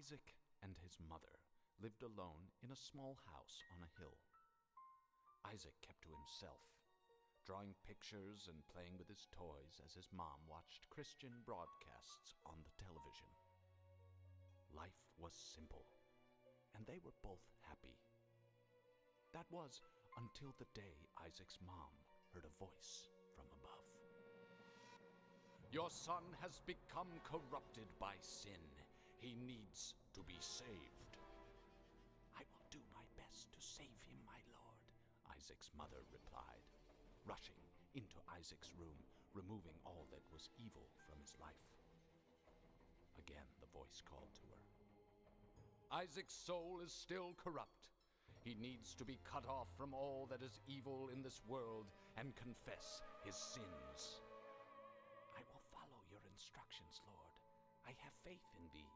Isaac and his mother lived alone in a small house on a hill. Isaac kept to himself, drawing pictures and playing with his toys as his mom watched Christian broadcasts on the television. Life was simple, and they were both happy. That was until the day Isaac's mom heard a voice from above. "Your son has become corrupted by sin. He needs to be saved." "I will do my best to save him, my lord," Isaac's mother replied, rushing into Isaac's room, removing all that was evil from his life. Again, the voice called to her. "Isaac's soul is still corrupt. He needs to be cut off from all that is evil in this world and confess his sins." "I will follow your instructions, Lord. I have faith in thee,"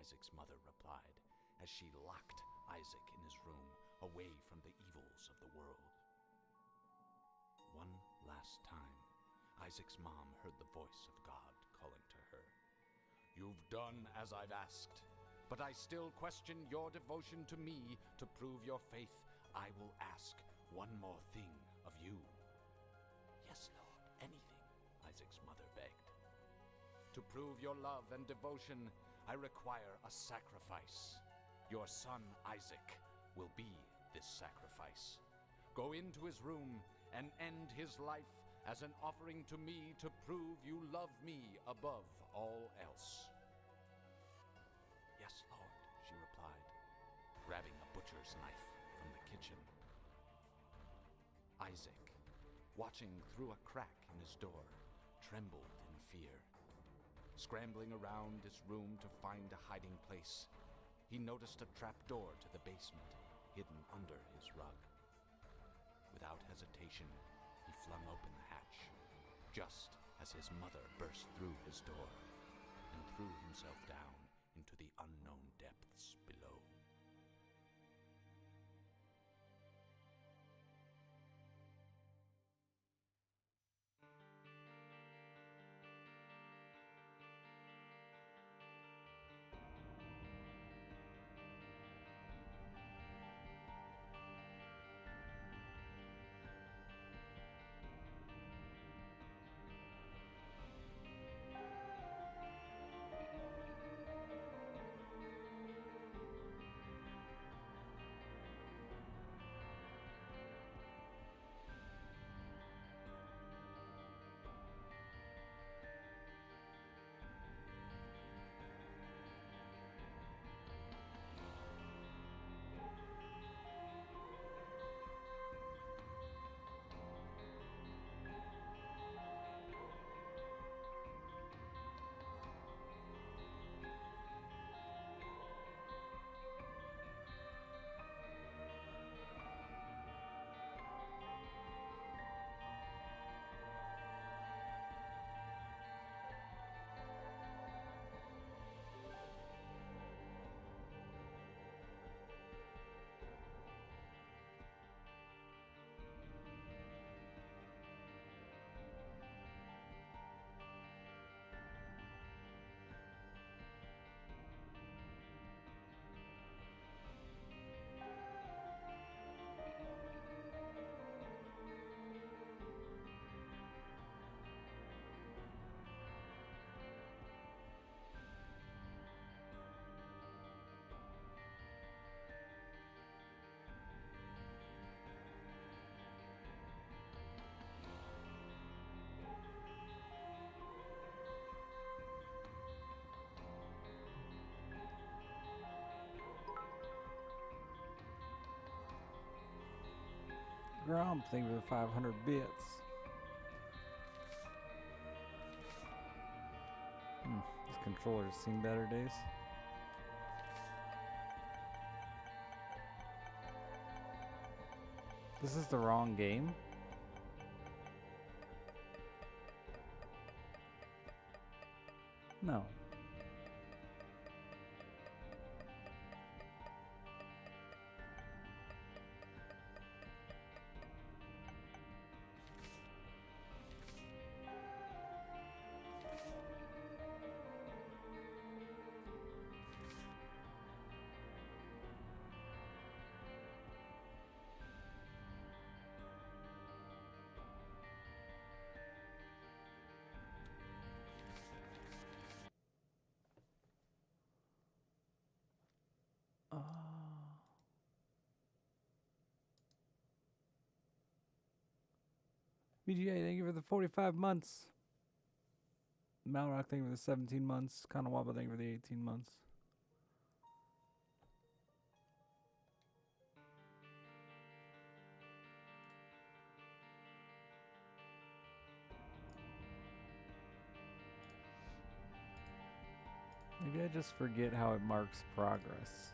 Isaac's mother replied, as she locked Isaac in his room, away from the evils of the world. One last time, Isaac's mom heard the voice of God calling to her. "You've done as I've asked, but I still question your devotion to me. To prove your faith, I will ask one more thing of you." "Yes, Lord, anything," Isaac's mother begged. "To prove your love and devotion, I require a sacrifice. Your son Isaac will be this sacrifice. Go into his room and end his life as an offering to me to prove you love me above all else." "Yes, Lord," she replied, grabbing a butcher's knife from the kitchen. Isaac, watching through a crack in his door, trembled in fear. Scrambling around his room to find a hiding place, he noticed a trapdoor to the basement hidden under his rug. Without hesitation, he flung open the hatch, just as his mother burst through his door and threw himself down into the unknown depths below. Grom, thank you for the 500 bits. This controller has seen better days. This is the wrong game. No. BGA, thank you for the 45 months. Malrock, thank you for the 17 months. Kanawaba, thank you for the 18 months. Maybe I just forget how it marks progress.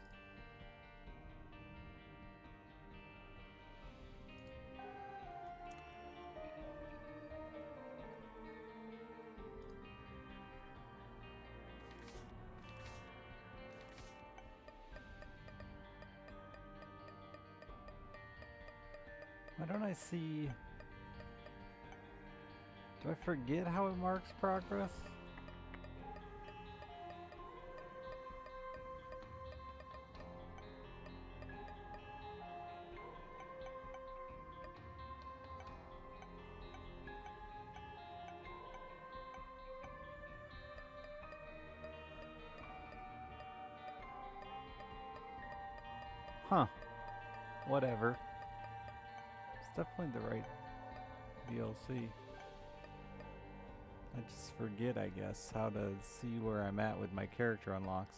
Why don't I see... Do I forget how it marks progress? Huh. Whatever. It's definitely the right DLC. I just forget, I guess, how to see where I'm at with my character unlocks.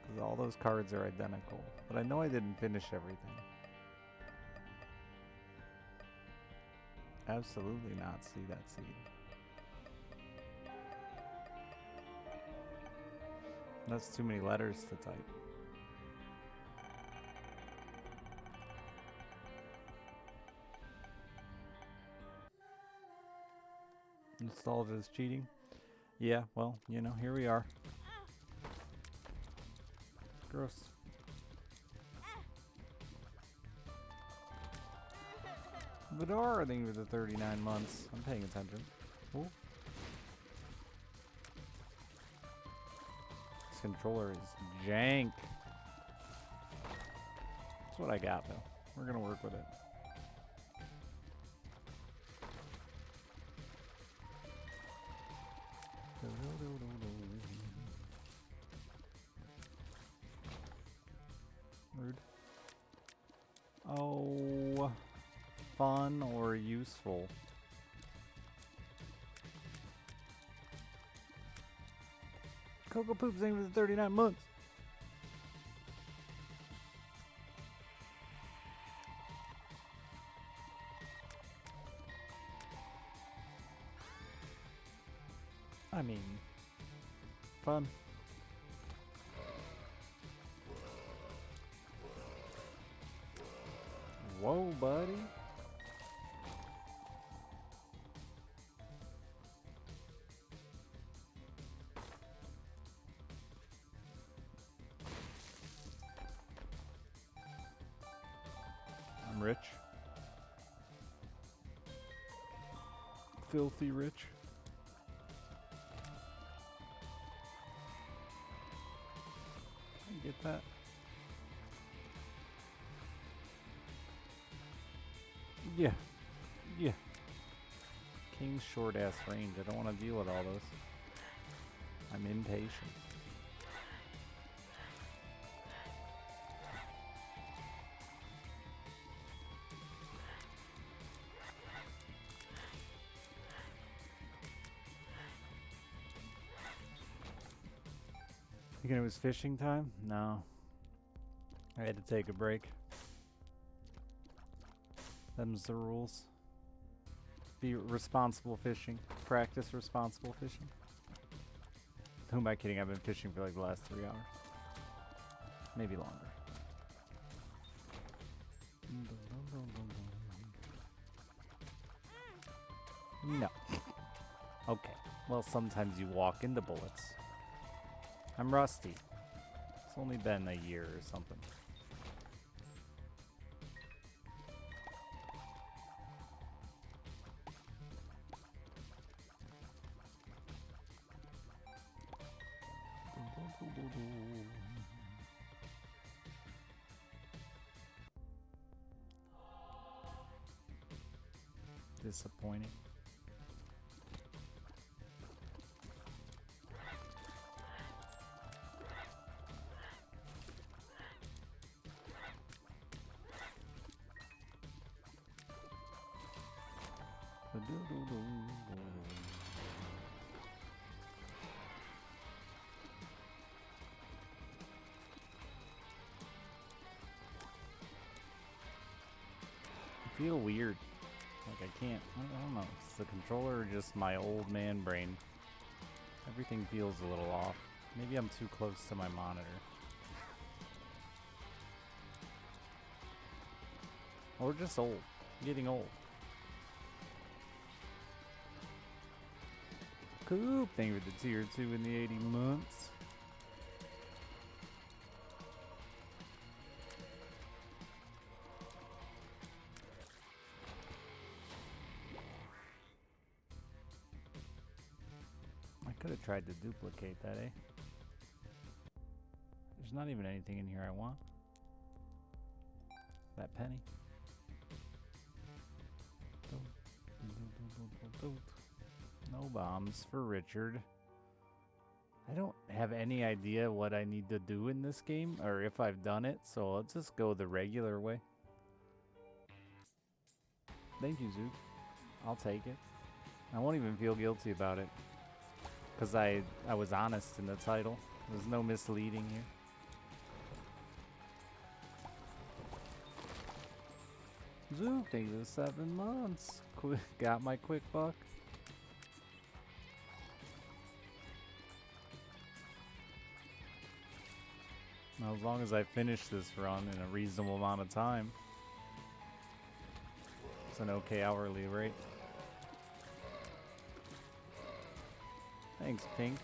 Because all those cards are identical. But I know I didn't finish everything. Absolutely not see that seed. That's too many letters to type. Nostalgia is cheating? Yeah, well, you know, here we are. Gross. Vidar, I think, for the 39 months. I'm paying attention. Ooh. This controller is jank. That's what I got, though. We're gonna work with it. Rude. Oh, fun or useful? Cocoa Poop's name for the 39 months. I mean, fun. Whoa, buddy. I'm rich. Filthy rich. Can I get that? Yeah. Yeah. King's short ass range. I don't want to deal with all those. I'm impatient. Thinking it was fishing time? No. I had to take a break. Them's the rules. Be responsible fishing. Practice responsible fishing. Who am I kidding? I've been fishing for like the last 3 hours. Maybe longer. No. Okay. Well, sometimes you walk into bullets. I'm rusty. It's only been a year or something. Disappointing. I feel weird. Like I can't, I don't know, if it's the controller or just my old man brain. Everything feels a little off. Maybe I'm too close to my monitor. Or just old. Getting old. Coop, thank you for the tier 2 in the 80 months. I could have tried to duplicate that, eh? There's not even anything in here I want. That penny. No bombs for Richard. I don't have any idea what I need to do in this game, or if I've done it, so I'll just go the regular way. Thank you, Zook. I'll take it. I won't even feel guilty about it, because I was honest in the title. There's no misleading here. Zook, thank you for 7 months. Got my quick buck. Now, as long as I finish this run in a reasonable amount of time, it's an okay hourly rate. Thanks, Pink.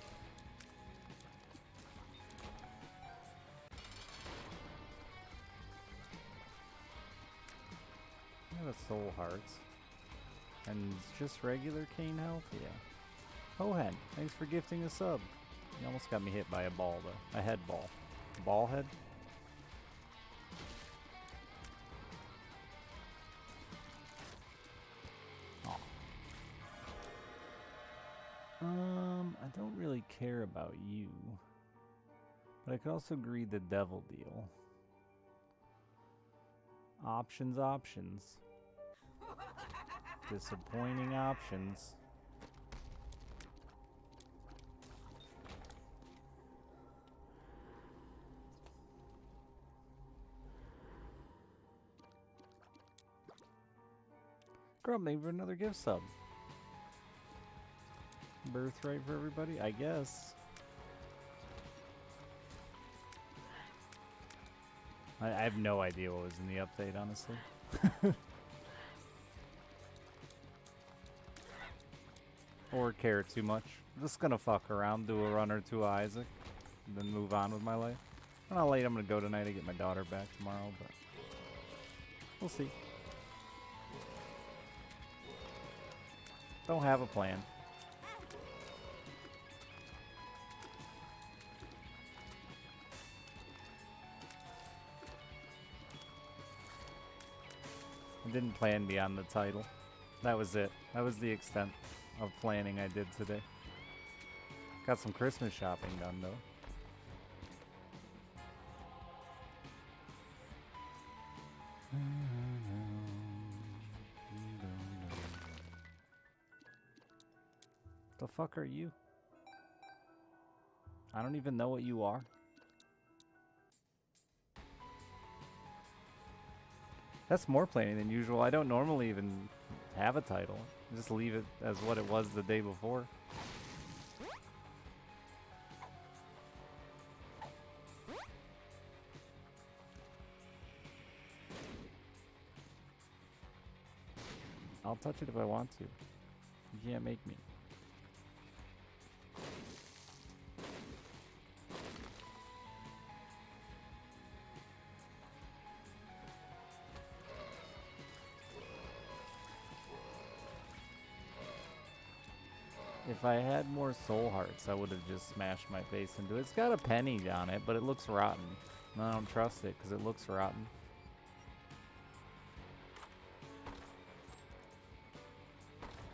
I have a soul hearts. And it's just regular cane health? Yeah. Hohen, thanks for gifting a sub. You almost got me hit by a ball, though. A head ball. Ball head? Aw. I don't really care about you. But I could also greed the devil deal. Options, options. Disappointing options. Grumbling for another gift sub. Birthright for everybody, I guess. I have no idea what was in the update, honestly. Or care too much. I'm just gonna fuck around, do a run or two of Isaac, and then move on with my life. I don't know how late I'm gonna go tonight to get my daughter back tomorrow, but we'll see. Don't have a plan. I didn't plan beyond the title. That was it. That was the extent of planning I did today. Got some Christmas shopping done, though. The fuck are you? I don't even know what you are. That's more planning than usual. I don't normally even have a title. Just leave it as what it was the day before. I'll touch it if I want to. You can't make me. If I had more soul hearts, I would have just smashed my face into it. It's got a penny on it, but it looks rotten. And I don't trust it because it looks rotten.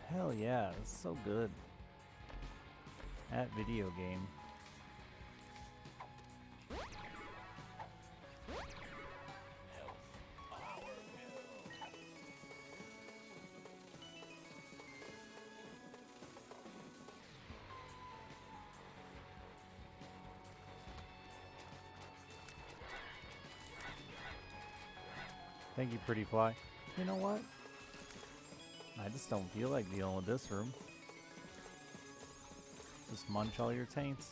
Hell yeah, it's so good. That video game. Thank you, pretty fly. You know what? I just don't feel like dealing with this room. Just munch all your taints.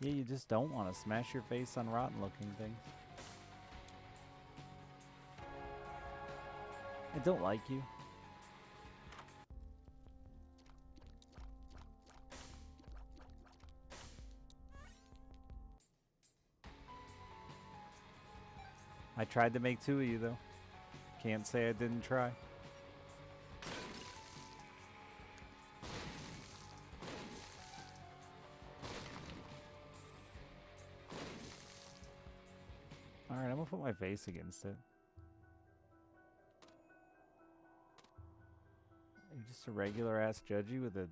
Yeah, you just don't want to smash your face on rotten looking things. I don't like you. I tried to make 2 of you though. Can't say I didn't try. Alright, I'm gonna put my face against it. You're just a regular ass judgy with a...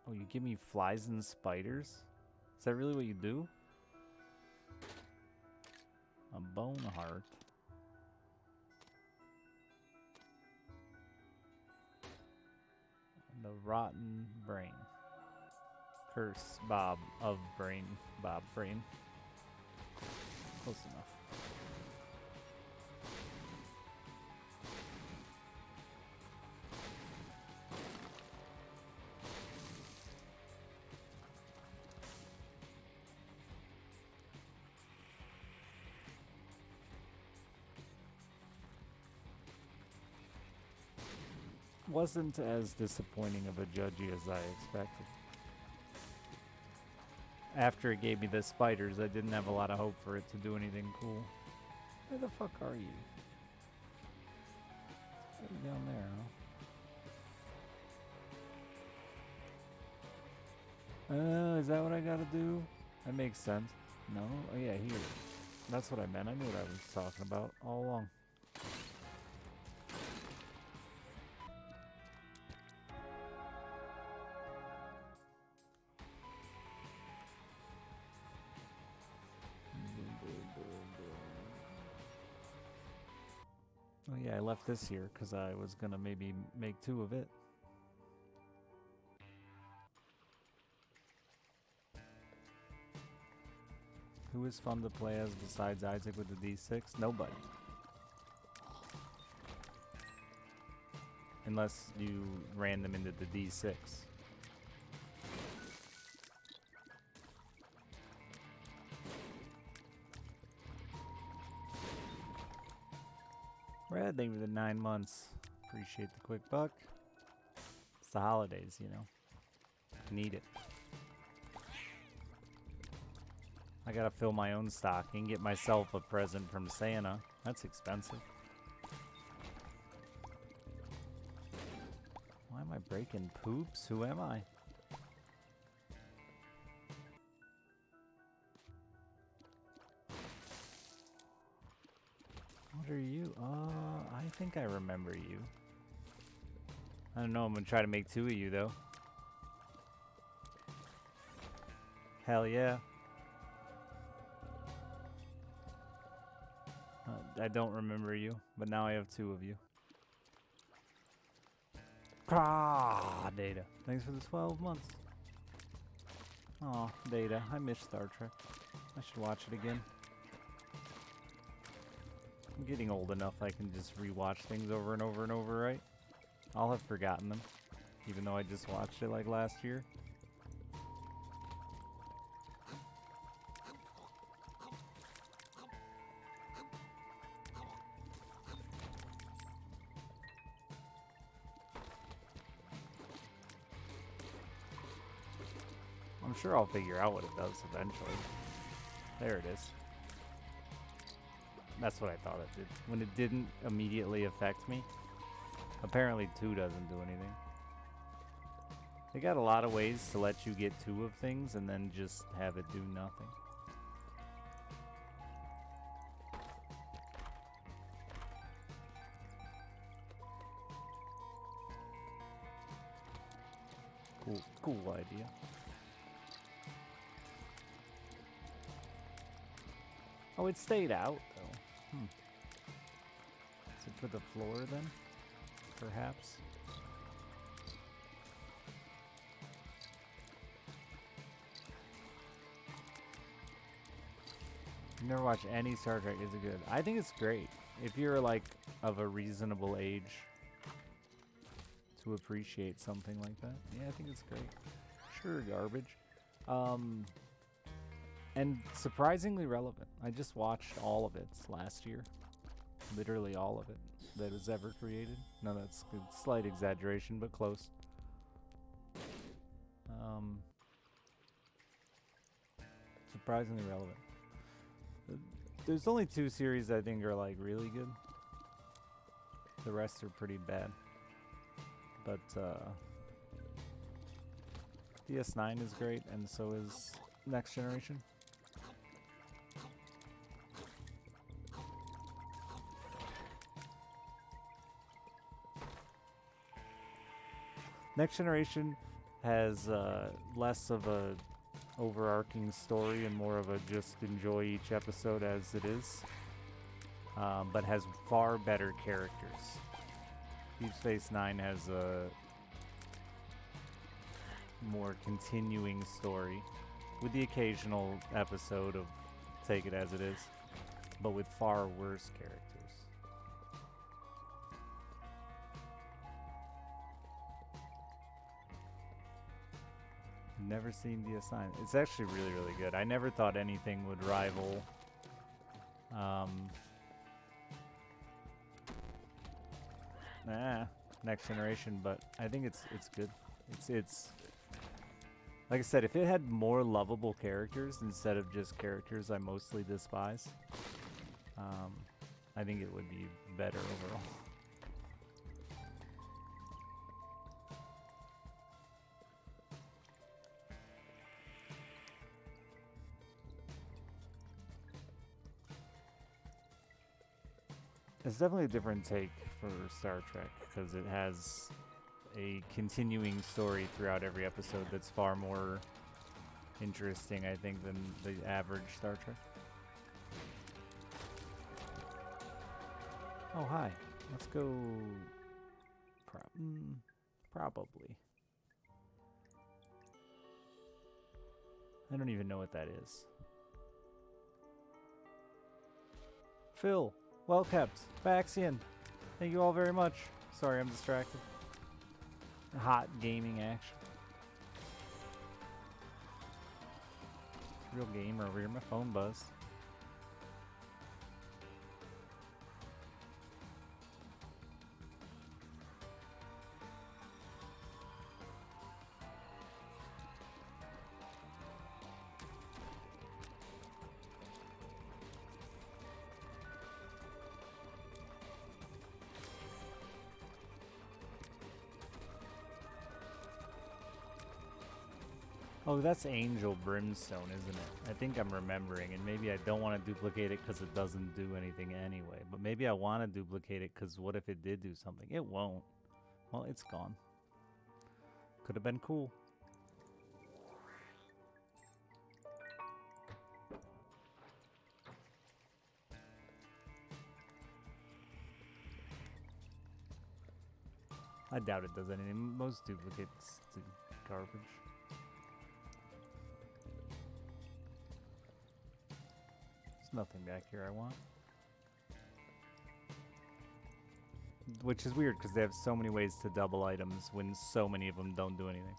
Oh, you give me flies and spiders? Is that really what you do? A bone heart. And a rotten brain. Curse Bob of brain. Bob brain. Close enough. Wasn't as disappointing of a judgy as I expected. After it gave me the spiders, I didn't have a lot of hope for it to do anything cool. Where the fuck are you? Are you down there, huh? Is that what I gotta do? That makes sense. No? Oh yeah, here. That's what I meant. I knew what I was talking about all along. Oh yeah, I left this here because I was gonna maybe make 2 of it. Who is fun to play as besides Isaac with the D6? Nobody. Unless you ran them into the D6. Brad, thank you for the 9 months. Appreciate the quick buck. It's the holidays, you know. Need it. I gotta fill my own stocking, get myself a present from Santa. That's expensive. Why am I breaking poops? Who am I? What are you? I think I remember you. I don't know, I'm gonna try to make 2 of you though. Hell yeah. I don't remember you, but now I have 2 of you. Ah, Data. Thanks for the 12 months. Aw, Data. I miss Star Trek. I should watch it again. I'm getting old enough I can just rewatch things over and over and over, right? I'll have forgotten them, even though I just watched it like last year. I'm sure I'll figure out what it does eventually. There it is. That's what I thought it did. When it didn't immediately affect me. Apparently 2 doesn't do anything. They got a lot of ways to let you get 2 of things and then just have it do nothing. Cool idea. Oh, it stayed out, though. Is it for the floor, then? Perhaps? never watched any Star Trek. Is it good? I think it's great. If you're like of a reasonable age to appreciate something like that, yeah, I think it's great. Sure, garbage. And surprisingly relevant. I just watched all of it last year. Literally all of it that was ever created. No, that's a slight exaggeration, but close. Surprisingly relevant. There's only 2 series I think are like really good. The rest are pretty bad. But DS9 is great, and so is Next Generation. Next Generation has less of a overarching story and more of a just enjoy each episode as it is, but has far better characters. Deep Space Nine has a more continuing story with the occasional episode of take it as it is, but with far worse characters. Never seen DS9. It's actually really, really good. I never thought anything would rival Next Generation, but I think it's good. It's like I said, if it had more lovable characters instead of just characters I mostly despise, I think it would be better overall. It's definitely a different take for Star Trek because it has a continuing story throughout every episode that's far more interesting, I think, than the average Star Trek. Oh, hi. Let's go... probably. I don't even know what that is. Phil, well kept. Baxian, thank you all very much. Sorry, I'm distracted. Hot gaming action. Real gamer over here. My phone buzzed. Oh, that's Angel Brimstone, isn't it? I think I'm remembering, and maybe I don't want to duplicate it because it doesn't do anything anyway. But maybe I want to duplicate it because what if it did do something? It won't. Well, it's gone. Could have been cool. I doubt it does anything. Most duplicates do garbage. Nothing back here I want. Which is weird because they have so many ways to double items when so many of them don't do anything.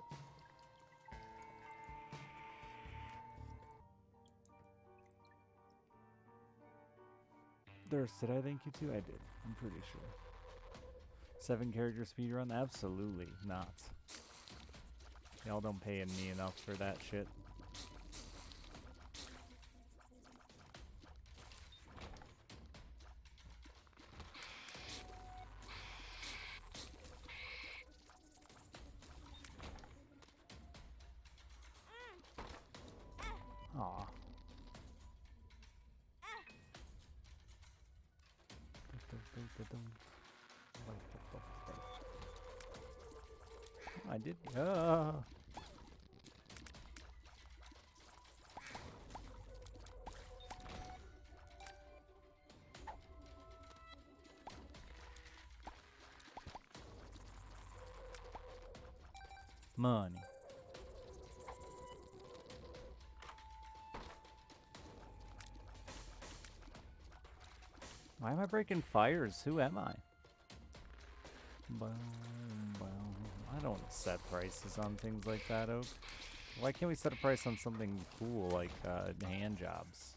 Durst, did I thank you too? I did. I'm pretty sure. 7 character speedrun? Absolutely not. Y'all don't pay me enough for that shit. Aw. I did. Money. Why am I breaking fires? Who am I? Well, I don't set prices on things like that, Oak. Why can't we set a price on something cool like hand jobs?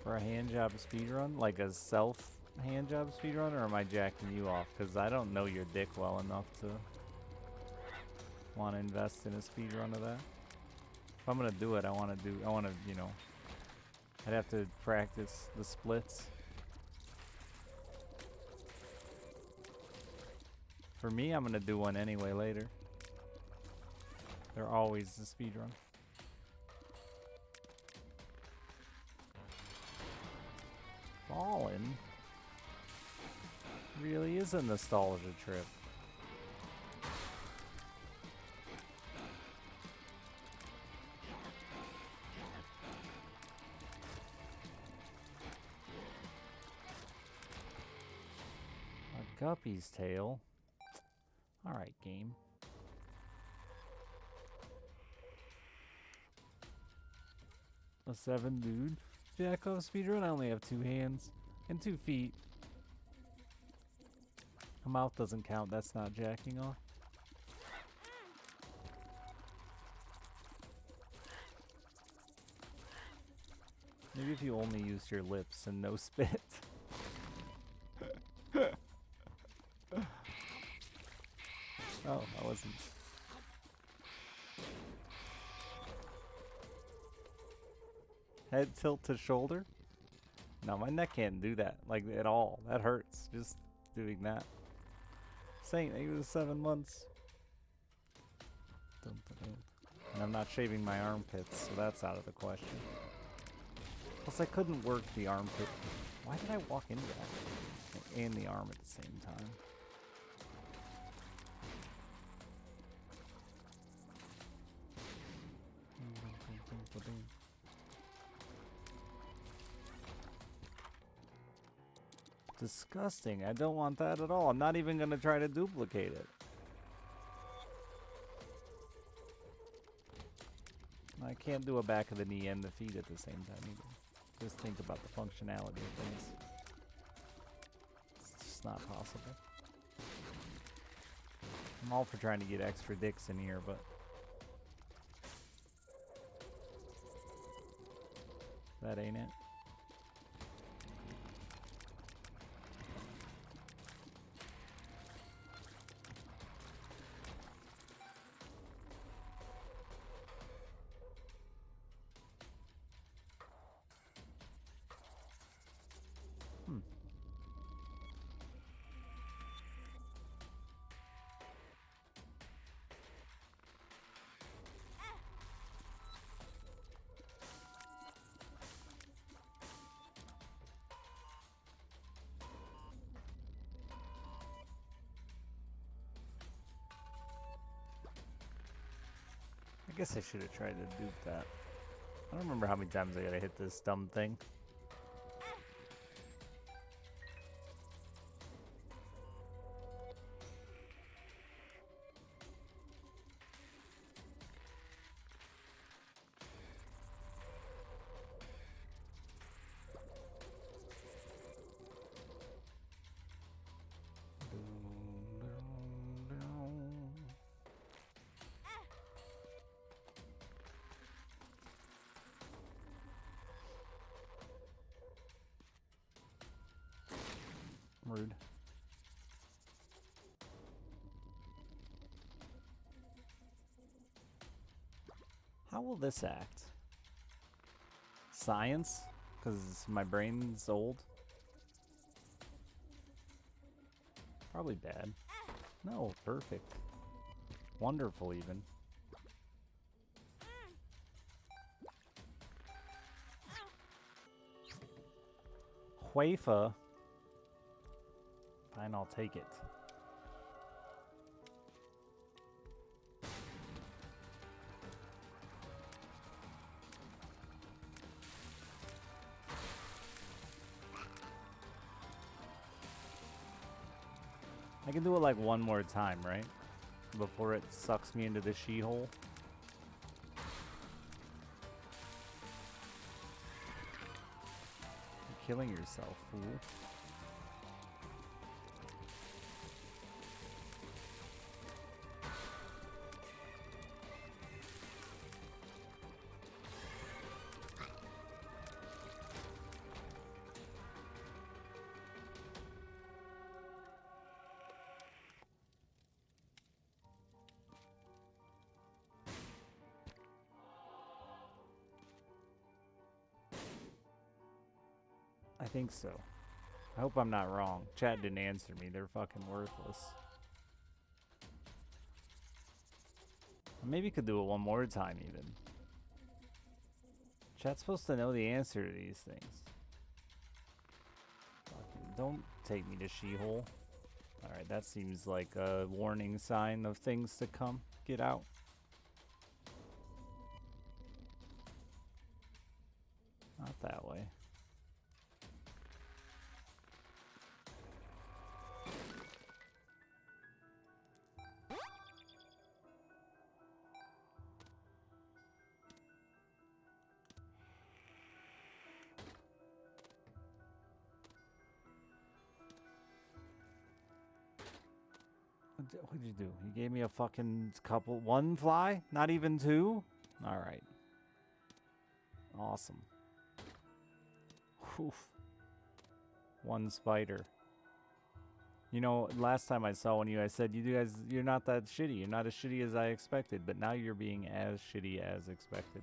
For a hand job speedrun? Like a self hand job speedrun, or am I jacking you off? Because I don't know your dick well enough to want to invest in a speedrun of that. If I'm gonna do it, I want to, you know, I'd have to practice the splits. For me, I'm gonna do one anyway later. They're always the speedrun. Fallen really is a nostalgia trip. A guppy's tail. Alright, game. A 7 dude. Jack off speedrun? I only have 2 hands and 2 feet. A mouth doesn't count, that's not jacking off. Maybe if you only used your lips and no spit. Oh, I wasn't. Head tilt to shoulder? No, my neck can't do that, like, at all. That hurts, just doing that. Saint, it was 7 months. And I'm not shaving my armpits, so that's out of the question. Plus, I couldn't work the armpit. Why did I walk into that? And the arm at the same time. Disgusting. I don't want that at all. I'm not even going to try to duplicate it. I can't do a back of the knee and the feet at the same time either. Just think about the functionality of things. It's just not possible. I'm all for trying to get extra dicks in here, but that ain't it. I guess I should have tried to dupe that. I don't remember how many times I gotta hit this dumb thing. Rude. How will this act? Science? Because my brain's old? Probably bad. No, perfect. Wonderful, even. Huefa. Fine, I'll take it. can do it like one more time, right? Before it sucks me into the she-hole. You're killing yourself, fool. I think so. I hope I'm not wrong. Chat didn't answer me. They're fucking worthless. Maybe could do it one more time even. Chat's supposed to know the answer to these things. Fucking don't take me to she-hole. Alright, that seems like a warning sign of things to come. Get out. Not that way. What'd you do? You gave me a fucking couple. One fly? Not even two? Alright. Awesome. Oof. One spider. You know, last time I saw one of you, I said, you guys, you're not that shitty. You're not as shitty as I expected. But now you're being as shitty as expected.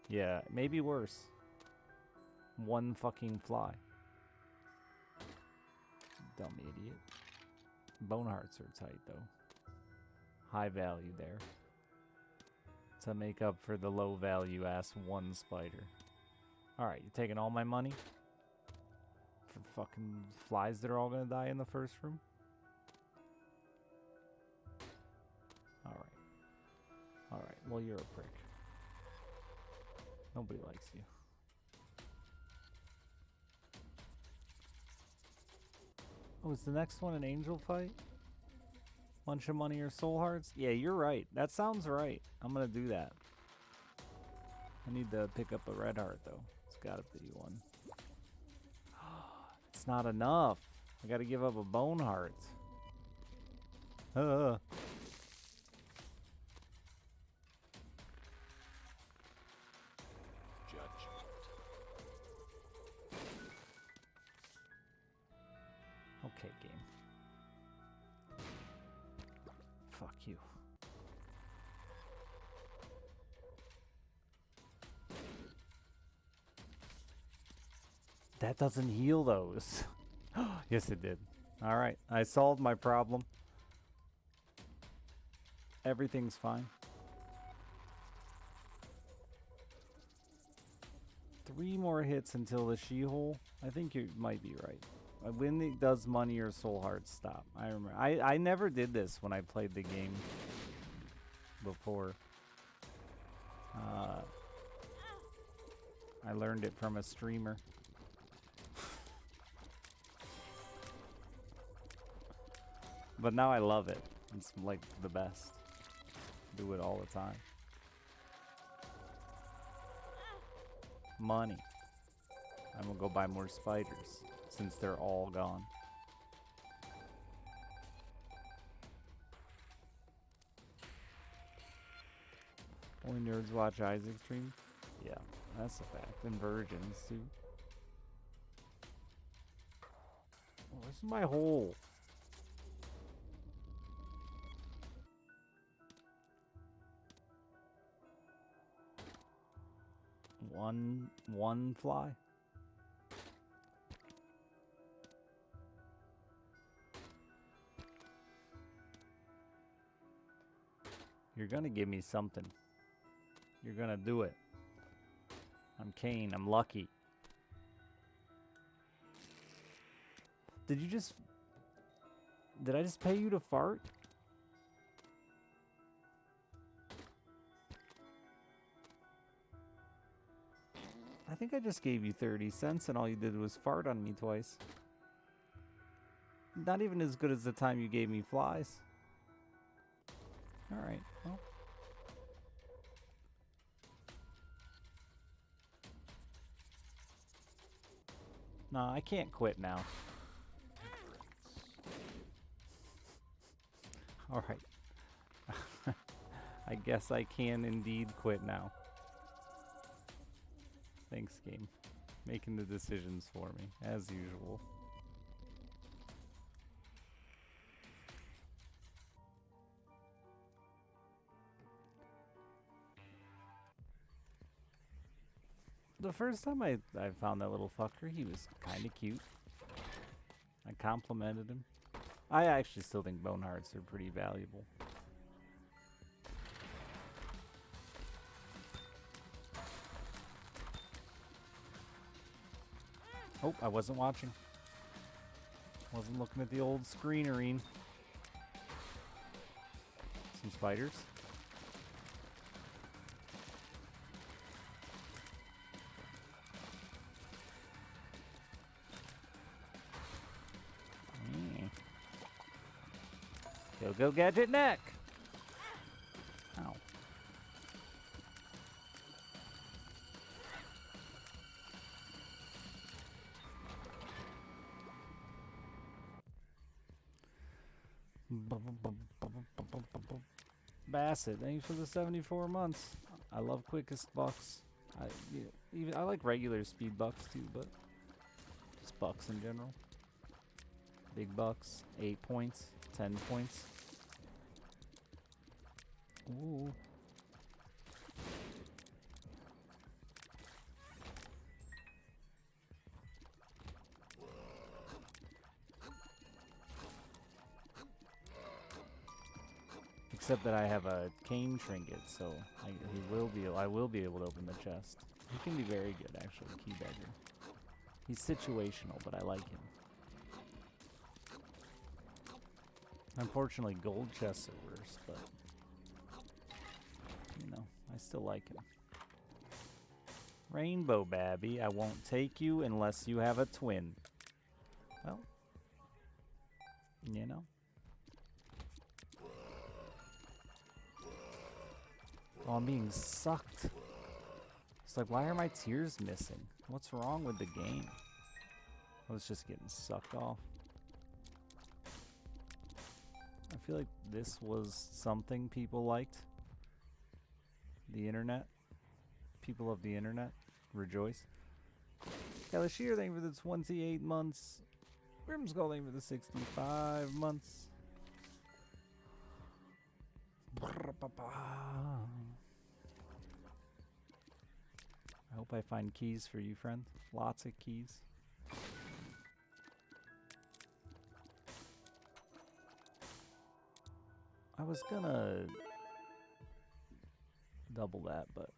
Yeah, maybe worse. One fucking fly. Dumb idiot. Bone hearts are tight, though. High value there. To make up for the low value ass one spider. Alright, you taking all my money? For fucking flies that are all gonna die in the first room? Alright. Alright, well you're a prick. Nobody likes you. Oh, is the next one an angel fight? Bunch of money or soul hearts? Yeah, you're right. That sounds right. I'm gonna do that. I need to pick up a red heart though. It's gotta be one. It's not enough. I gotta give up a bone heart. Okay, game. Fuck you. That doesn't heal those. Yes, it did. All right, I solved my problem. Everything's fine. 3 more hits until the she-hole. I think you might be right. When it does money or soul hearts stop. I remember. I never did this when I played the game before. I learned it from a streamer. But now I love it. It's like the best. Do it all the time. Money. I'm gonna go buy more spiders since they're all gone. Only nerds watch Isaac stream? Yeah, that's a fact. And virgins too. Where's my hole? One fly. You're gonna give me something. You're gonna do it. I'm Kane. I'm lucky. Did I just pay you to fart? I think I just gave you 30 cents and all you did was fart on me twice. Not even as good as the time you gave me flies. Alright, well. No, I can't quit now. Alright. I guess I can indeed quit now. Thanks, game. Making the decisions for me, as usual. The first time I found that little fucker, he was kind of cute. I complimented him. I actually still think bone hearts are pretty valuable. Oh, I wasn't watching. Wasn't looking at the old screenerine. Some spiders. Go gadget neck. Ow. Bassett, thank you for the 74 months. I love quickest bucks. I like regular speed bucks too, but just bucks in general. Big bucks, 8 points, 10 points. Ooh. Except that I have a cane trinket, so I will be able to open the chest. He can be very good, actually, Keybagger. He's situational, but I like him. Unfortunately, gold chests are worse, but you know, I still like him. Rainbow Babby, I won't take you unless you have a twin. Well, you know. Oh, I'm being sucked. It's like, why are my tears missing? What's wrong with the game? I was just getting sucked off. I feel like this was something people liked. The internet. People of the internet. Rejoice. Kalashir, thank you for the 28 months. Grimskull, thank you for the 65 months. I hope I find keys for you, friend. Lots of keys. I was gonna double that, but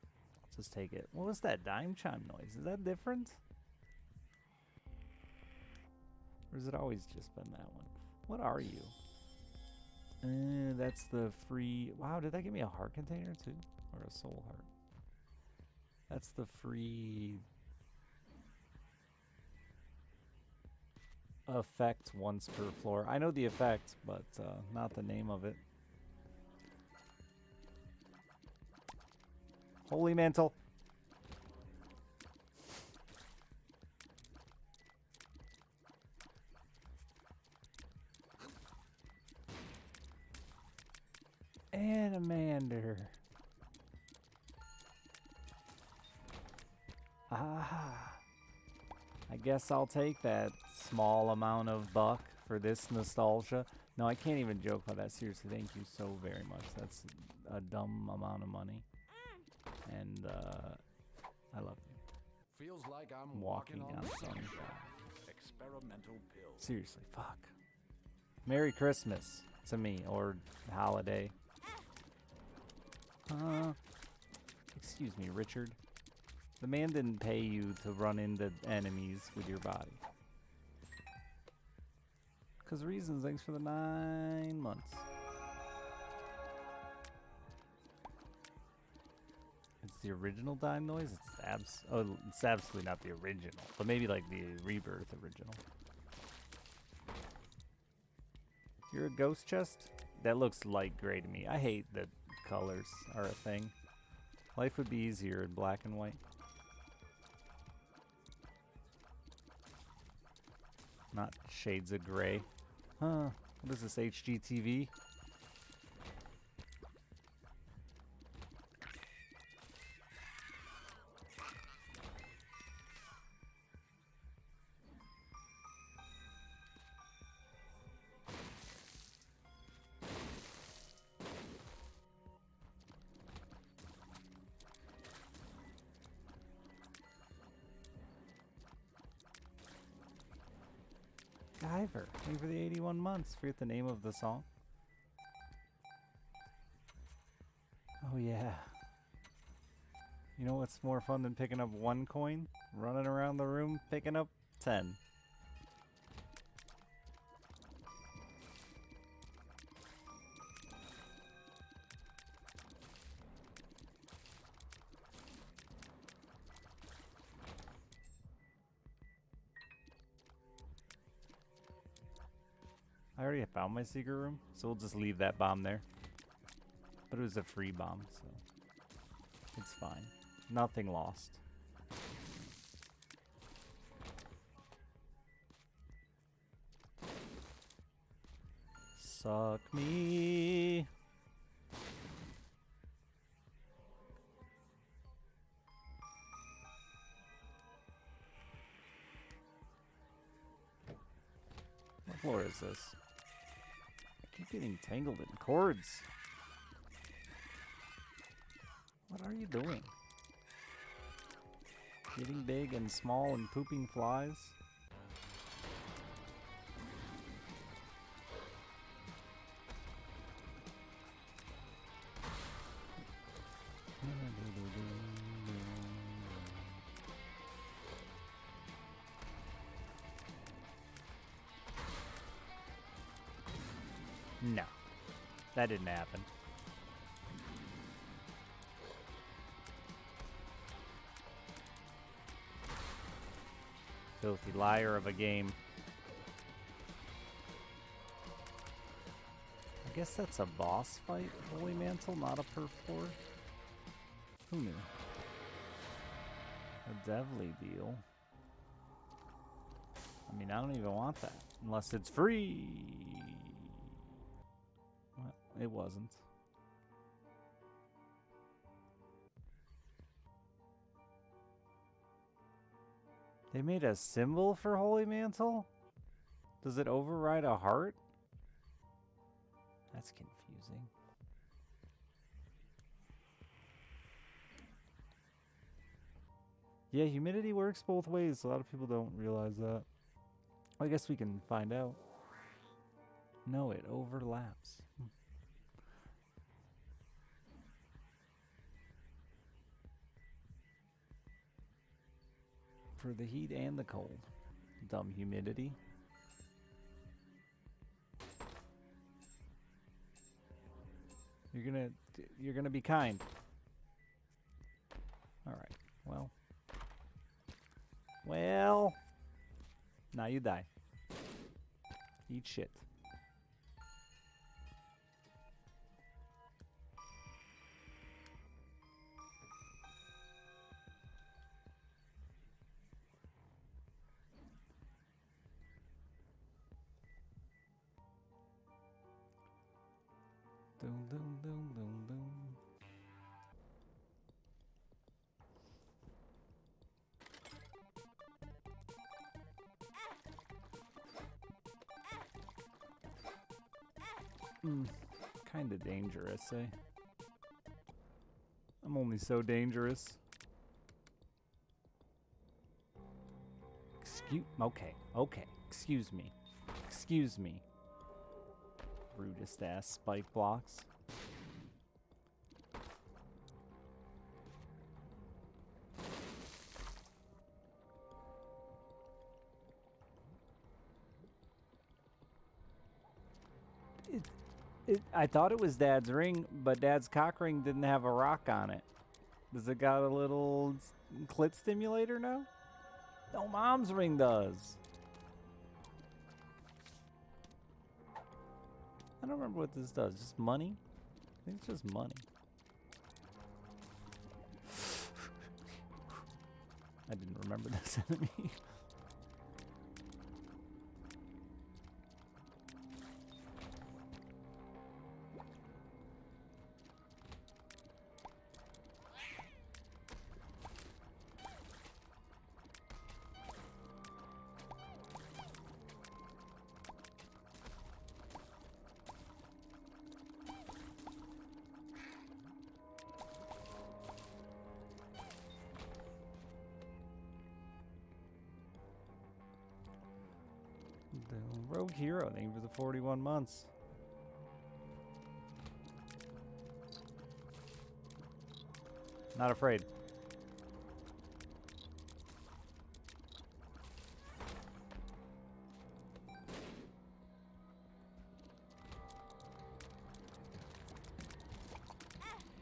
let's just take it. What was that dime chime noise? Is that different? Or has it always just been that one? What are you? That's the free... Wow, did that give me a heart container too? Or a soul heart? That's the free... effect once per floor. I know the effect, but not the name of it. Holy mantle. Animander. Ah. I guess I'll take that small amount of buck for this nostalgia. No, I can't even joke about that. Seriously, thank you so very much. That's a dumb amount of money. And I love you. Feels like I'm walking on sunshine. sunshine. Experimental pills. Seriously, fuck. Merry Christmas to me, or holiday. Excuse me, Richard. The man didn't pay you to run into enemies with your body. 'Cause reasons, thanks for the 9 months. It's the original dime noise? It's absolutely not the original. But maybe like the Rebirth original. You're a ghost chest? That looks light gray to me. I hate that colors are a thing. Life would be easier in black and white. Not shades of gray. Huh. What is this, HGTV? Guyver, thank you for the 81 months. Forget the name of the song. Oh yeah. You know what's more fun than picking up 1 coin? Running around the room picking up 10. I already found my secret room, so we'll just leave that bomb there. But it was a free bomb, so it's fine. Nothing lost. Suck me. What floor is this? I keep getting tangled in cords. What are you doing? Getting big and small and pooping flies? No, that didn't happen. Filthy liar of a game. I guess that's a boss fight, Holy Mantle, not a perf floor. Who knew? A Devly deal. I mean, I don't even want that, unless it's free. Well, it wasn't. They made a symbol for Holy Mantle? Does it override a heart? That's confusing. Yeah, humidity works both ways. A lot of people don't realize that. I guess we can find out. No, it overlaps. For the heat and the cold. Dumb humidity. You're gonna be kind. Alright, well. Well. Now you die. Eat shit. Dum dum dum dum dum. Kinda dangerous, eh? I'm only so dangerous. Okay. Excuse me. Excuse me. Rudest ass spike blocks. I thought it was Dad's ring, but Dad's cock ring didn't have a rock on it. Does it got a little clit stimulator now? No, Mom's ring does. I don't remember what this does. Just money? I think it's just money. I didn't remember this enemy. The Rogue Hero, thank you for the 41 months. Not afraid.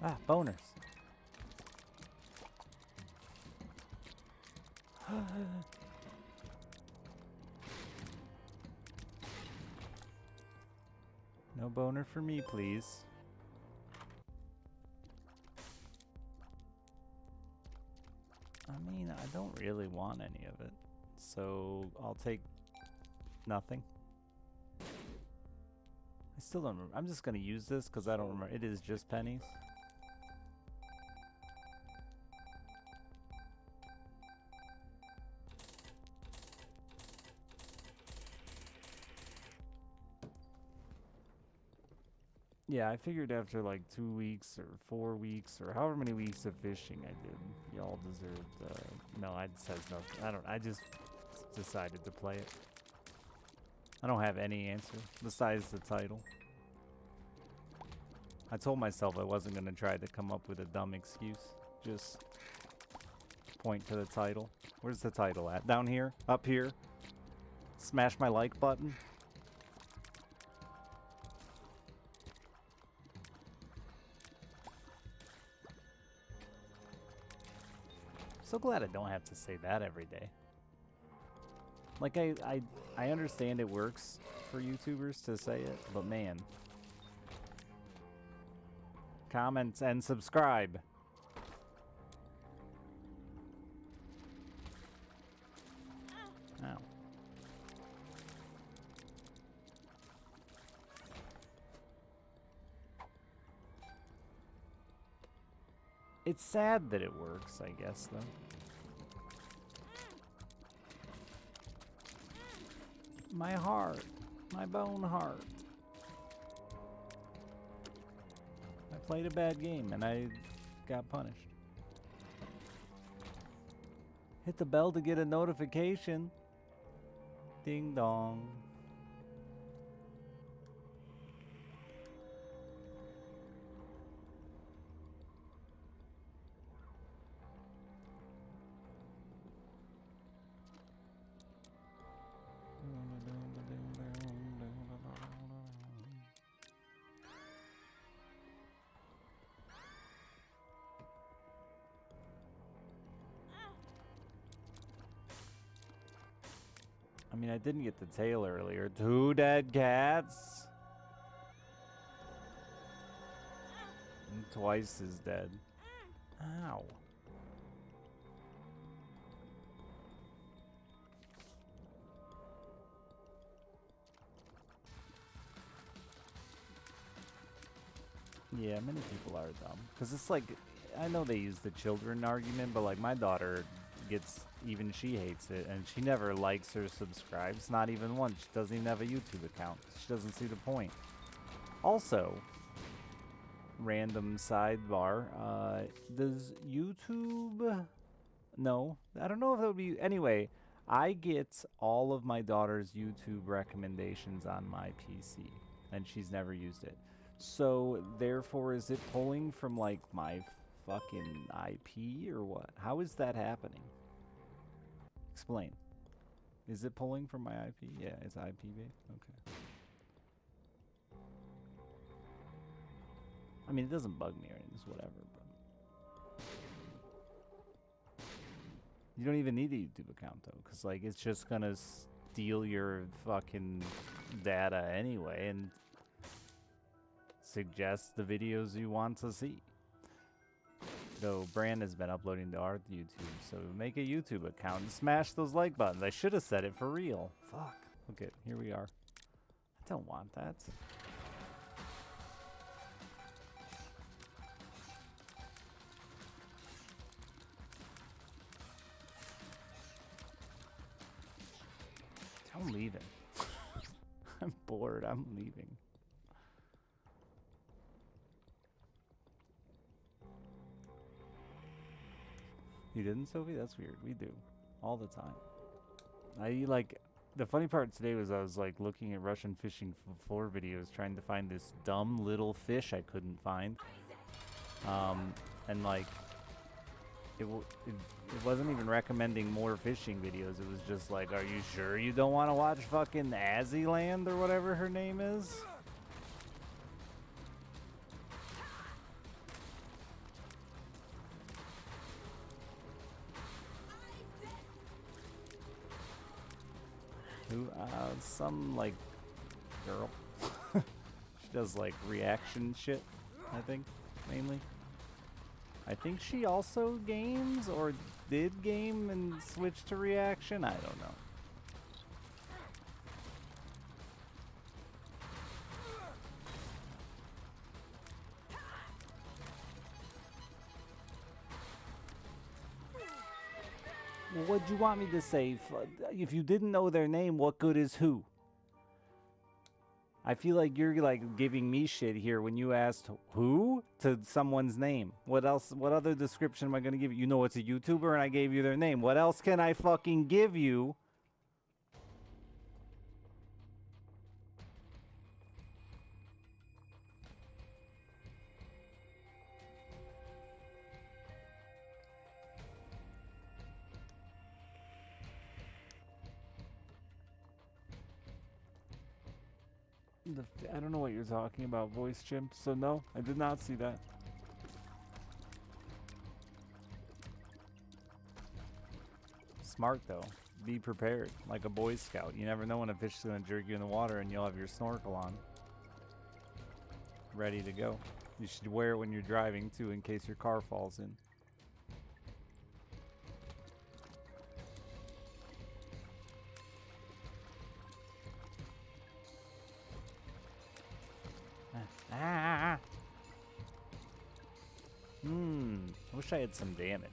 Ah, boners. No boner for me, please. I mean, I don't really want any of it, so I'll take nothing. I still don't remember. I'm just gonna use this because I don't remember. It is just pennies. Yeah, I figured after like 2 weeks or 4 weeks or however many weeks of fishing I did, y'all deserved. No, I said nothing. I just decided to play it. I don't have any answer besides the title. I told myself I wasn't gonna try to come up with a dumb excuse. Just point to the title. Where's the title at? Down here? Up here? Smash my like button. So glad I don't have to say that every day. Like I understand it works for YouTubers to say it, but man. Comment and subscribe. Ow. It's sad that it works, I guess, though. My heart. My bone heart. I played a bad game and I got punished. Hit the bell to get a notification. Ding dong. I mean, I didn't get the tail earlier. 2 dead cats. And twice as dead. Ow. Yeah, many people are dumb. Because it's like, I know they use the children argument, but like my daughter gets, even she hates it, and she never likes or subscribes, not even once. She doesn't even have a YouTube account. She doesn't see the point. Also, random sidebar, does YouTube, no, I don't know if it would be, anyway, I get all of my daughter's YouTube recommendations on my PC, and she's never used it. So, therefore, is it pulling from, like, my fucking IP or what? How is that happening? Explain. Is it pulling from my IP? Yeah, it's IP based? Okay. I mean, it doesn't bug me or anything, it's whatever, but... You don't even need a YouTube account, though, because, like, it's just gonna steal your fucking data anyway, and suggest the videos you want to see. Though Brand has been uploading to our YouTube, so make a YouTube account and smash those like buttons. I should have said it for real. Fuck. Okay, here we are. I don't want that. I'm leaving. I'm bored. I'm leaving. You didn't, Sophie? That's weird. We do. All the time. The funny part today was I was like looking at Russian fishing floor videos trying to find this dumb little fish I couldn't find. And like, it wasn't even recommending more fishing videos. It was just like, are you sure you don't want to watch fucking Azzyland or whatever her name is? Some like girl. She does like reaction shit, I think, mainly. I think she also games or did game and switch to reaction. I don't know. Well, what'd you want me to say? If you didn't know their name, what good is who? I feel like you're like giving me shit here when you asked who to someone's name. What else? What other description am I gonna give you? You know it's a YouTuber and I gave you their name. What else can I fucking give you? I don't know what you're talking about, voice chimp. So no, I did not see that. Smart though. Be prepared, like a Boy Scout. You never know when a fish is gonna jerk you in the water, and you'll have your snorkel on, ready to go. You should wear it when you're driving too, in case your car falls in. I wish I had some damage.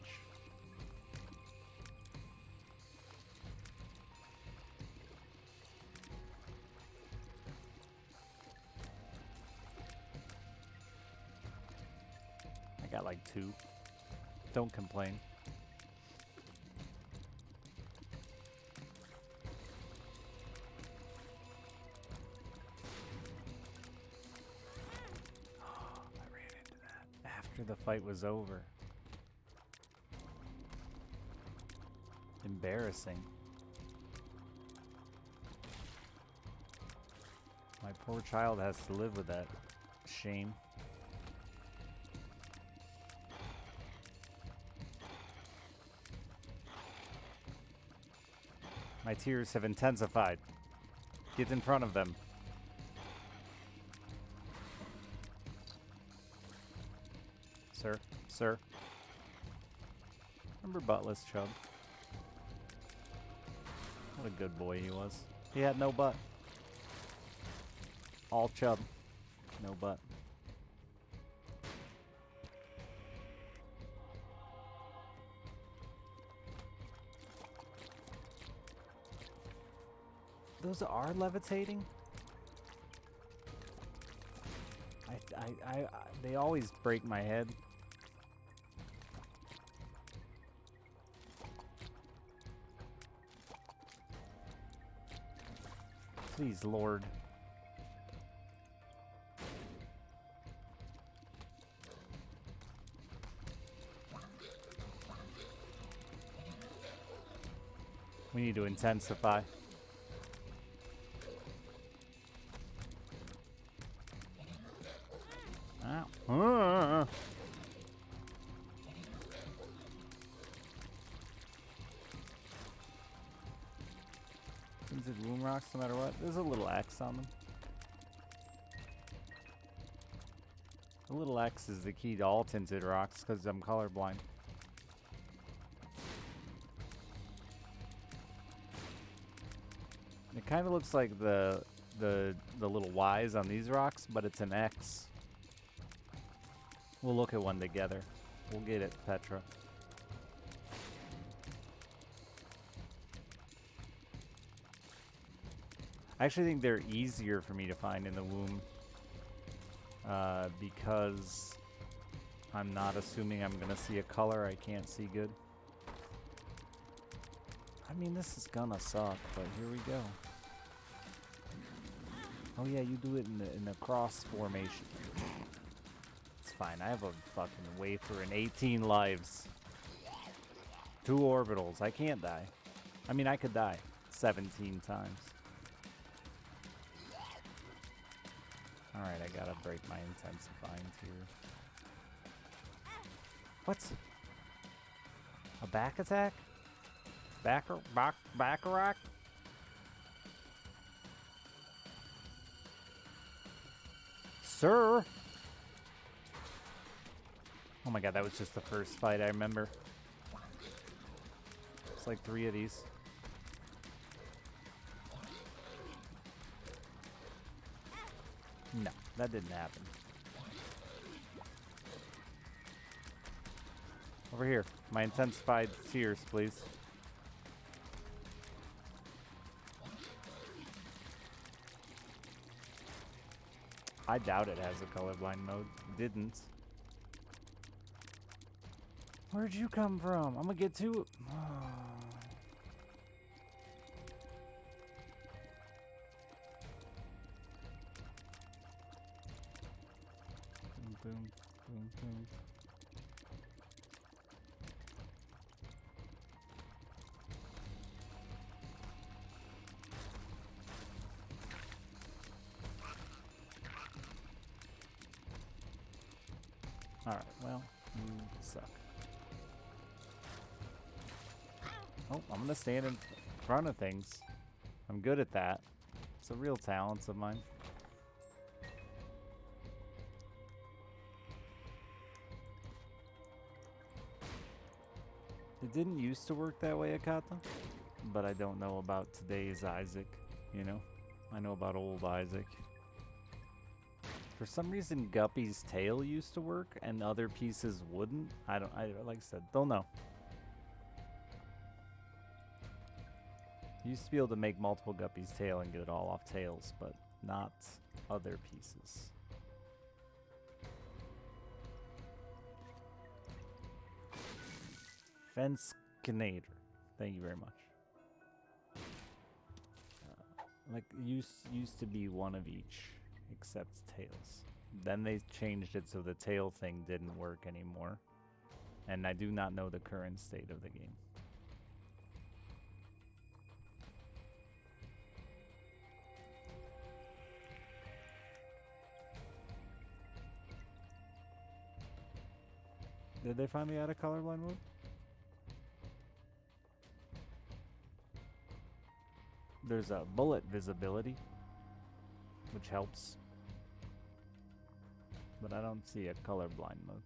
I got like 2. Don't complain. The fight was over. Embarrassing. My poor child has to live with that shame. My tears have intensified. Get in front of them. Sir, sir. Remember Buttless Chub? What a good boy he was. He had no butt. All chub. No butt. Those are levitating? They always break my head. Please, Lord. We need to intensify. Ow. Is it room rocks no matter what? There's a little X on them. The little X is the key to all tinted rocks because I'm colorblind. It kind of looks like the little Y's on these rocks, but it's an X. We'll look at one together. We'll get it, Petra. I actually think they're easier for me to find in the womb because I'm not assuming I'm gonna see a color I can't see good. I mean, this is gonna suck, but here we go. Oh yeah, you do it in the cross formation. It's fine. I have a fucking wafer and 18 lives. 2 orbitals. I can't die. I mean, I could die 17 times. Alright, I gotta break my intensifying here. What's a back attack? Baccarat? Sir! Oh my god, that was just the first fight I remember. It's like 3 of these. No, that didn't happen. Over here. My intensified tears, please. I doubt it has a colorblind mode. Didn't. Where'd you come from? I'm gonna get to... Boom, boom, boom. Alright, well, you suck. Oh, I'm gonna stand in front of things. I'm good at that. It's a real talent of mine. It didn't used to work that way, Akata, but I don't know about today's Isaac, you know? I know about old Isaac. For some reason, Guppy's tail used to work and other pieces wouldn't. I like I said, don't know. You used to be able to make multiple Guppy's tail and get it all off tails, but not other pieces. Fenskinator. Thank you very much. Like, used to be one of each, except tails. Then they changed it so the tail thing didn't work anymore. And I do not know the current state of the game. Did they finally add a colorblind mode? There's a bullet visibility, which helps. But I don't see a colorblind mode.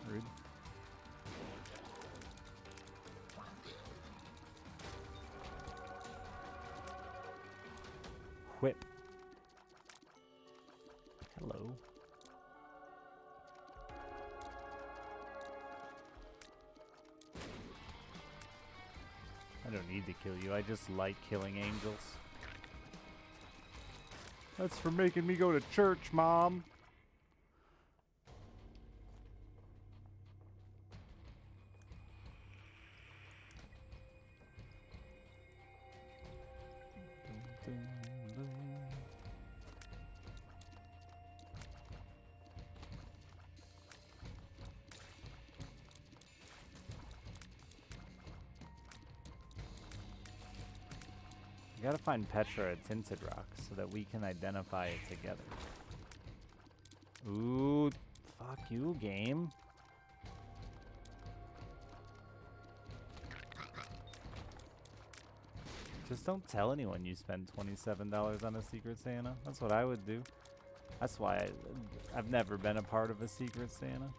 Rude. Whip. Hello. I don't need to kill you. I just like killing angels. That's for making me go to church, Mom. We gotta find Petra at Tinted Rock so that we can identify it together. Ooh, fuck you, game. Just don't tell anyone you spend $27 on a Secret Santa. That's what I would do. That's why I've never been a part of a Secret Santa.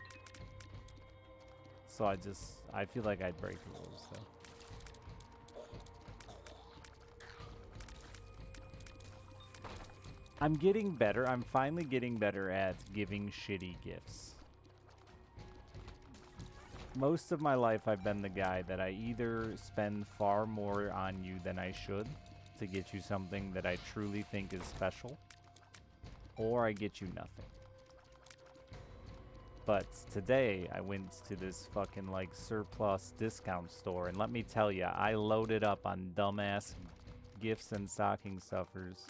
So I feel like I'd break the rules, though. I'm getting better. I'm finally getting better at giving shitty gifts. Most of my life, I've been the guy that I either spend far more on you than I should to get you something that I truly think is special, or I get you nothing. But today, I went to this fucking, like, surplus discount store, and let me tell you, I loaded up on dumbass gifts and stocking stuffers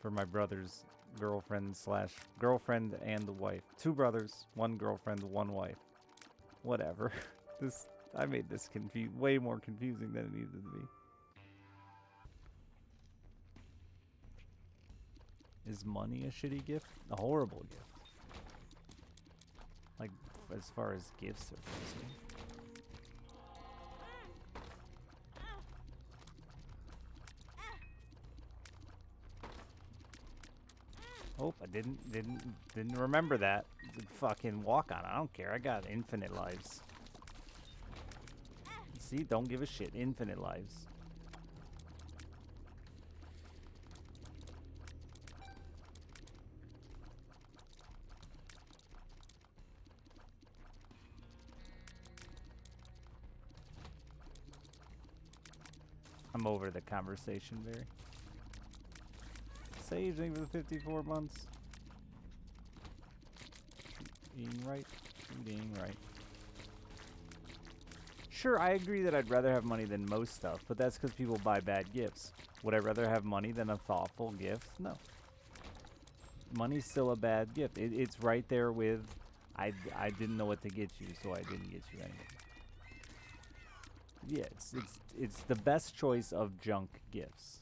for my brother's girlfriend and the wife. 2 brothers, 1 girlfriend, 1 wife. Whatever. I made this way more confusing than it needed to be. Is money a shitty gift? A horrible gift. Like, as far as gifts are concerned. Oh, I didn't remember that. Fucking walk on. I don't care. I got infinite lives. See, don't give a shit. Infinite lives. I'm over the conversation, Barry. Saving for the 54 months. Shooting right. Shooting right. Sure, I agree that I'd rather have money than most stuff, but that's because people buy bad gifts. Would I rather have money than a thoughtful gift? No. Money's still a bad gift. It's right there with, I didn't know what to get you, so I didn't get you anything. Yeah, it's the best choice of junk gifts.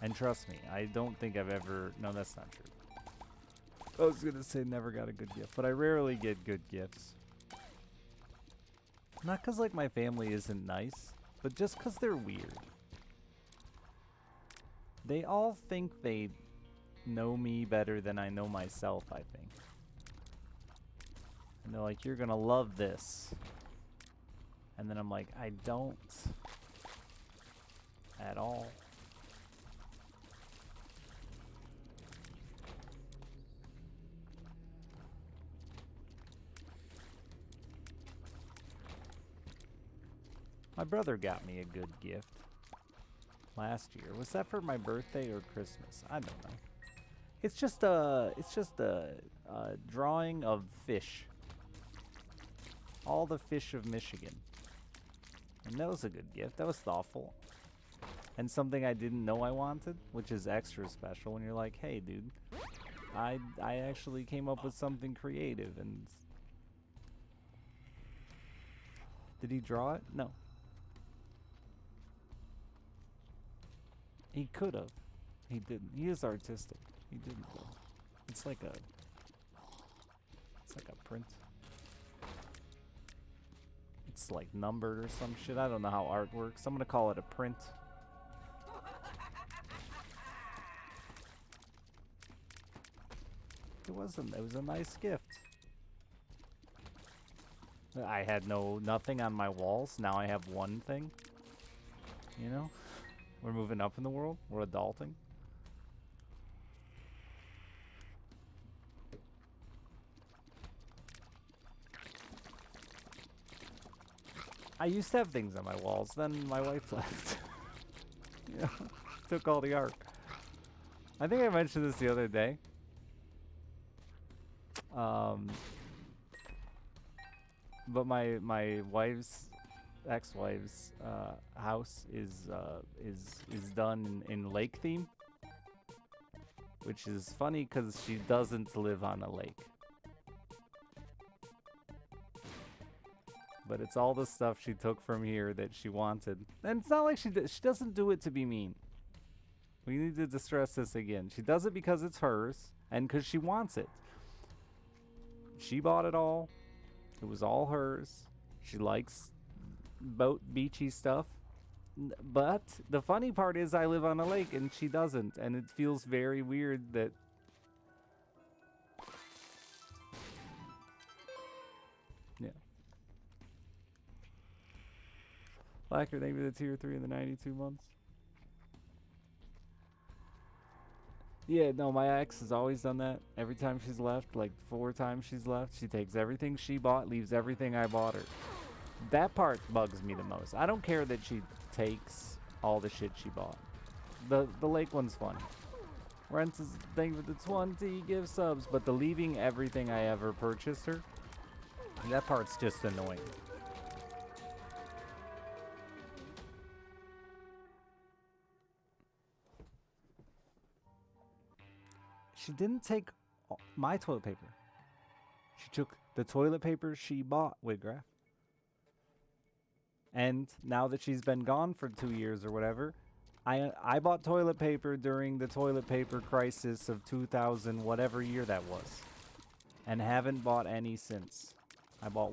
And trust me, I don't think I've ever... No, that's not true. I was going to say never got a good gift, but I rarely get good gifts. Not because, like, my family isn't nice, but just because they're weird. They all think they know me better than I know myself, I think. And they're like, you're going to love this. And then I'm like, I don't. At all. My brother got me a good gift last year. Was that for my birthday or Christmas? I don't know. It's just a drawing of fish. All the fish of Michigan. And that was a good gift. That was thoughtful. And something I didn't know I wanted, which is extra special when you're like, hey, dude, I actually came up with something creative. And did he draw it? No. He could have. He didn't. He is artistic. He didn't though. It's like a print. It's like numbered or some shit. I don't know how art works. I'm gonna call it a print. It was a nice gift. I had nothing on my walls. Now I have one thing. You know? We're moving up in the world. We're adulting. I used to have things on my walls. Then my wife left. You know, took all the art. I think I mentioned this the other day. But my wife's ex-wife's house is done in lake theme, which is funny because she doesn't live on a lake. But it's all the stuff she took from here that she wanted, and it's not like she doesn't do it to be mean. We need to distress this again. She does it because it's hers and because she wants it. She bought it all. It was all hers. She likes beachy stuff. But the funny part is I live on a lake and she doesn't. And it feels very weird that... Yeah. Blacker, thank you for the tier 3 in the 92 months. Yeah, no, my ex has always done that. Every time she's left, like 4 times she's left, she takes everything she bought, leaves everything I bought her. That part bugs me the most. I don't care that she takes all the shit she bought. The lake one's funny. Rents is thank you for the 20 gift subs, but the leaving everything I ever purchased her, that part's just annoying. She didn't take my toilet paper. She took the toilet paper she bought, Widgraph. And now that she's been gone for 2 years or whatever, I bought toilet paper during the toilet paper crisis of 2000, whatever year that was. And haven't bought any since. I bought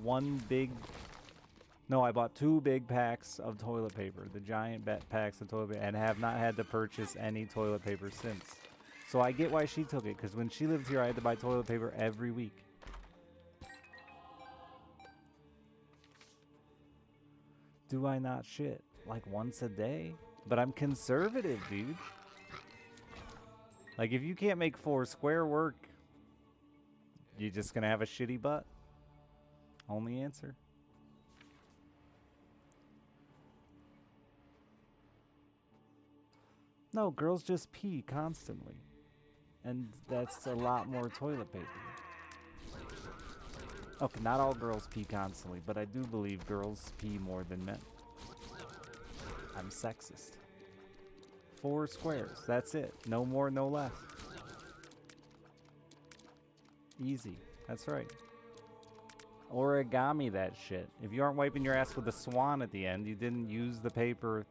I bought 2 big packs of toilet paper, the giant packs of toilet paper, and have not had to purchase any toilet paper since. So I get why she took it, because when she lived here, I had to buy toilet paper every week. Do I not shit? Like once a day? But I'm conservative, dude. Like if you can't make 4 square work, you're just gonna have a shitty butt. Only answer. No, girls just pee constantly. And that's a lot more toilet paper. Okay, not all girls pee constantly, but I do believe girls pee more than men. I'm sexist. 4 squares, that's it. No more, no less. Easy, that's right. Origami that shit. If you aren't wiping your ass with a swan at the end, you didn't use the paper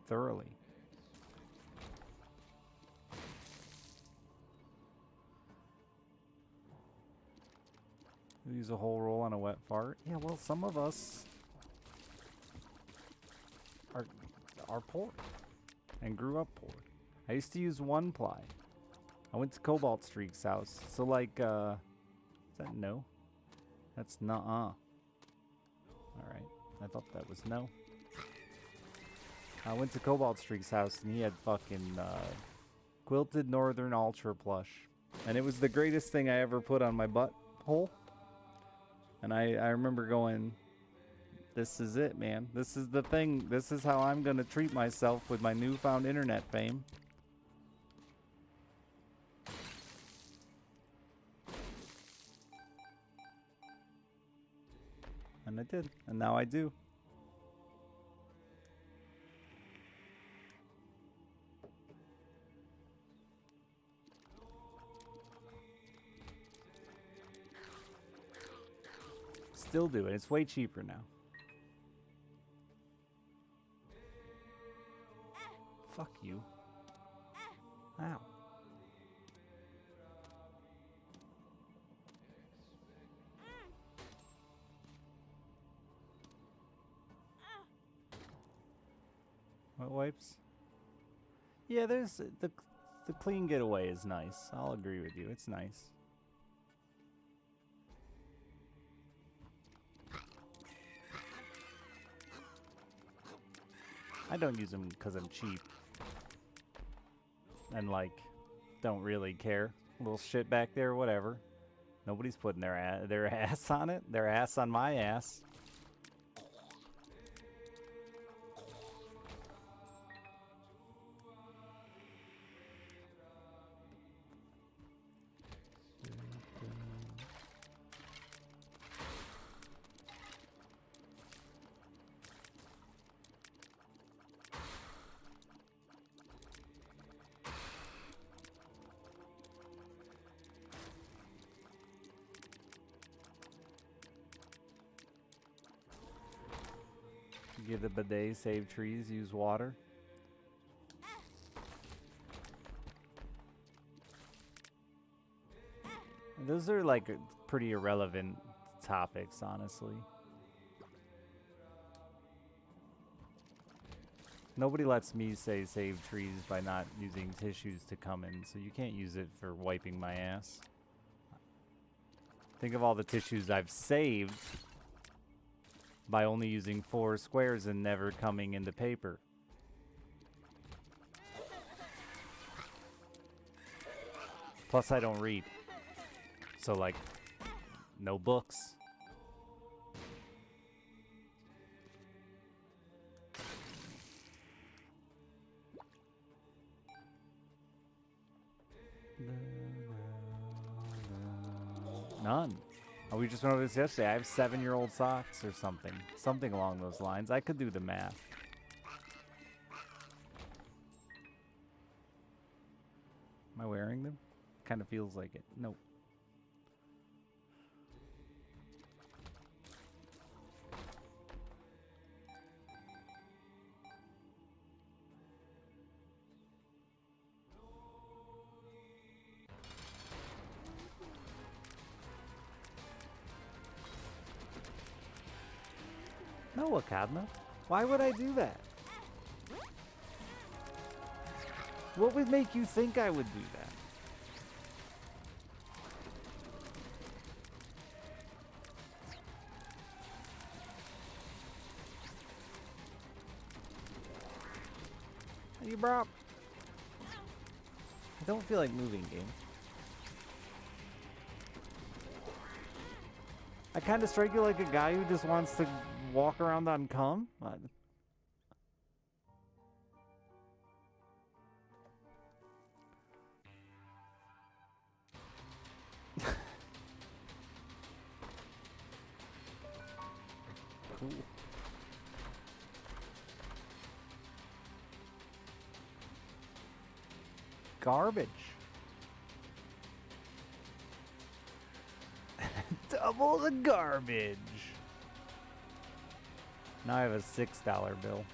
thoroughly. Use a whole roll on a wet fart. Yeah, well, some of us are poor and grew up poor. I used to use 1-ply. I went to Cobalt Streak's house. So like, is that no? That's nuh-uh. Alright, I thought that was no. I went to Cobalt Streak's house and he had fucking quilted northern ultra plush. And it was the greatest thing I ever put on my butthole. And I remember going, this is it, man. This is the thing. This is how I'm going to treat myself with my newfound internet fame. And I did. And now I do. Still do it. It's way cheaper now. Fuck you. Ow. Wet wipes? Yeah, there's the clean getaway is nice. I'll agree with you. It's nice. I don't use them because I'm cheap. And like, don't really care. A little shit back there, whatever. Nobody's putting their ass on it. Their ass on my ass. Give the bidet, save trees, use water. Those are like pretty irrelevant topics, honestly. Nobody lets me say save trees by not using tissues to come in, so you can't use it for wiping my ass. Think of all the tissues I've saved by only using 4 squares and never coming into paper. Plus, I don't read. So, like, no books. None. Oh, we just went over this yesterday. I have 7-year-old socks or something. Something along those lines. I could do the math. Am I wearing them? Kind of feels like it. Nope. No, Akadna. Why would I do that? What would make you think I would do that? You bro. I don't feel like moving, game. I kind of strike you like a guy who just wants to walk around on cum. Cool. Garbage. Double the garbage. Now I have a $6 bill.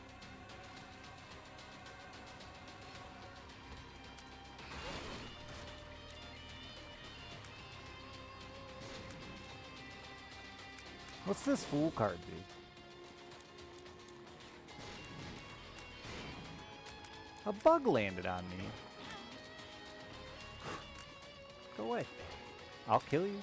What's this fool card do? A bug landed on me. Go away. I'll kill you.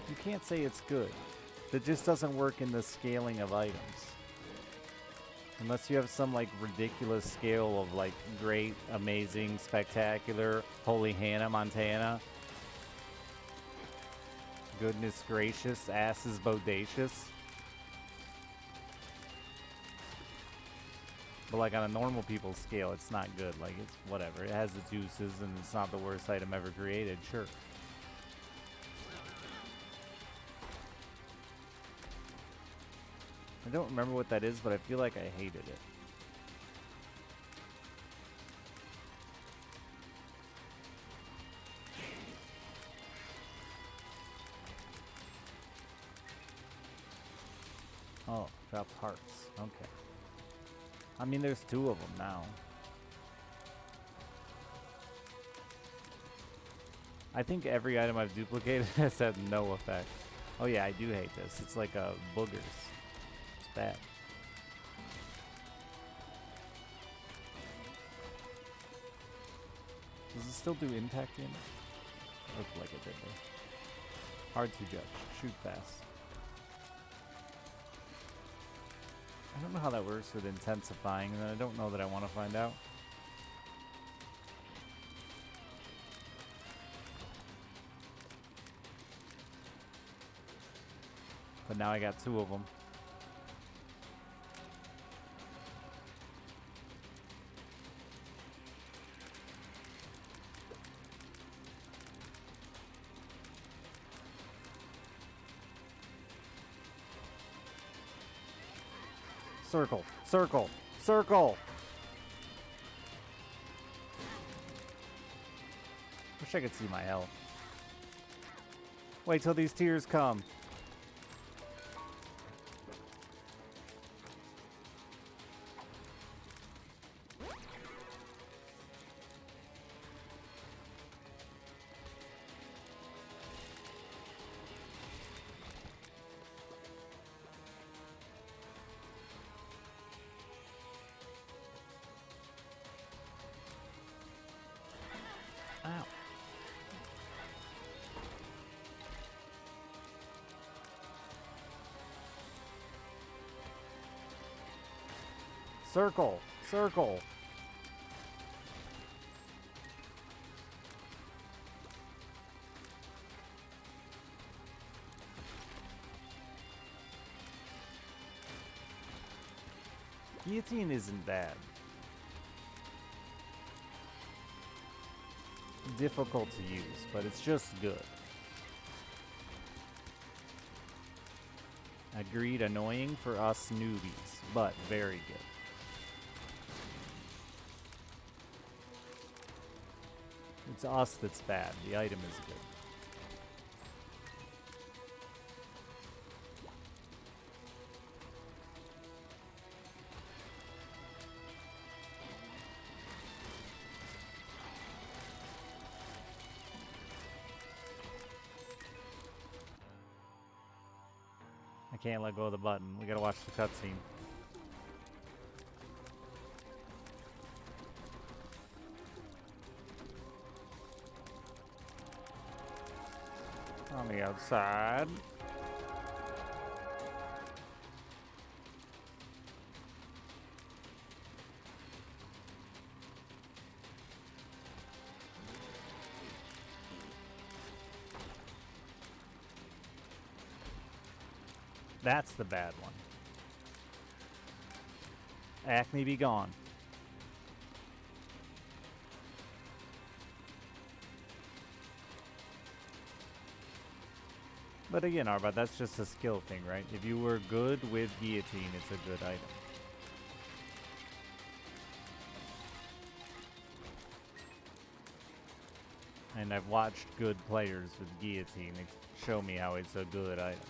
You can't say it's good. That just doesn't work in the scaling of items. Unless you have some like ridiculous scale of like great, amazing, spectacular, holy Hannah Montana. Goodness gracious, ass is bodacious. But like on a normal people's scale, it's not good. Like it's whatever. It has its uses and it's not the worst item ever created, sure. I don't remember what that is, but I feel like I hated it. Oh, dropped hearts. Okay. I mean, there's 2 of them now. I think every item I've duplicated has had no effect. Oh yeah, I do hate this. It's like boogers. It's bad. Does it still do impact damage? Looked like it did though. Hard to judge. Shoot fast. I don't know how that works with intensifying, and I don't know that I want to find out. But now I got 2 of them. Circle, circle, circle! Wish I could see my health. Wait till these tears come. Circle. Circle. Guillotine isn't bad. Difficult to use, but it's just good. Agreed, annoying for us newbies, but very good. It's us that's bad. The item is good. I can't let go of the button. We gotta watch the cutscene. On the outside. That's the bad one. Acne be gone. But again, Arba, that's just a skill thing, right? If you were good with guillotine, it's a good item. And I've watched good players with guillotine show me how it's a good item.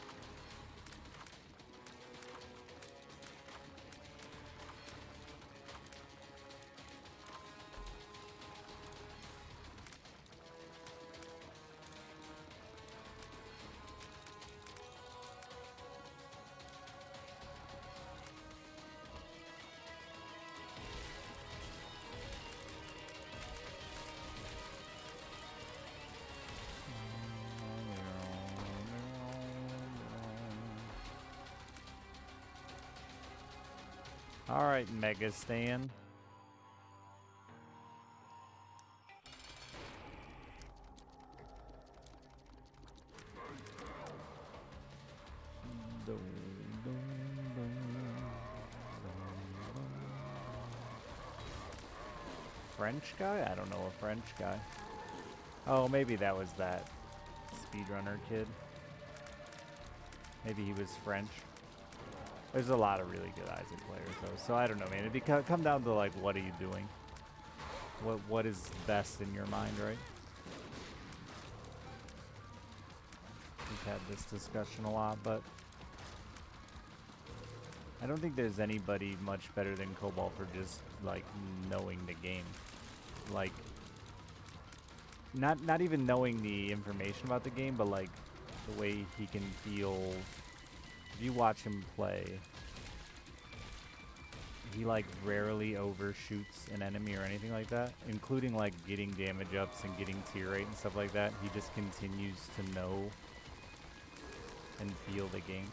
Alright, Mega Stan. French guy? I don't know a French guy. Oh, maybe that was that speedrunner kid. Maybe he was French. There's a lot of really good Isaac players, though, so I don't know, man. It'd come down to, like, what are you doing? What is best in your mind, right? We've had this discussion a lot, but I don't think there's anybody much better than Cobalt for just, like, knowing the game. Like, not even knowing the information about the game, but, like, the way he can feel. If you watch him play, he like rarely overshoots an enemy or anything like that, including like getting damage ups and getting tier rate and stuff like that. He just continues to know and feel the game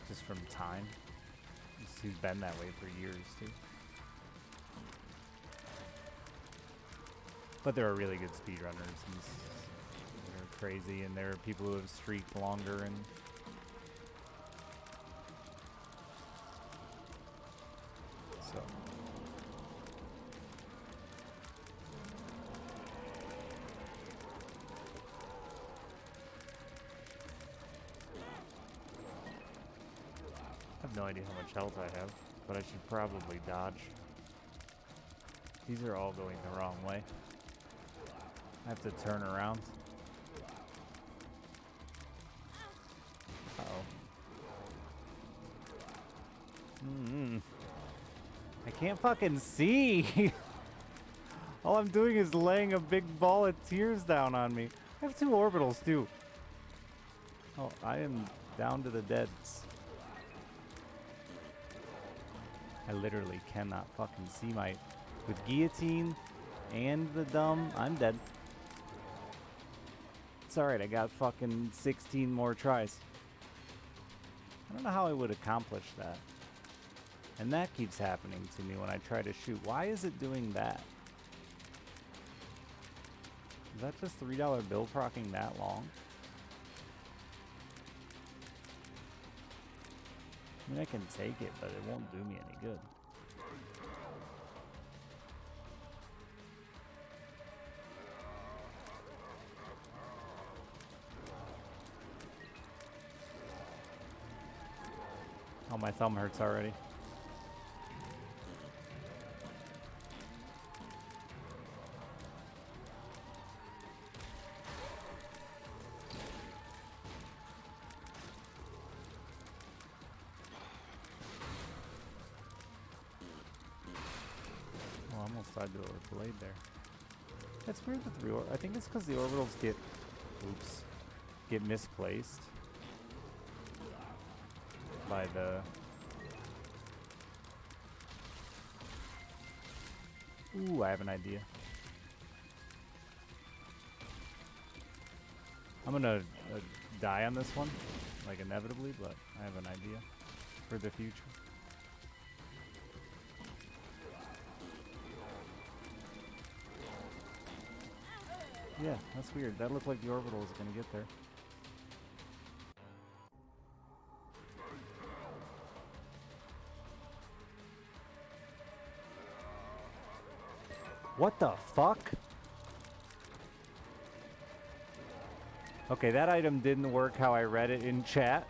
just from time. He's been that way for years too. But there are really good speedrunners and they're crazy, and there are people who have streaked longer, and so I have no idea how much health I have, but I should probably dodge. These are all going the wrong way. I have to turn around. Uh-oh. I can't fucking see! All I'm doing is laying a big ball of tears down on me. I have 2 orbitals, too. Oh, I am down to the deads. I literally cannot fucking see my... With guillotine and the dumb, I'm dead. It's alright, I got fucking 16 more tries. I don't know how I would accomplish that. And that keeps happening to me when I try to shoot. Why is it doing that? Is that just $3 bill procking that long? I mean, I can take it, but it won't do me any good. Oh, my thumb hurts already. Oh, I almost died to a blade there. That's weird with the I think it's because the orbitals get misplaced by the... Ooh, I have an idea. I'm gonna die on this one, like inevitably, but I have an idea for the future. Yeah, that's weird. That looked like the orbital was gonna get there. What the fuck? Okay, that item didn't work how I read it in chat.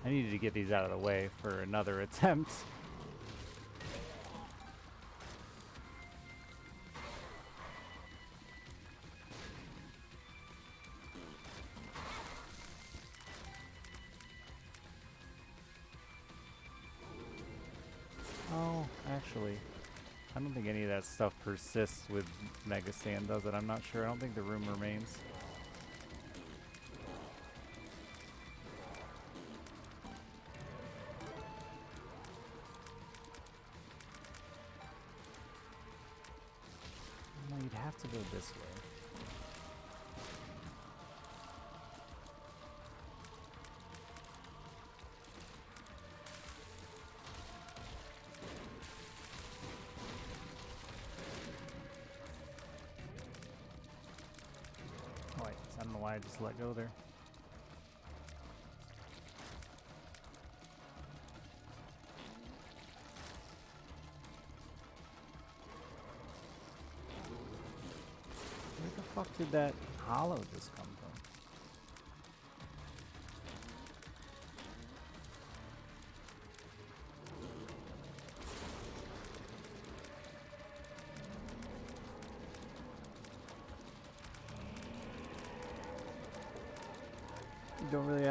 I needed to get these out of the way for another attempt. Oh, actually, I don't think any of that stuff persists with Mega Sand, does it? I'm not sure. I don't think the room remains. No, you'd have to go this way. I don't know why I just let go there. Where the fuck did that hollow just come from?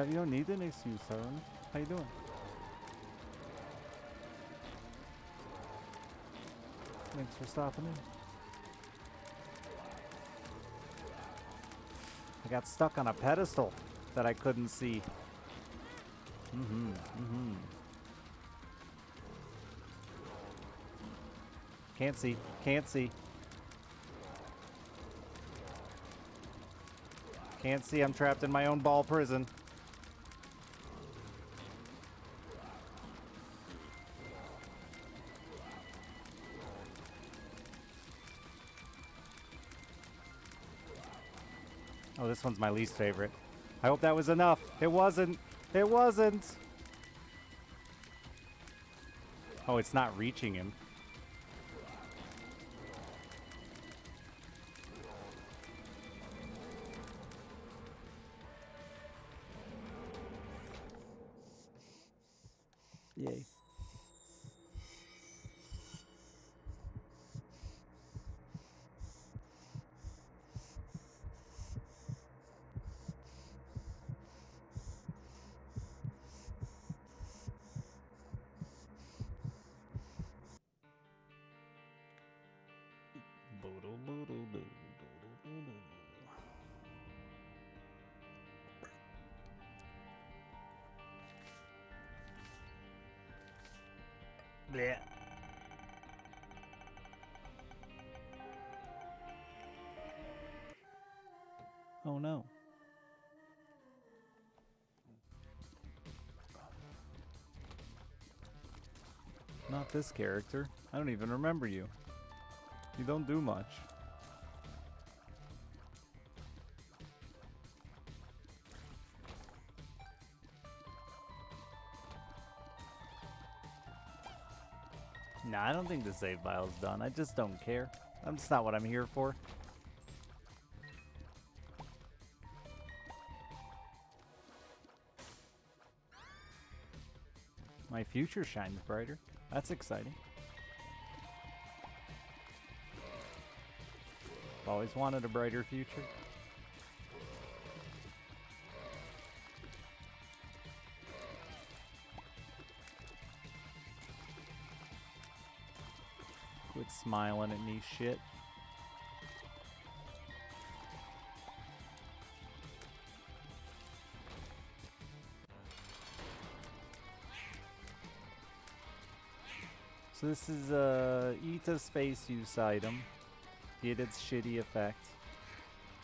You don't need an excuse, Aaron. How you doing? Thanks for stopping in. I got stuck on a pedestal that I couldn't see. Can't see. Can't see. Can't see. I'm trapped in my own ball prison. Oh, this one's my least favorite. I hope that was enough. It wasn't. It wasn't. Oh, it's not reaching him. Yay. Blech. Oh no. Not this character. I don't even remember you. You don't do much. Nah, I don't think the save file is done. I just don't care. That's not what I'm here for. My future shines brighter. That's exciting. Always wanted a brighter future. Quit smiling at me, shit. So this is eat a space use item, get its shitty effect.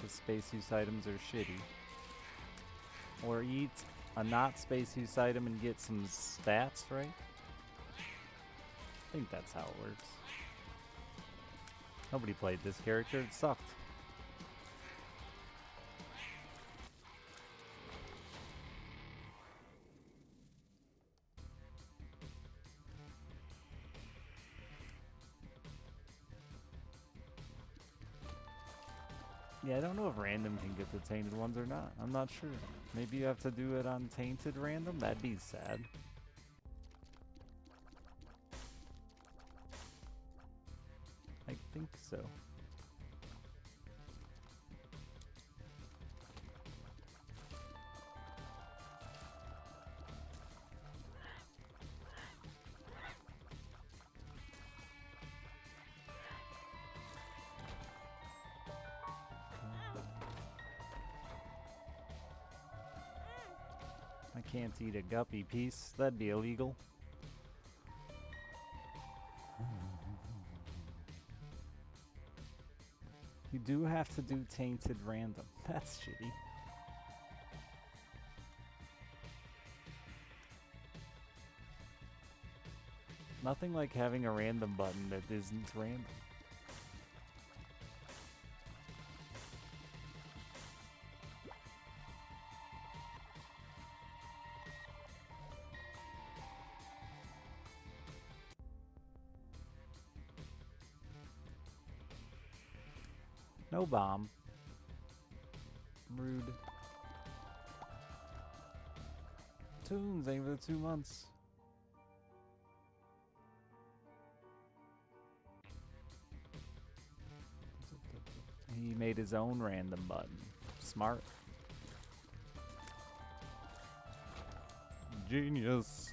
The space use items are shitty. Or eat a not space use item and get some stats, right? I think that's how it works. Nobody played this character, it sucked. Yeah, I don't know if random can get the tainted ones or not. I'm not sure. Maybe you have to do it on tainted random? That'd be sad. I think so. I can't eat a guppy piece. That'd be illegal. You do have to do tainted random. That's shitty. Nothing like having a random button that isn't random. No bomb. Rude. Tunes, ain't for the 2 months. He made his own random button. Smart. Genius.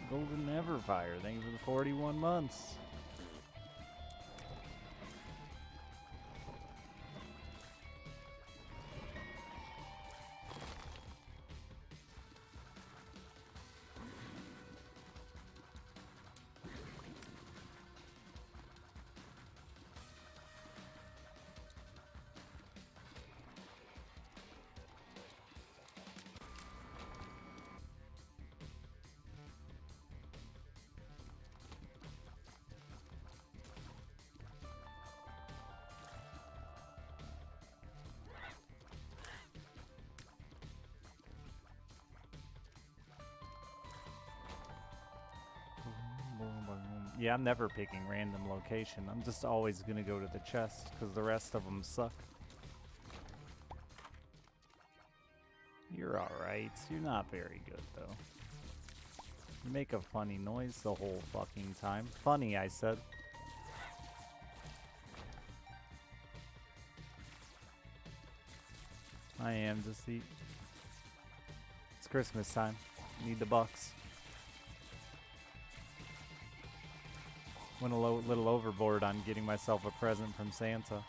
Golden Everfire, thank you for the 41 months. Yeah, I'm never picking random location. I'm just always gonna go to the chest because the rest of them suck. You're alright. You're not very good though. You make a funny noise the whole fucking time. Funny, I said. I am just eat. It's Christmas time. Need the bucks. Went a little overboard on getting myself a present from Santa.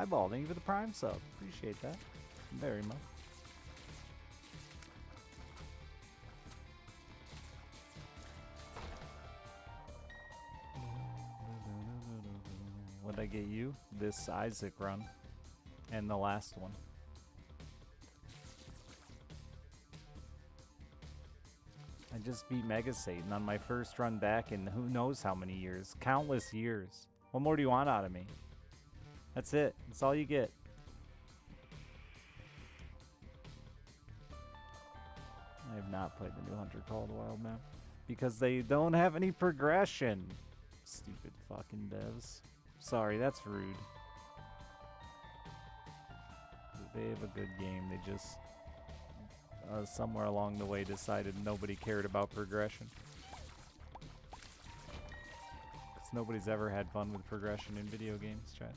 Eyeball, thank you for the Prime sub. Appreciate that very much. What'd I get you? This Isaac run. And the last one. I just beat Mega Satan on my first run back in who knows how many years. Countless years. What more do you want out of me? That's it. That's all you get. I have not played the new Hunter Call of the Wild map. Because they don't have any progression. Stupid fucking devs. Sorry, that's rude. They have a good game. They just somewhere along the way decided nobody cared about progression. Because nobody's ever had fun with progression in video games, chat.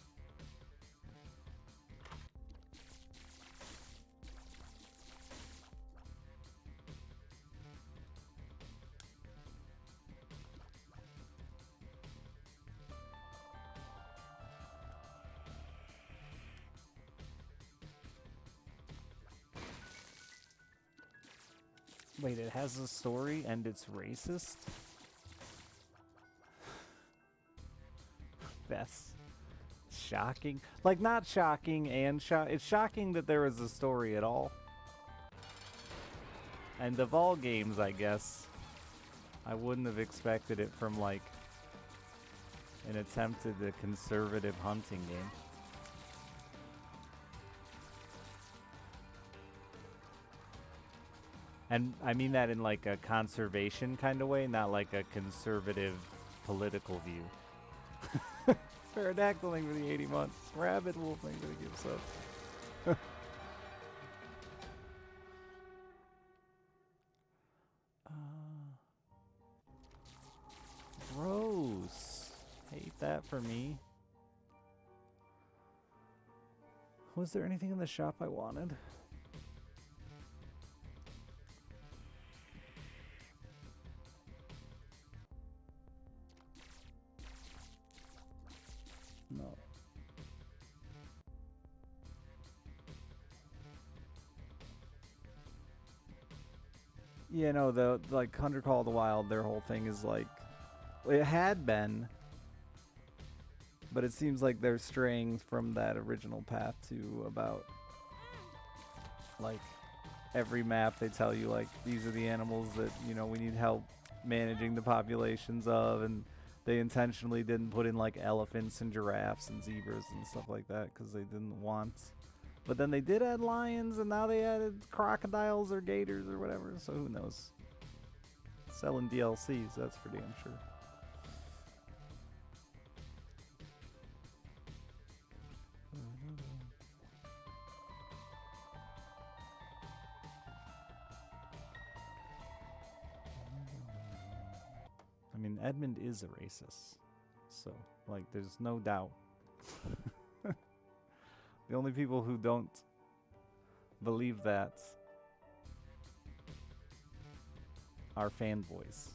Wait, it has a story and it's racist? That's shocking. Like, not shocking and it's shocking that there is a story at all. And of all games, I guess, I wouldn't have expected it from, like, an attempt at a conservative hunting game. And I mean that in like a conservation kind of way, not like a conservative political view. Pterodactyling for the 80 months. Rabbit wolfing for the gift subs. Gross. Hate that for me. Was there anything in the shop I wanted? No. Yeah, no, the like Hunter Call of the Wild, their whole thing is like it had been, but it seems like they're straying from that original path to about like every map they tell you like these are the animals that, you know, we need help managing the populations of, and they intentionally didn't put in like elephants and giraffes and zebras and stuff like that because they didn't want. But then they did add lions, and now they added crocodiles or gators or whatever, so who knows. Selling DLCs, that's for damn sure. I mean, Edmund is a racist, so, like, there's no doubt. The only people who don't believe that are fanboys.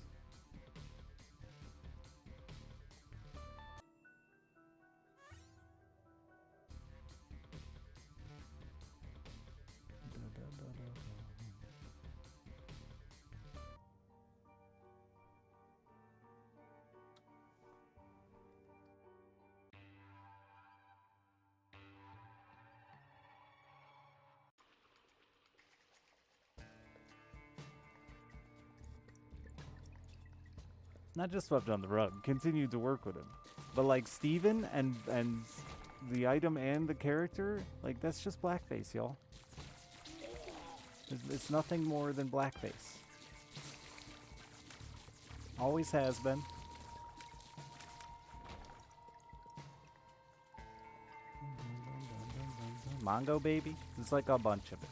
Not just swept on the rug, continued to work with him. But like Steven and the item and the character, like that's just blackface, y'all. It's nothing more than blackface. Always has been. Mongo baby? It's like a bunch of it.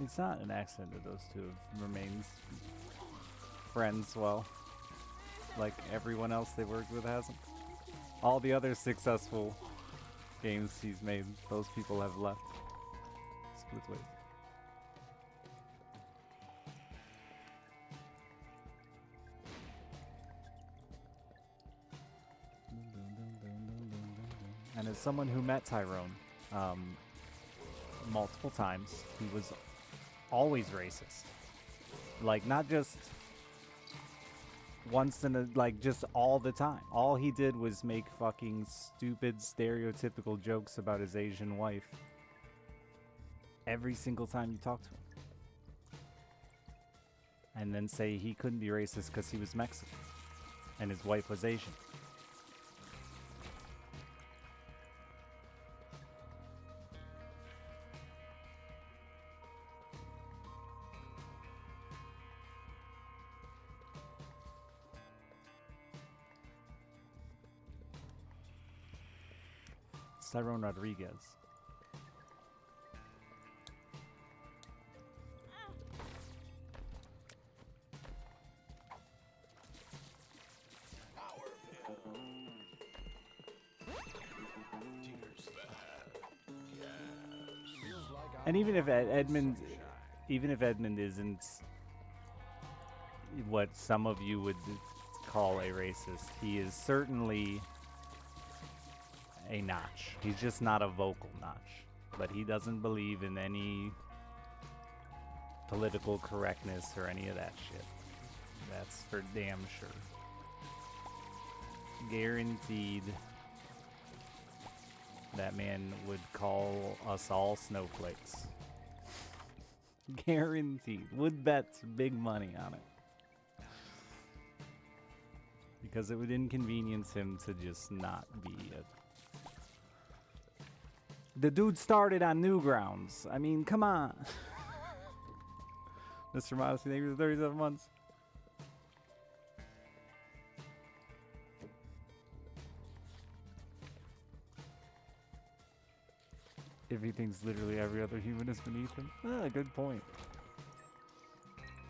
It's not an accident that those two have remained friends well. Like everyone else they worked with hasn't. All the other successful games he's made, those people have left. Split ways. And as someone who met Tyrone multiple times, he was always racist. Like, not just once in a, like, just all the time. All he did was make fucking stupid, stereotypical jokes about his Asian wife every single time you talk to him. And then say he couldn't be racist because he was Mexican and his wife was Asian. Tyrone Rodriguez. And even if Edmund isn't what some of you would call a racist, he is certainly a notch. He's just not a vocal notch. But he doesn't believe in any political correctness or any of that shit. That's for damn sure. Guaranteed that man would call us all snowflakes. Guaranteed. Would bet big money on it. Because it would inconvenience him to just not be a... The dude started on Newgrounds. I mean, come on. Mr. Modesty, thank you for 37 months. If he thinks literally every other human is beneath him. Ah, good point.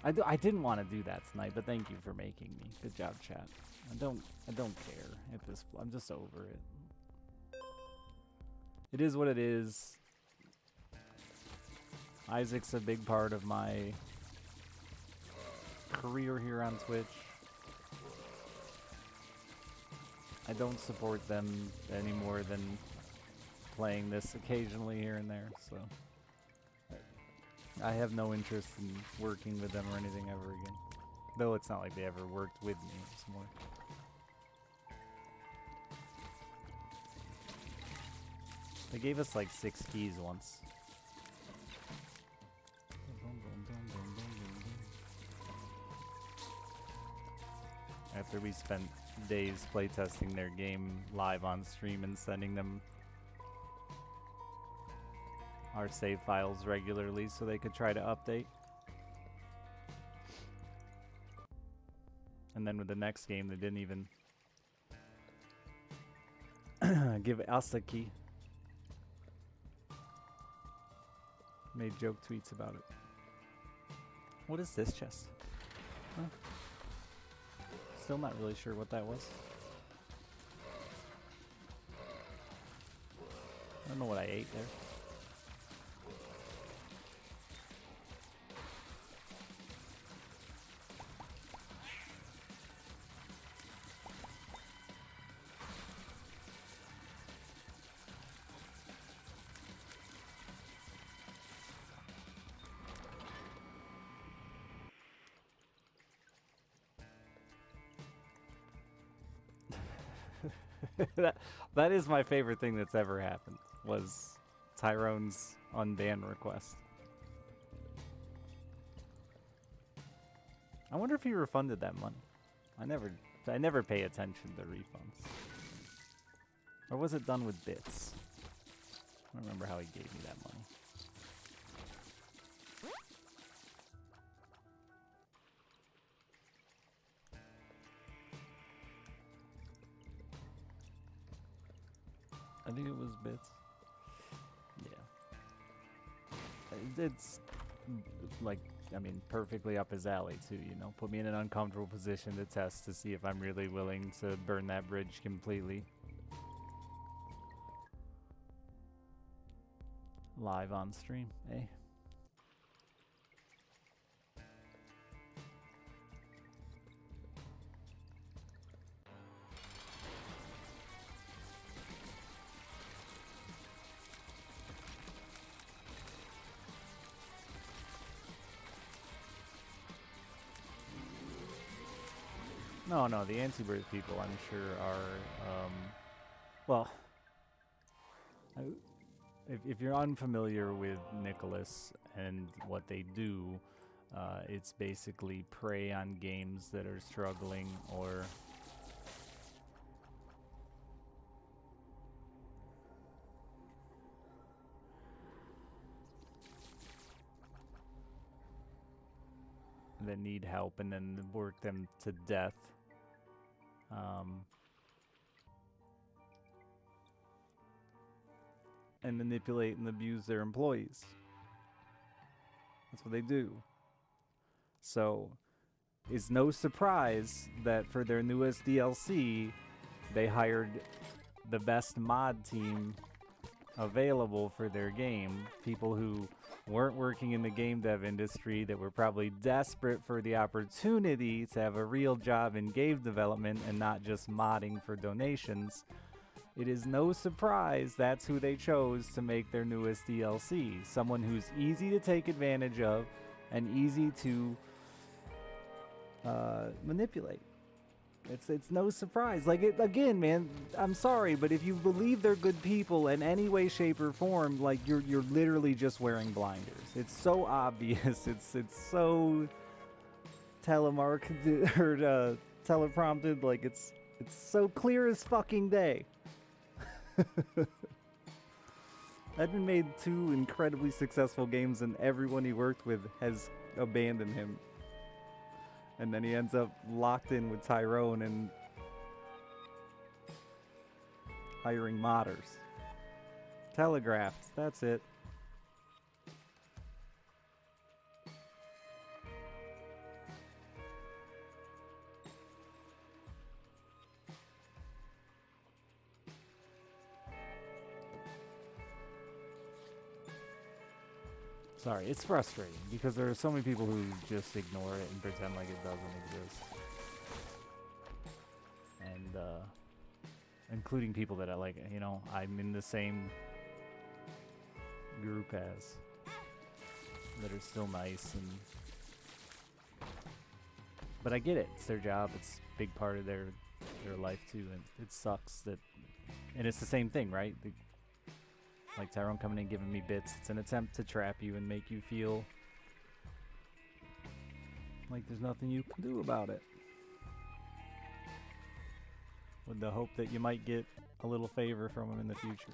I didn't want to do that tonight, but thank you for making me. Good job, chat. I don't care at this point. I'm just over it. It is what it is. Isaac's a big part of my career here on Twitch. I don't support them any more than playing this occasionally here and there, so I have no interest in working with them or anything ever again. Though it's not like they ever worked with me, it's more. They gave us like 6 keys once. After we spent days playtesting their game live on stream and sending them our save files regularly so they could try to update. And then with the next game, they didn't even give us a key. Made joke tweets about it. What is this chest? Huh? Still not really sure what that was. I don't know what I ate there. That is my favorite thing that's ever happened, was Tyrone's unban request. I wonder if he refunded that money. I never pay attention to refunds. Or was it done with bits? I don't remember how he gave me that money. I think it was bits. Yeah. It's like, I mean, perfectly up his alley too, you know. Put me in an uncomfortable position to test to see if I'm really willing to burn that bridge completely live on stream, eh? No, the anti-birth people, I'm sure, are, well, if you're unfamiliar with Nicholas and what they do, it's basically prey on games that are struggling or that need help, and then work them to death. And manipulate and abuse their employees. That's what they do. So, it's no surprise that for their newest DLC, they hired the best mod team available for their game. People who weren't working in the game dev industry, that were probably desperate for the opportunity to have a real job in game development and not just modding for donations. It is no surprise that's who they chose to make their newest DLC. Someone who's easy to take advantage of and easy to manipulate. It's no surprise. Like, again, man, I'm sorry, but if you believe they're good people in any way, shape, or form, like, you're literally just wearing blinders. It's so obvious. It's so telemarketed or teleprompted. Like, it's so clear as fucking day. Edmund made 2 incredibly successful games, and everyone he worked with has abandoned him. And then he ends up locked in with Tyrone and hiring modders. Telegraphed, that's it. Sorry, it's frustrating because there are so many people who just ignore it and pretend like it doesn't exist. And, including people that I like, you know, I'm in the same group as, that are still nice and... But I get it, it's their job, it's a big part of their life too, and it sucks that... And it's the same thing, right? Like Tyrone coming in giving me bits. It's an attempt to trap you and make you feel like there's nothing you can do about it. With the hope that you might get a little favor from him in the future.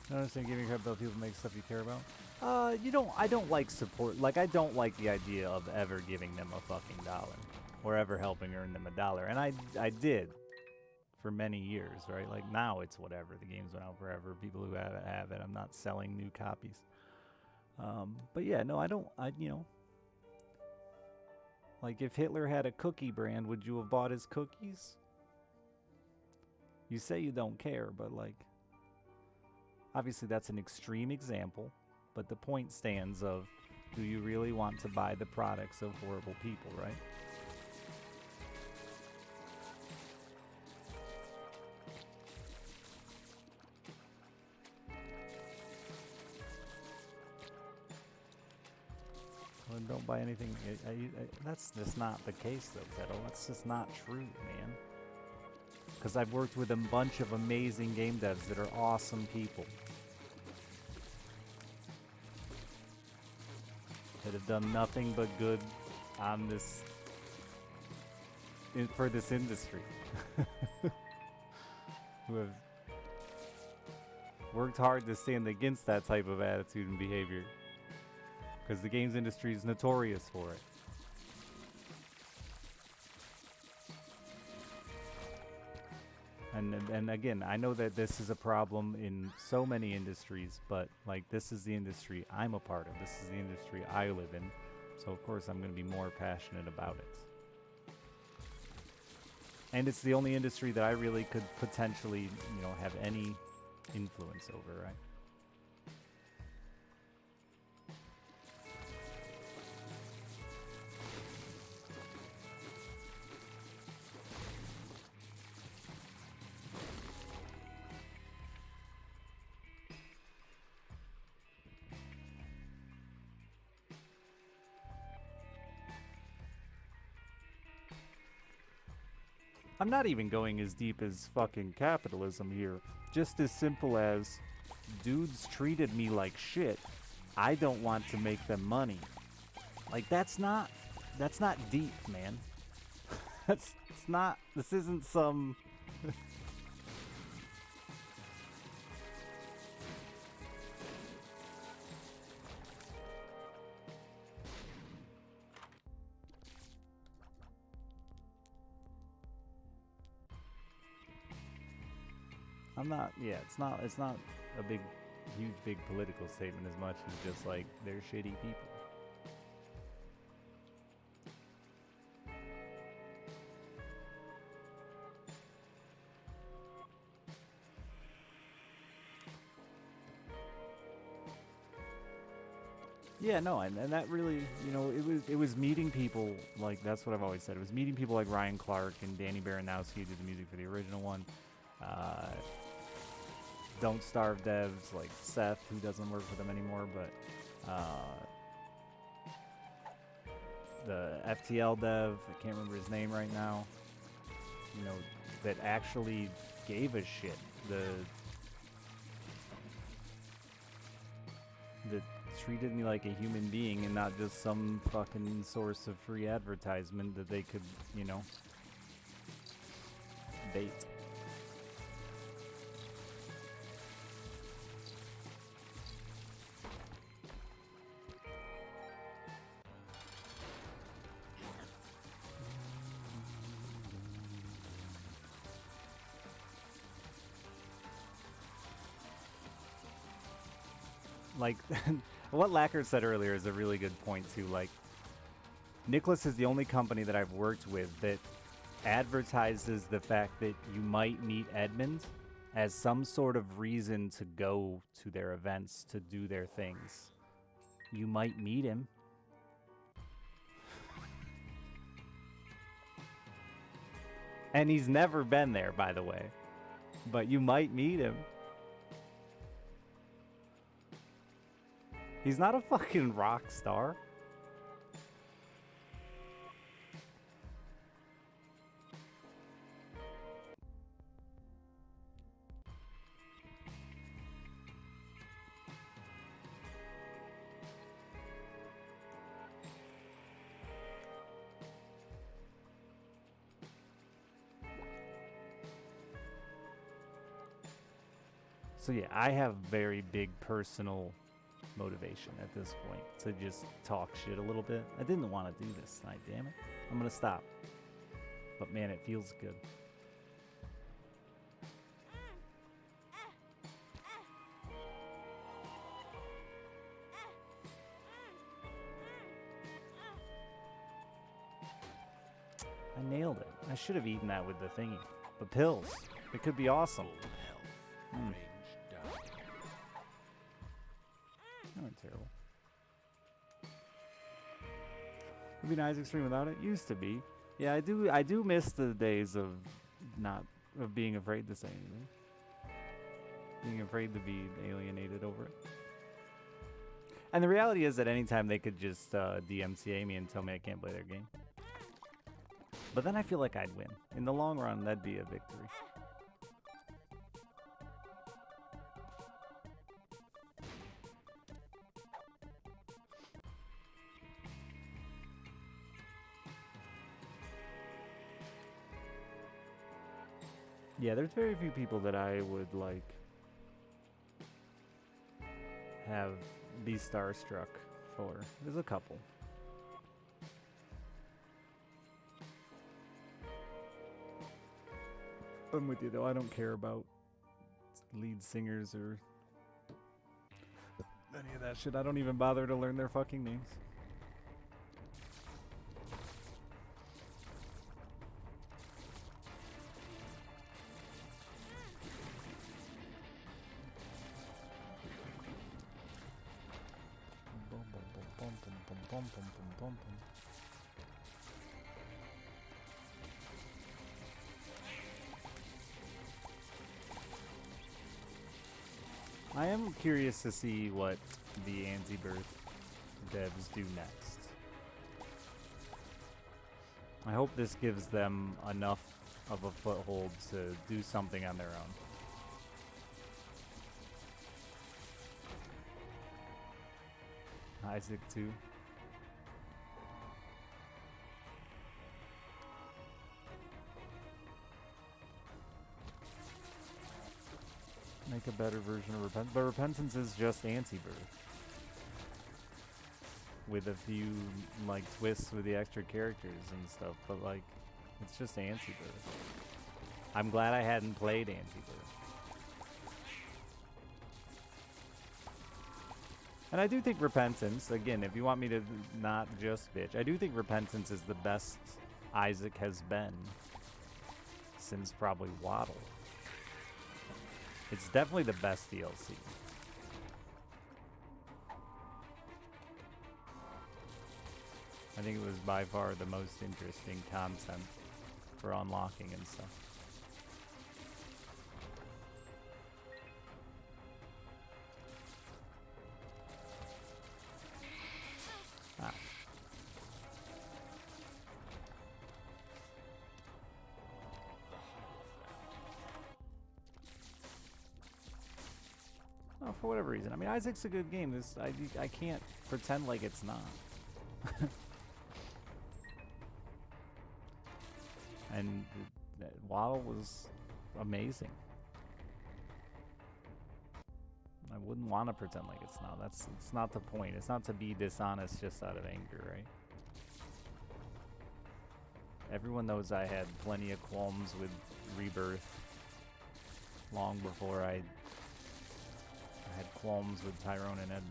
I understand giving crap about people make stuff you care about. I don't like support. Like, I don't like the idea of ever giving them a fucking dollar. Or ever helping earn them a dollar. And I did. For many years, right? Like, now it's whatever. The game's been out forever. People who have it. I'm not selling new copies. But yeah, no, you know. Like, if Hitler had a cookie brand, would you have bought his cookies? You say you don't care, but like... Obviously, that's an extreme example, but the point stands of, do you really want to buy the products of horrible people, right? Well, don't buy anything. That's just not the case, though, Kettle. That's just not true, man. Because I've worked with a bunch of amazing game devs that are awesome people. That have done nothing but good on this, for this industry. Who have worked hard to stand against that type of attitude and behavior. Because the games industry is notorious for it. And again, I know that this is a problem in so many industries, but like this is the industry I'm a part of. This is the industry I live in. So of course I'm going to be more passionate about it. And it's the only industry that I really could potentially, you know, have any influence over, right? I'm not even going as deep as fucking capitalism here. Just as simple as dudes treated me like shit. I don't want to make them money. Like that's not deep, man. It's not, this isn't some I'm not, yeah, it's not a big, huge, big political statement as much as just like they're shitty people. Yeah, no, and that really, you know, it was meeting people like, that's what I've always said. It was meeting people like Ryan Clark and Danny Baranowski, who did the music for the original one. Don't Starve devs like Seth, who doesn't work with them anymore, but the FTL dev, I can't remember his name right now, you know, that actually gave a shit. That treated me like a human being and not just some fucking source of free advertisement that they could, you know, bait. Like, what Lackert said earlier is a really good point, too. Like, Nicholas is the only company that I've worked with that advertises the fact that you might meet Edmund as some sort of reason to go to their events, to do their things. You might meet him. And he's never been there, by the way. But you might meet him. He's not a fucking rock star. So yeah, I have very big personal motivation at this point to just talk shit a little bit. I didn't want to do this tonight, damn it. I'm gonna stop. But man, it feels good. I nailed it. I should have eaten that with the thingy. But pills. It could be awesome. That went terrible. Would be nice extreme without it. Used to be. Yeah, I do miss the days of being afraid to say anything. Being afraid to be alienated over it. And the reality is that anytime they could just DMCA me and tell me I can't play their game. But then I feel like I'd win. In the long run, that'd be a victory. Yeah, there's very few people that I would like be starstruck for. There's a couple. I'm with you though. I don't care about lead singers or any of that shit. I don't even bother to learn their fucking names. I am curious to see what the anti-birth devs do next. I hope this gives them enough of a foothold to do something on their own. Isaac 2. Make a better version of Repentance. But Repentance is just anti-birth. With a few, like, twists with the extra characters and stuff. But, like, it's just anti-birth. I'm glad I hadn't played anti-birth. And I do think Repentance, again, if you want me to not just bitch, I do think Repentance is the best Isaac has been since probably Waddle. It's definitely the best DLC. I think it was by far the most interesting content for unlocking and stuff. Ah. Oh, for whatever reason. I mean, Isaac's a good game. I can't pretend like it's not. And Waddle was amazing. I wouldn't want to pretend like it's not. It's not the point. It's not to be dishonest just out of anger, right? Everyone knows I had plenty of qualms with Rebirth long before I had qualms with Tyrone and Ed.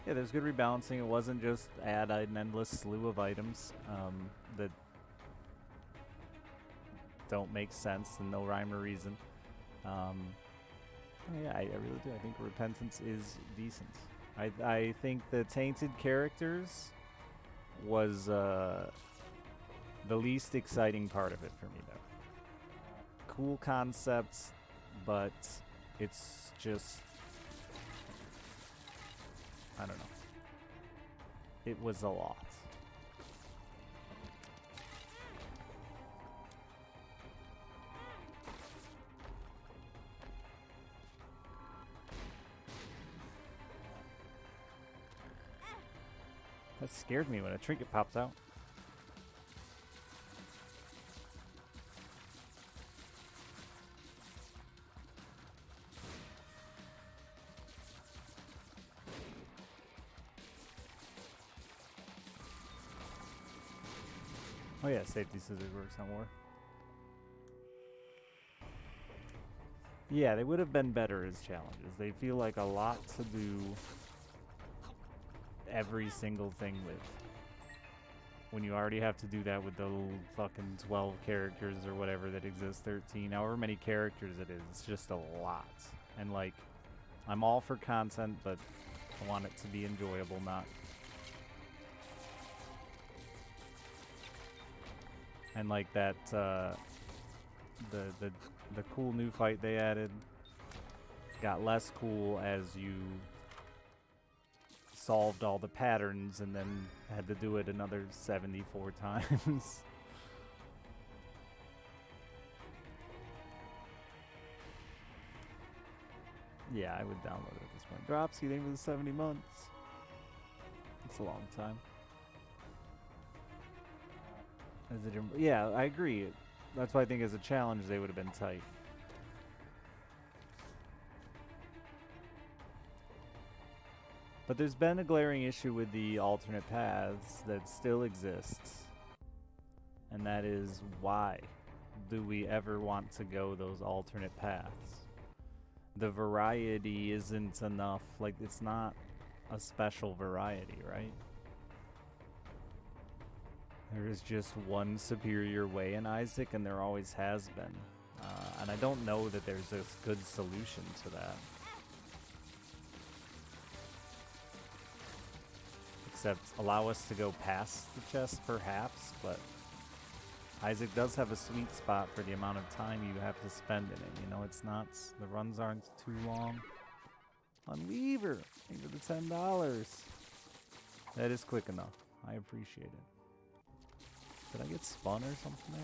Yeah, there's good rebalancing. It wasn't just add an endless slew of items that don't make sense and no rhyme or reason. Yeah, I really do. I think Repentance is decent. I think the Tainted characters was the least exciting part of it for me, though. Cool concepts, but it's just... I don't know. It was a lot. That scared me when a trinket popped out. Oh yeah, safety scissors works on war. Yeah, they would have been better as challenges. They feel like a lot to do every single thing with. When you already have to do that with the fucking 12 characters or whatever that exists, 13, however many characters it is, it's just a lot. And like, I'm all for content, but I want it to be enjoyable, not... And like that, the cool new fight they added got less cool as you solved all the patterns and then had to do it another 74 times. Yeah, I would download it at this point. Dropsy, they was 70 months. It's a long time. Yeah, I agree. That's why I think as a challenge they would have been tight. But there's been a glaring issue with the alternate paths that still exists. And that is, why do we ever want to go those alternate paths? The variety isn't enough. Like, it's not a special variety, right? There is just one superior way in Isaac, and there always has been. And I don't know that there's a good solution to that. Except allow us to go past the chest, perhaps, but Isaac does have a sweet spot for the amount of time you have to spend in it. You know, it's not, the runs aren't too long. Unweaver, thank you for the $10. That is quick enough. I appreciate it. Did I get spun or something there?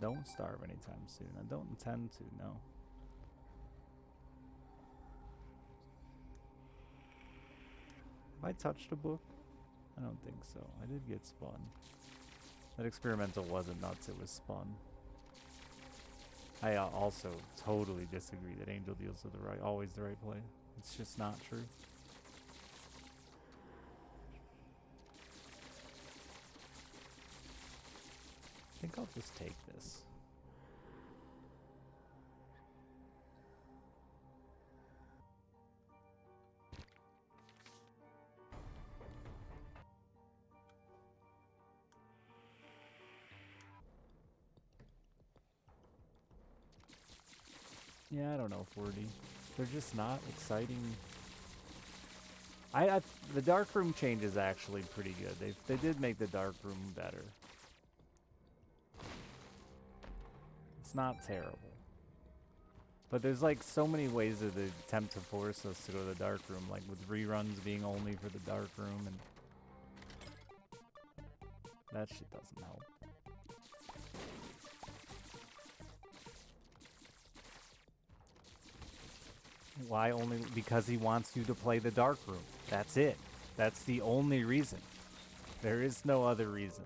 Don't starve anytime soon. I don't intend to, no. Have I touched a book? I don't think so. I did get spun. That experimental wasn't nuts, it was spun. I also totally disagree that angel deals are always the right play. It's just not true. I think I'll just take this. Yeah, I don't know, 40. They're just not exciting. The dark room change is actually pretty good. They did make the dark room better. It's not terrible. But there's like so many ways that they attempt to force us to go to the dark room, like with reruns being only for the dark room, and that shit doesn't help. Why only? Because he wants you to play the dark room. That's it. That's the only reason. There is no other reason.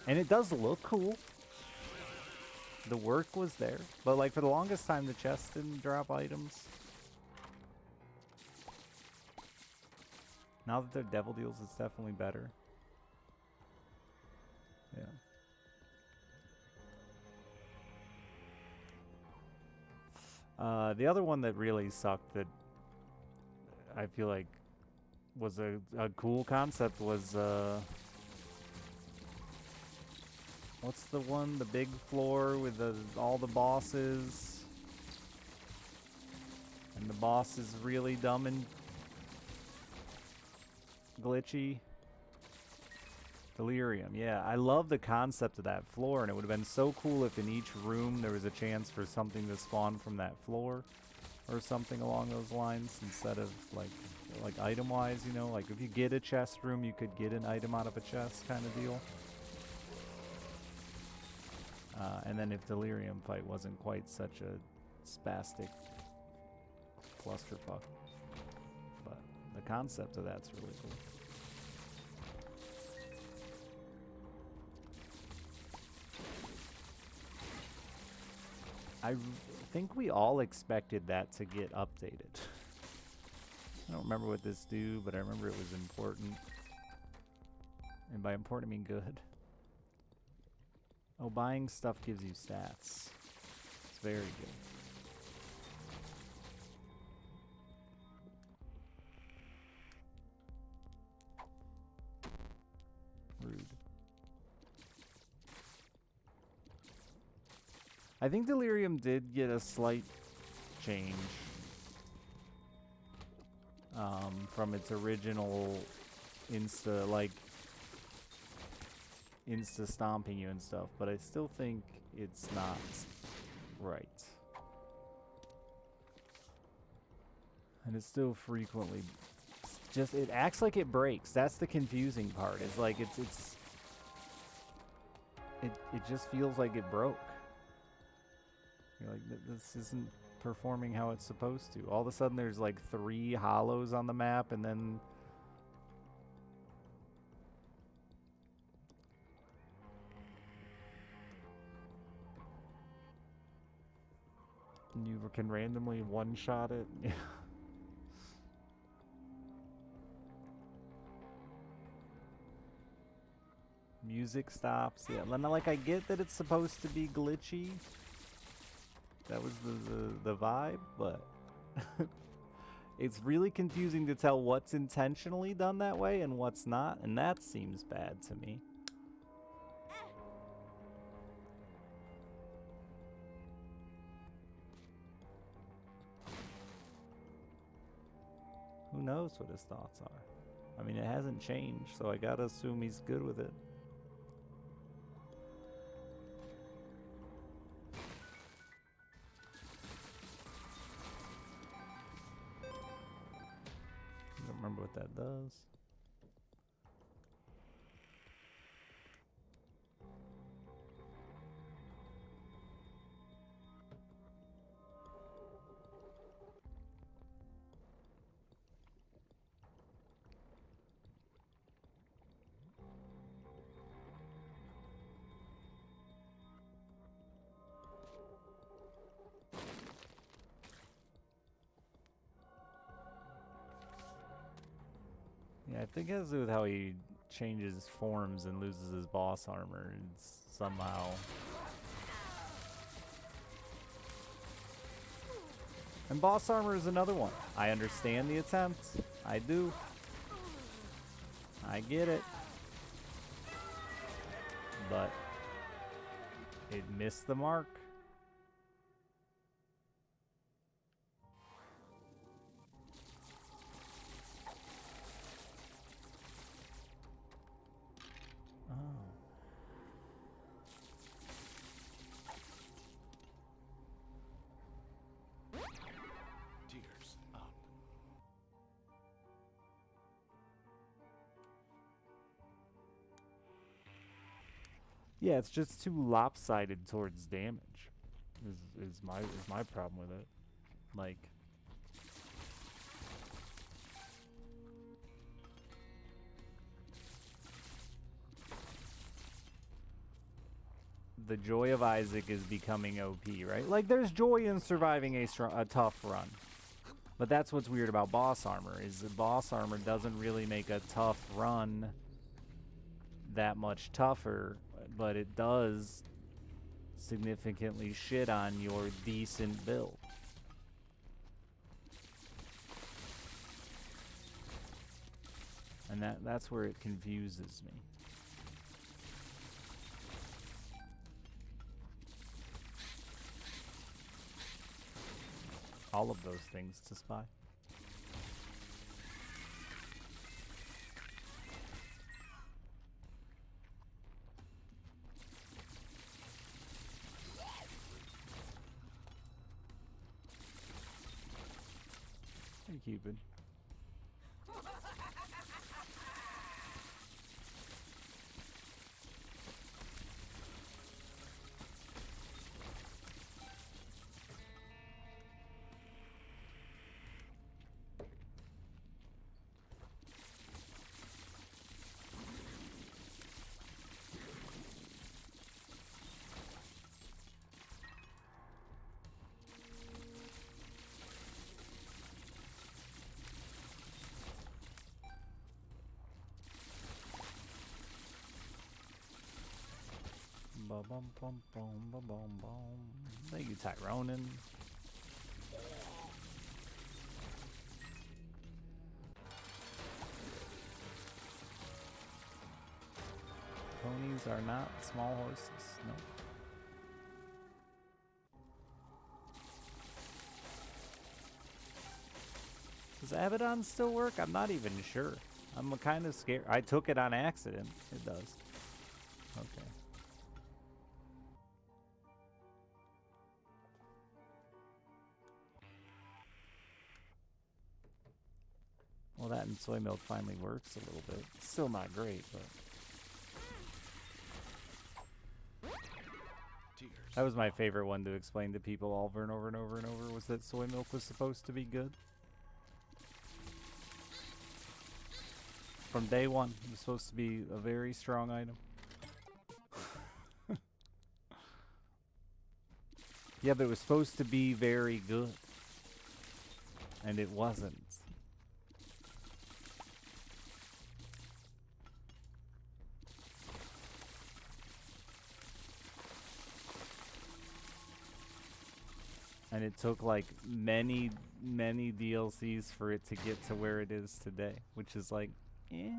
And it does look cool. The work was there. But like for the longest time, the chest didn't drop items. Now that they're devil deals, it's definitely better. Yeah. The other one that really sucked that I feel like was a cool concept was what's the one? The big floor with all the bosses. And the boss is really dumb and glitchy. Delirium, yeah. I love the concept of that floor, and it would have been so cool if in each room there was a chance for something to spawn from that floor or something along those lines instead of like item-wise, you know? Like if you get a chest room, you could get an item out of a chest kind of deal. And then if Delirium fight wasn't quite such a spastic clusterfuck. But the concept of that's really cool. I think we all expected that to get updated. I don't remember what this do, but I remember it was important. And by important, I mean good. Oh, buying stuff gives you stats. It's very good. Rude. I think Delirium did get a slight change from its original insta stomping you and stuff, but I still think it's not right. And it still frequently it acts like it breaks. That's the confusing part. It's like it just feels like it broke. You're like, this isn't performing how it's supposed to. All of a sudden there's like 3 hollows on the map, and then you can randomly one-shot it. Music stops. Yeah, like I get that it's supposed to be glitchy. That was the vibe, but it's really confusing to tell what's intentionally done that way and what's not, and that seems bad to me. Who knows what his thoughts are? I mean, it hasn't changed, so I gotta assume he's good with it. I don't remember what that does. Yeah, I think it has to do with how he changes forms and loses his boss armor. It's somehow... And boss armor is another one. I understand the attempt. I do. I get it. But it missed the mark. Yeah, it's just too lopsided towards damage. Is my problem with it. Like, the joy of Isaac is becoming OP, right? Like, there's joy in surviving a tough run. But that's what's weird about boss armor, is the boss armor doesn't really make a tough run that much tougher, but it does significantly shit on your decent build. And that's where it confuses me. All of those things to spy. Hey, Cupid. Ba-bum-bum-bum-ba-bum-bum. Thank you, Tyronin. Ponies are not small horses. No. Does Abaddon still work? I'm not even sure. I'm kind of scared. I took it on accident. It does. Okay. Well, that and soy milk finally works a little bit. It's still not great, but... Tears That was my favorite one to explain to people over and over and over and over, was that soy milk was supposed to be good. From day one, it was supposed to be a very strong item. Yeah, but it was supposed to be very good. And it wasn't. And it took like many DLCs for it to get to where it is today, which is like, eh.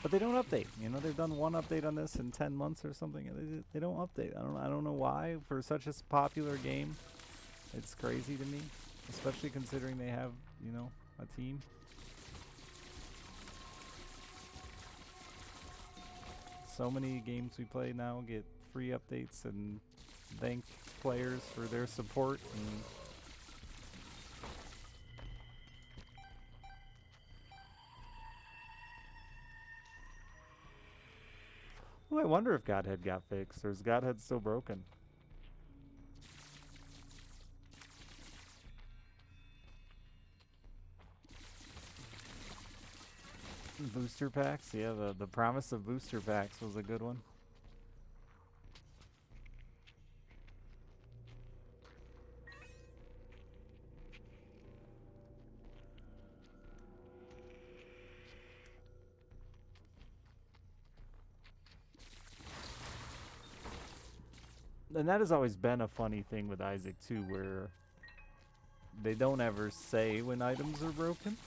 But they don't update. You know, they've done one update on this in 10 months or something. They don't update. I don't know why. For such a popular game, it's crazy to me, especially considering they have, you know, a team. So many games we play now get free updates and thank players for their support. And oh, I wonder if Godhead got fixed, or is Godhead still broken? Booster packs? Yeah, the promise of booster packs was a good one. And that has always been a funny thing with Isaac too, where they don't ever say when items are broken.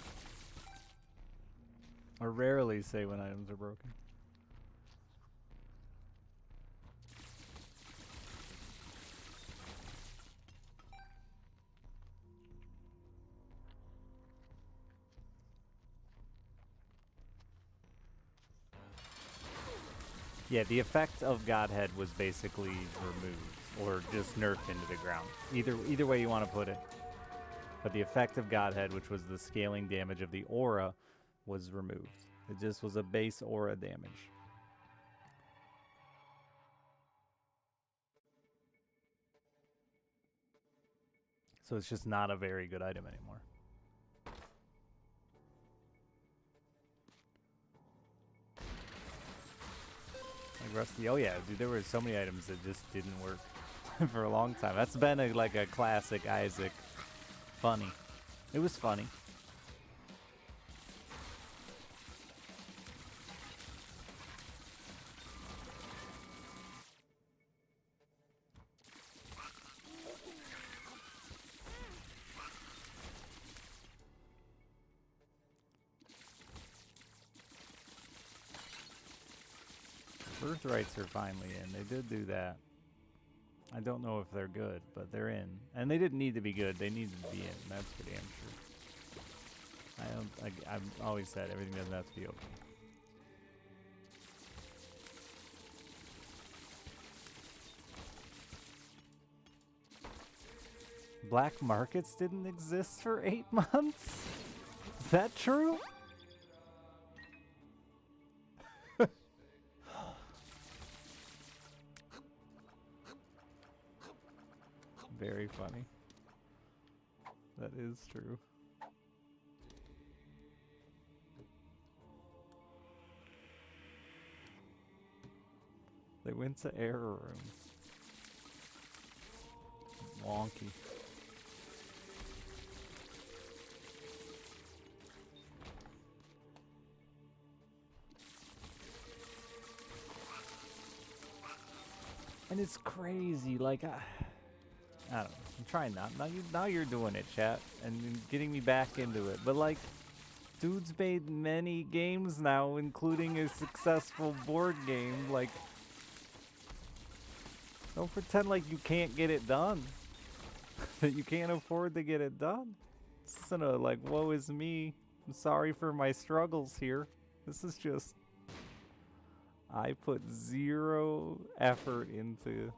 Or rarely say when items are broken. Yeah, the effect of Godhead was basically removed, or just nerfed into the ground. Either way you want to put it. But the effect of Godhead, which was the scaling damage of the aura, was removed. It just was a base aura damage. So it's just not a very good item anymore. Like Rusty, oh yeah, dude, there were so many items that just didn't work for a long time. That's been like a classic Isaac funny. It was funny. Birthrights are finally in. They did do that. I don't know if they're good, but they're in. And they didn't need to be good. They needed to be in. That's for damn sure. I've always said everything doesn't have to be open. Black markets didn't exist for 8 months? Is that true? Very funny. That is true. They went to error rooms. Wonky. And it's crazy, like I don't know. I'm trying not. Now you're doing it, chat, and getting me back into it. But like, dude's made many games now, including a successful board game. Like, don't pretend like you can't get it done. That you can't afford to get it done. This isn't a like, woe is me. I'm sorry for my struggles here. This is just, I put zero effort into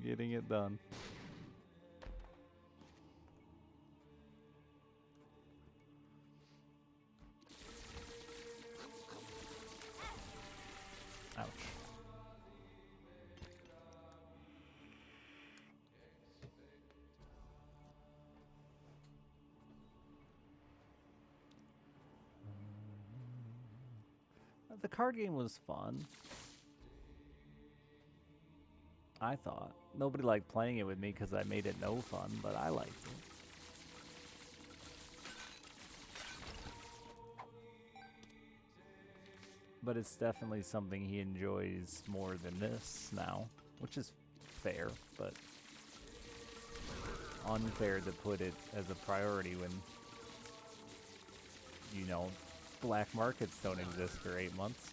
getting it done. The card game was fun. I thought. Nobody liked playing it with me because I made it no fun, but I liked it. But it's definitely something he enjoys more than this now, which is fair, but unfair to put it as a priority when, you know, black markets don't exist for 8 months.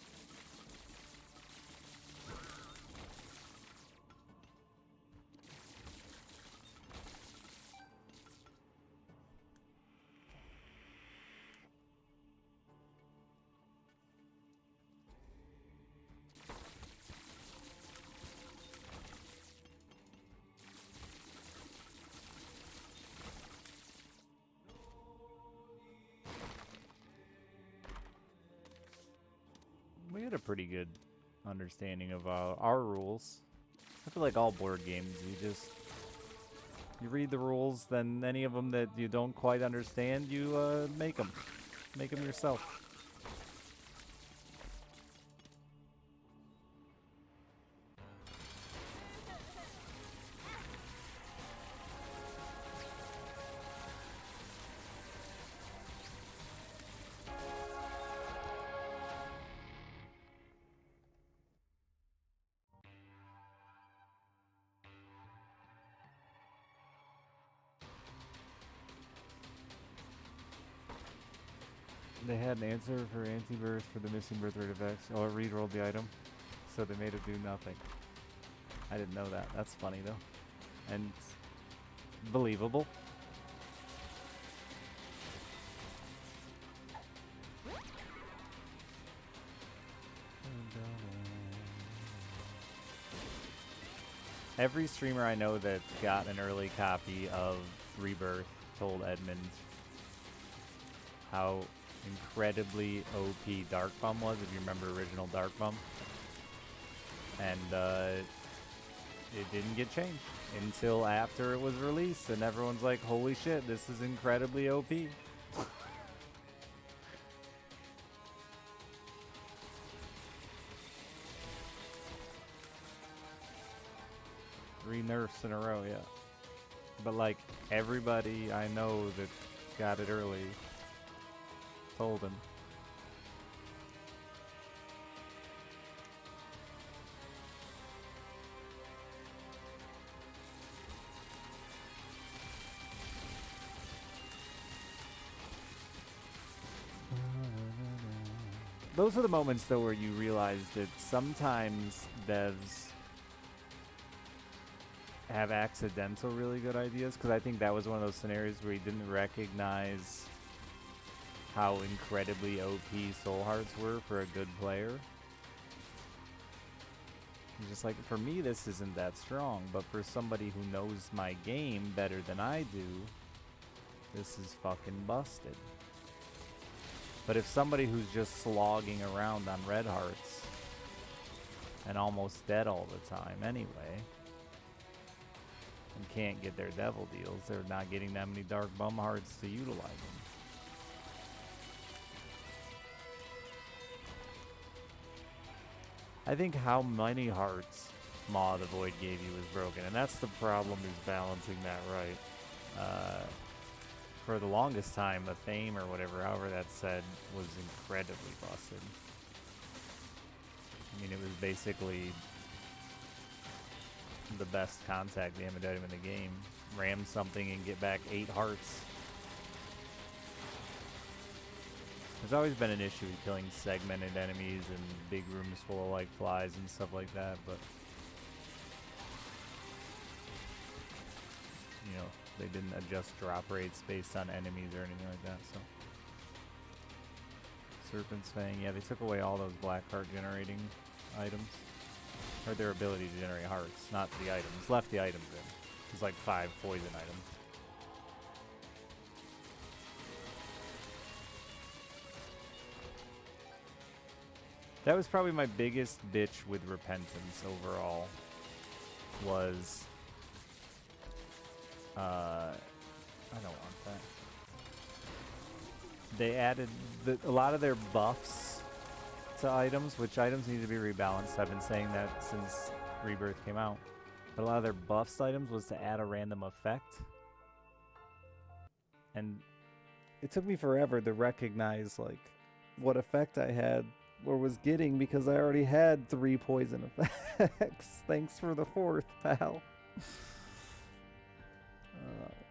We had a pretty good understanding of our rules. I feel like all board games, you read the rules, then any of them that you don't quite understand, you make them yourself. They had an answer for anti-birth for the missing birth rate effects. Oh, it re-rolled the item, so they made it do nothing. I didn't know that. That's funny though, and believable. Every streamer I know that got an early copy of Rebirth told Edmund how incredibly OP Dark Bum was, if you remember original Dark Bum. And it didn't get changed until after it was released, and everyone's like, holy shit, this is incredibly OP. Three nerfs in a row, yeah. But like, everybody I know that got it early told him. Those are the moments though where you realize that sometimes devs have accidental really good ideas, because I think that was one of those scenarios where he didn't recognize how incredibly OP Soul Hearts were for a good player. He's just like, for me this isn't that strong, but for somebody who knows my game better than I do, this is fucking busted. But if somebody who's just slogging around on red hearts and almost dead all the time anyway, and can't get their devil deals, they're not getting that many dark bum hearts to utilize them. I think how many hearts Maw of the Void gave you was broken, and that's the problem, is balancing that right. For the longest time, the Fame or whatever, however that's said, was incredibly busted. I mean, it was basically the best contact damage item in the game. Ram something and get back 8 hearts. There's always been an issue with killing segmented enemies and big rooms full of like flies and stuff like that, but you know, they didn't adjust drop rates based on enemies or anything like that, so. Serpent's Fang, yeah, they took away all those black heart generating items. Or their ability to generate hearts, not the items. Left the items in. There's like 5 poison items. That was probably my biggest bitch with Repentance overall. Was I don't want that. They added a lot of their buffs to items, which items need to be rebalanced. I've been saying that since Rebirth came out. But a lot of their buffs items was to add a random effect. And it took me forever to recognize like what effect I had or was getting because I already had 3 poison effects. Thanks for the 4th, pal.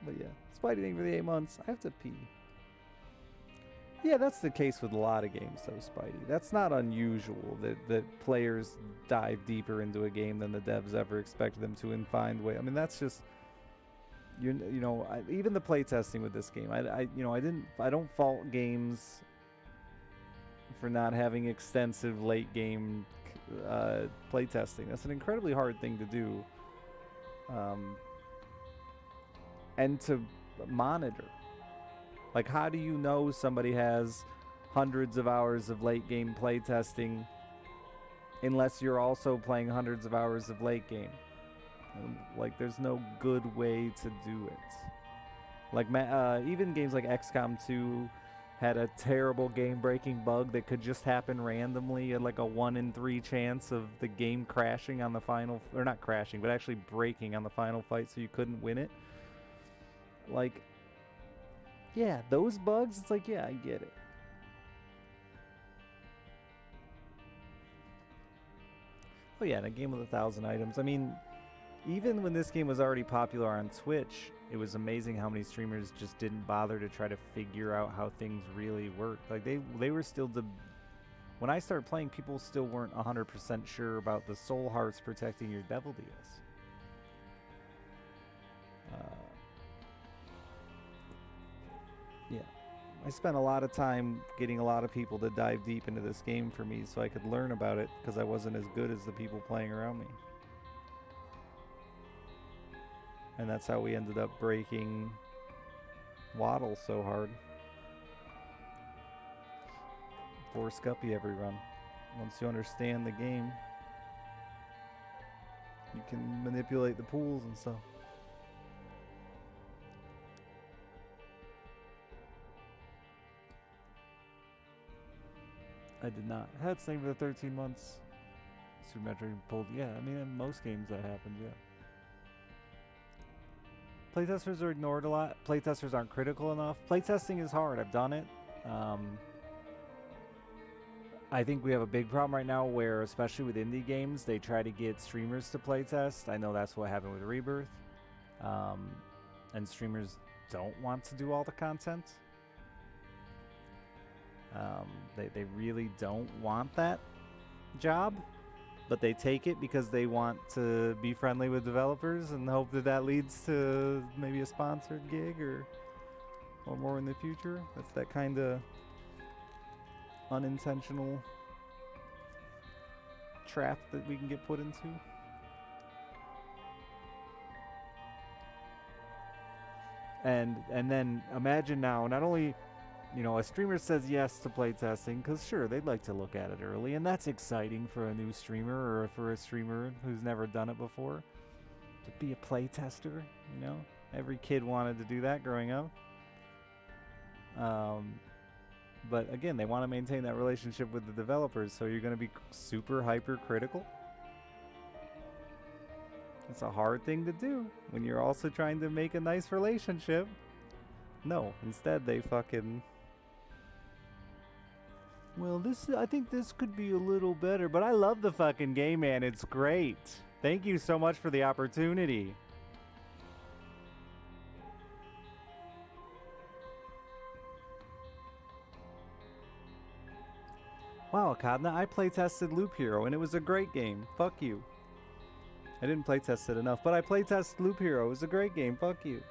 But yeah, Spidey, thank you for the 8 months. I have to pee. Yeah, that's the case with a lot of games, though, Spidey. That's not unusual that players dive deeper into a game than the devs ever expected them to and find way. I mean, that's just even the playtesting with this game. I don't fault games for not having extensive late game playtesting. That's an incredibly hard thing to do, and to monitor. Like, how do you know somebody has hundreds of hours of late game playtesting unless you're also playing hundreds of hours of late game? Like, there's no good way to do it. Like, even games like XCOM 2 had a terrible game-breaking bug that could just happen randomly at like a 1 in 3 chance of the game crashing on the final, or not crashing, but actually breaking on the final fight so you couldn't win it. Like, yeah, those bugs, it's like, yeah, I get it. Oh yeah, and a game with 1,000 items. I mean, even when this game was already popular on Twitch, it was amazing how many streamers just didn't bother to try to figure out how things really worked. Like, they were still when I started playing, people still weren't 100% sure about the soul hearts protecting your devil deals. Yeah, I spent a lot of time getting a lot of people to dive deep into this game for me so I could learn about it, because I wasn't as good as the people playing around me. And that's how we ended up breaking Waddle so hard. For Scuppy every run. Once you understand the game, you can manipulate the pools and stuff. I did not. I had Snake for the 13 months. Super Metroid pulled. Yeah, I mean, in most games that happens, yeah. Playtesters are ignored a lot. Playtesters aren't critical enough. Playtesting is hard. I've done it. I think we have a big problem right now where, especially with indie games, they try to get streamers to playtest. I know that's what happened with Rebirth. And streamers don't want to do all the content. They really don't want that job, but they take it because they want to be friendly with developers and hope that that leads to maybe a sponsored gig or more in the future. That's that kind of unintentional trap that we can get put into. And then imagine now, not only, a streamer says yes to playtesting, because sure, they'd like to look at it early, and that's exciting for a new streamer or for a streamer who's never done it before. To be a playtester, Every kid wanted to do that growing up. But again, they want to maintain that relationship with the developers, so you're going to be super hypercritical. It's a hard thing to do when you're also trying to make a nice relationship. No, instead they fucking... Well, I think this could be a little better, but I love the fucking game, man. It's great. Thank you so much for the opportunity. Wow, Kadna, I playtested Loop Hero, and it was a great game. Fuck you. I didn't playtest it enough, but I playtested Loop Hero. It was a great game. Fuck you.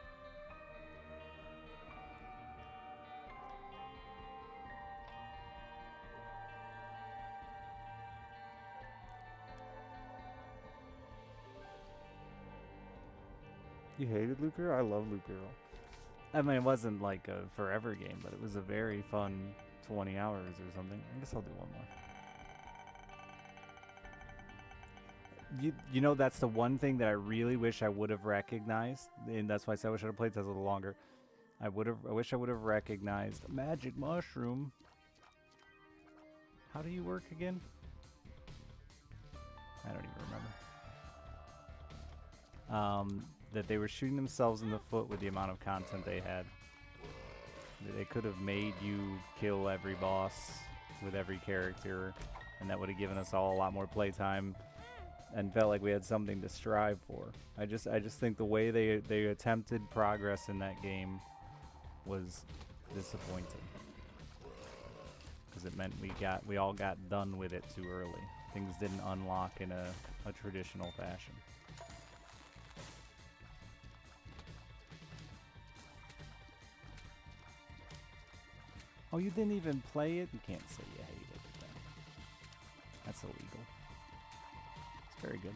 You hated Loop Hero? I love Loop Hero. I mean, it wasn't like a forever game, but it was a very fun 20 hours or something. I guess I'll do one more. That's the one thing that I really wish I would have recognized, and that's why I said I wish I would have played this a little longer. I wish I would have recognized Magic Mushroom. How do you work again? I don't even remember. That they were shooting themselves in the foot with the amount of content they had. They could have made you kill every boss with every character, and that would have given us all a lot more playtime and felt like we had something to strive for. I just think the way they attempted progress in that game was disappointing. Because it meant we all got done with it too early. Things didn't unlock in a traditional fashion. Oh, you didn't even play it? You can't say you hate it then. That's illegal. It's very good.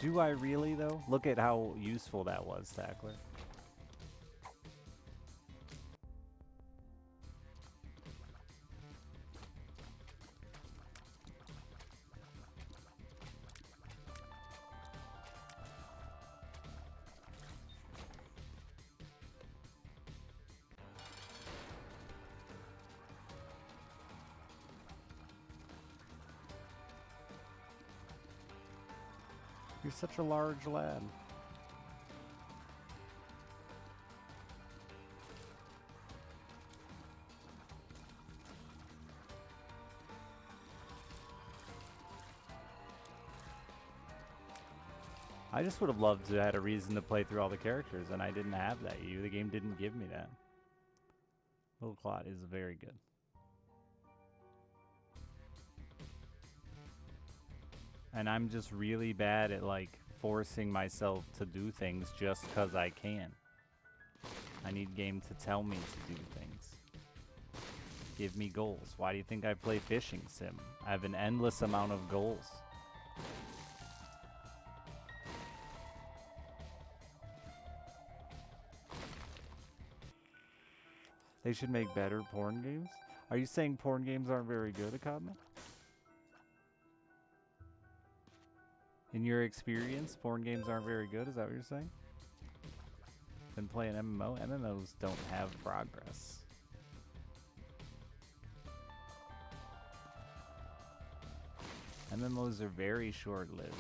Do I really, though? Look at how useful that was, Tackler. You're such a large lad. I just would have loved to have had a reason to play through all the characters, and I didn't have that. The game didn't give me that. Little Clot is very good. And I'm just really bad at, like, forcing myself to do things just because I can. I need game to tell me to do things. Give me goals. Why do you think I play Fishing Sim? I have an endless amount of goals. They should make better porn games? Are you saying porn games aren't very good, Akadma? In your experience, porn games aren't very good? Is that what you're saying? Been playing MMO? MMOs don't have progress. MMOs are very short-lived.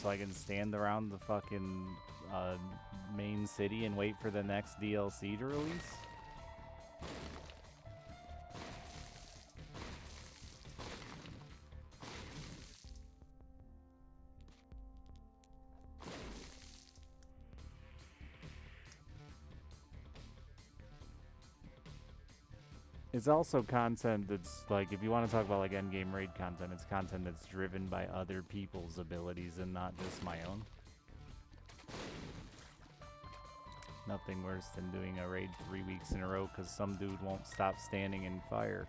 So I can stand around the fucking main city and wait for the next DLC to release? It's also content that's, like, if you want to talk about, like, endgame raid content, it's content that's driven by other people's abilities and not just my own. Nothing worse than doing a raid 3 weeks in a row because some dude won't stop standing in fire.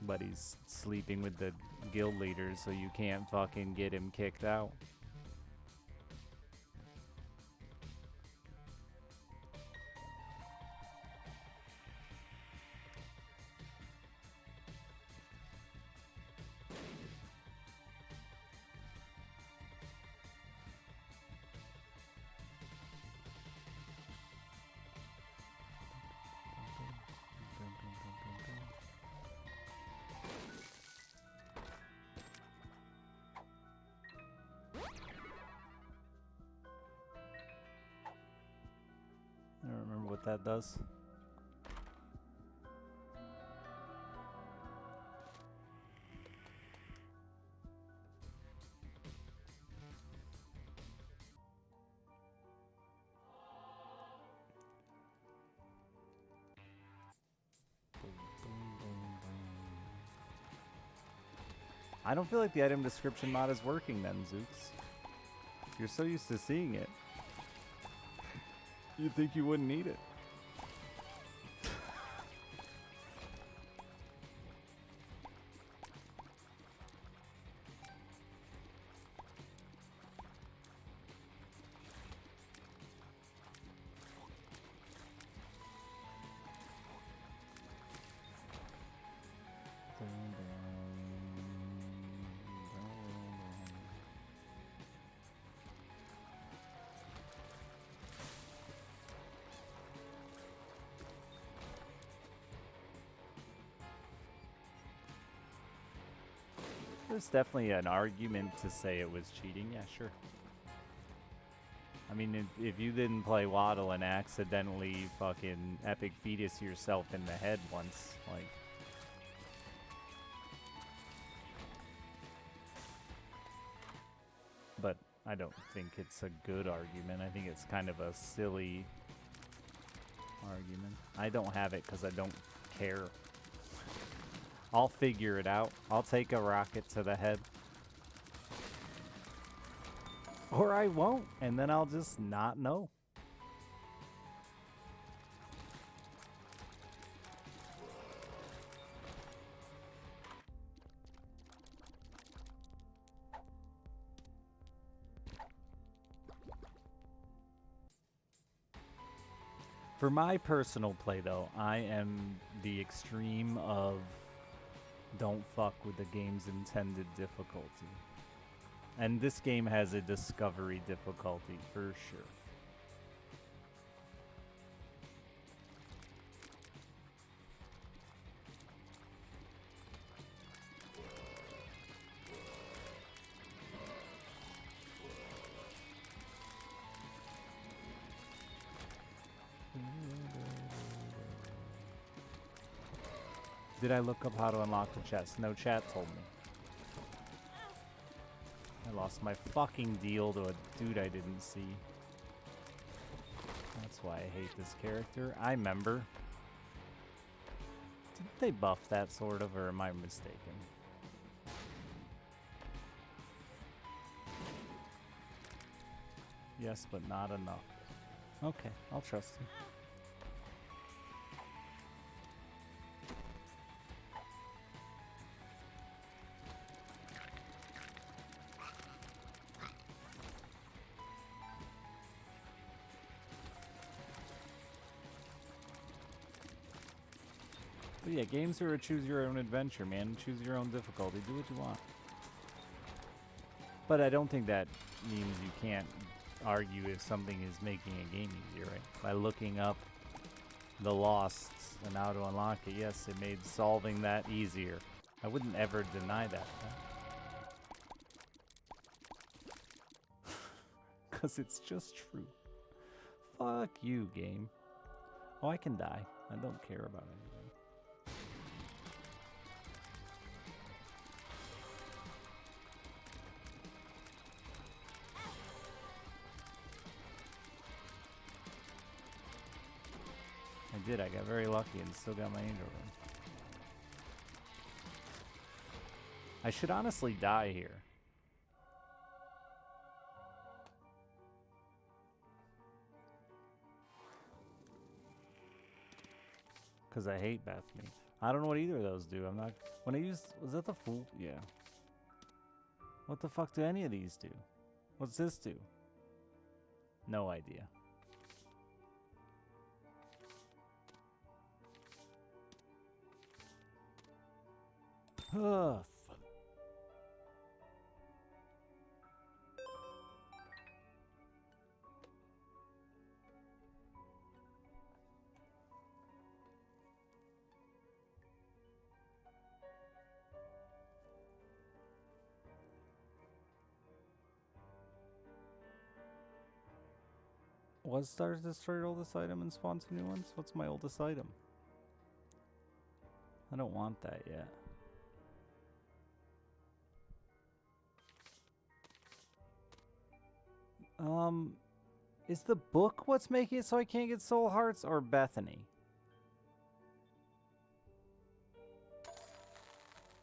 But he's sleeping with the guild leaders, so you can't fucking get him kicked out. I don't remember what that does. I don't feel like the item description mod is working then, Zooks. You're so used to seeing it. You'd think you wouldn't need it. There's definitely an argument to say it was cheating. Yeah, sure. I mean, if you didn't play Waddle and accidentally fucking epic fetus yourself in the head once, like... But I don't think it's a good argument. I think it's kind of a silly argument. I don't have it because I don't care. I'll figure it out. I'll take a rocket to the head. Or I won't, and then I'll just not know. For my personal play, though, I am the extreme of don't fuck with the game's intended difficulty. And this game has a discovery difficulty, for sure. Did I look up how to unlock the chest? No, chat told me. I lost my fucking deal to a dude I didn't see. That's why I hate this character. I remember. Didn't they buff that sort of, or am I mistaken? Yes, but not enough. Okay, I'll trust you. But yeah, games are a choose your own adventure, man. Choose your own difficulty. Do what you want. But I don't think that means you can't argue if something is making a game easier, right? By looking up the Losts and how to unlock it, yes, it made solving that easier. I wouldn't ever deny that. Because it's just true. Fuck you, game. Oh, I can die. I don't care about anything. I did. I got very lucky and still got my angel rune. I should honestly die here. Because I hate Bethany. I don't know what either of those do. I'm not... When I used... Was that the Fool? Yeah. What the fuck do any of these do? What's this do? No idea. Ugh. Was Stars destroyed oldest item and spawned some new ones? What's my oldest item? I don't want that yet. Is the book what's making it so I can't get soul hearts, or Bethany?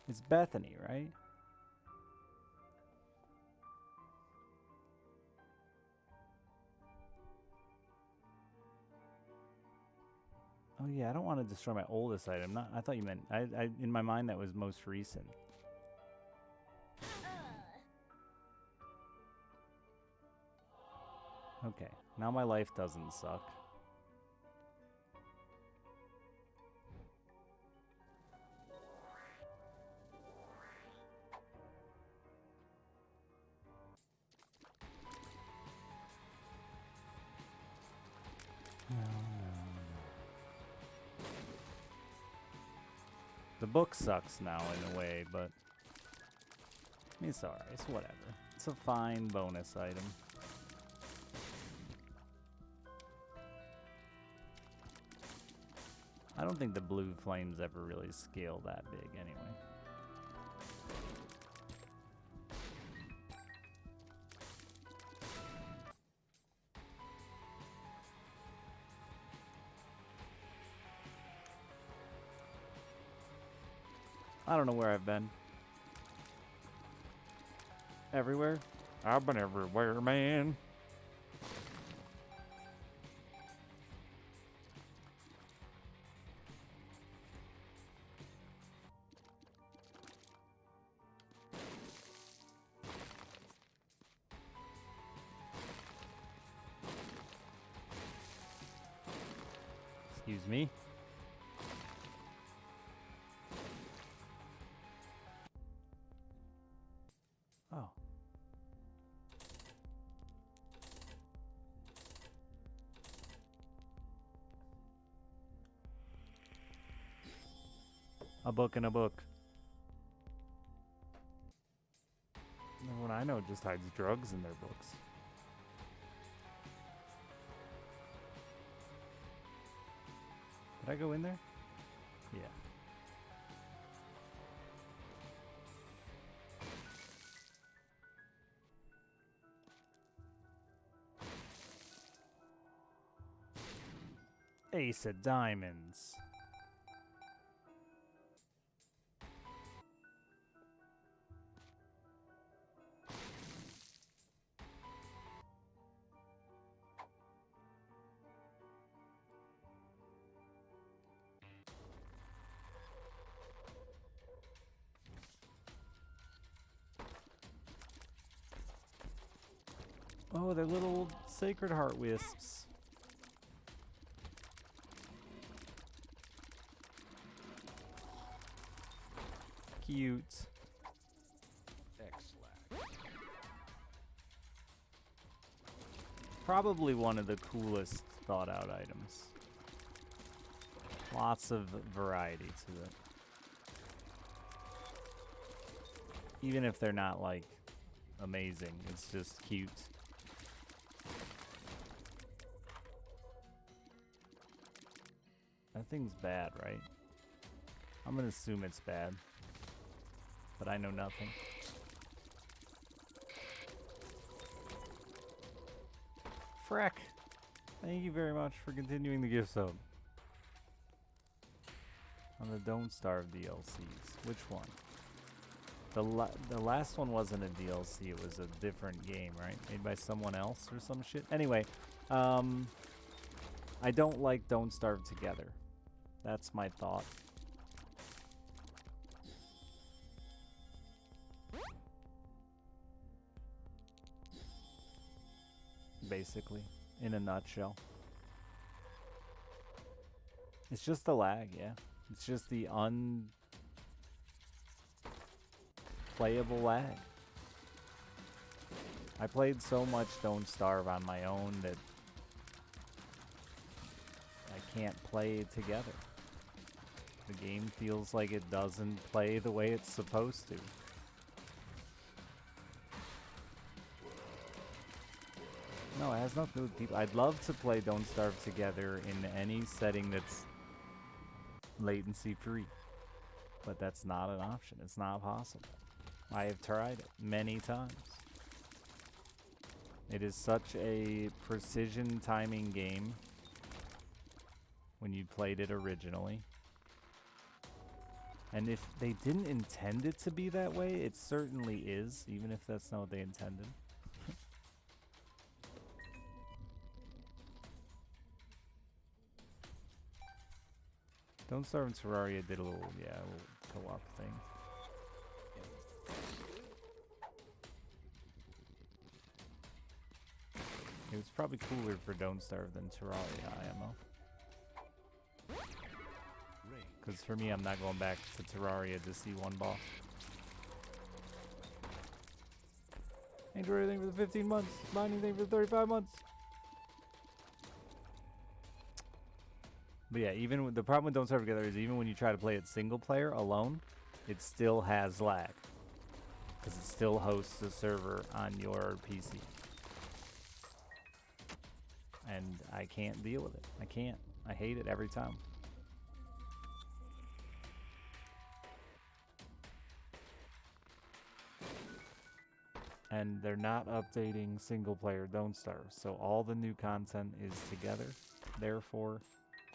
It's Bethany, right? Oh yeah, I don't want to destroy my oldest item. Not, I thought you meant, I in my mind that was most recent. Okay, now my life doesn't suck. The book sucks now in a way, but I mean, it's alright. It's whatever. It's a fine bonus item. I don't think the blue flames ever really scale that big anyway. I don't know where I've been. Everywhere? I've been everywhere, man. Excuse me. Oh. A book and a book. Everyone I know just hides drugs in their books. Did I go in there? Yeah. Ace of diamonds. Oh, they're little Sacred Heart wisps. Cute. Excellent. Probably one of the coolest thought out items. Lots of variety to it. Even if they're not like amazing, it's just cute. That thing's bad, right? I'm gonna assume it's bad. But I know nothing. Freck! Thank you very much for continuing the gift sub. On the Don't Starve DLCs. Which one? The last one wasn't a DLC, it was a different game, right? Made by someone else or some shit? Anyway, I don't like Don't Starve Together. That's my thought. Basically, in a nutshell. It's just the lag, yeah. It's just the unplayable lag. I played so much Don't Starve on my own that I can't play it together. The game feels like it doesn't play the way it's supposed to. No, it has nothing to do with people. I'd love to play Don't Starve Together in any setting that's latency free. But that's not an option. It's not possible. I have tried it many times. It is such a precision timing game when you played it originally. And if they didn't intend it to be that way, it certainly is, even if that's not what they intended. Don't Starve in Terraria did a little co-op thing. It was probably cooler for Don't Starve than Terraria IMO. Because for me, I'm not going back to Terraria to see one boss. Ain't do anything for the 15 months. Buy anything for the 35 months. But yeah, even with, the problem with Don't Starve Together is even when you try to play it single player alone, it still has lag. because it still hosts a server on your PC. And I can't deal with it. I can't. I hate it every time. And they're not updating single player Don't Starve, so all the new content is together. Therefore,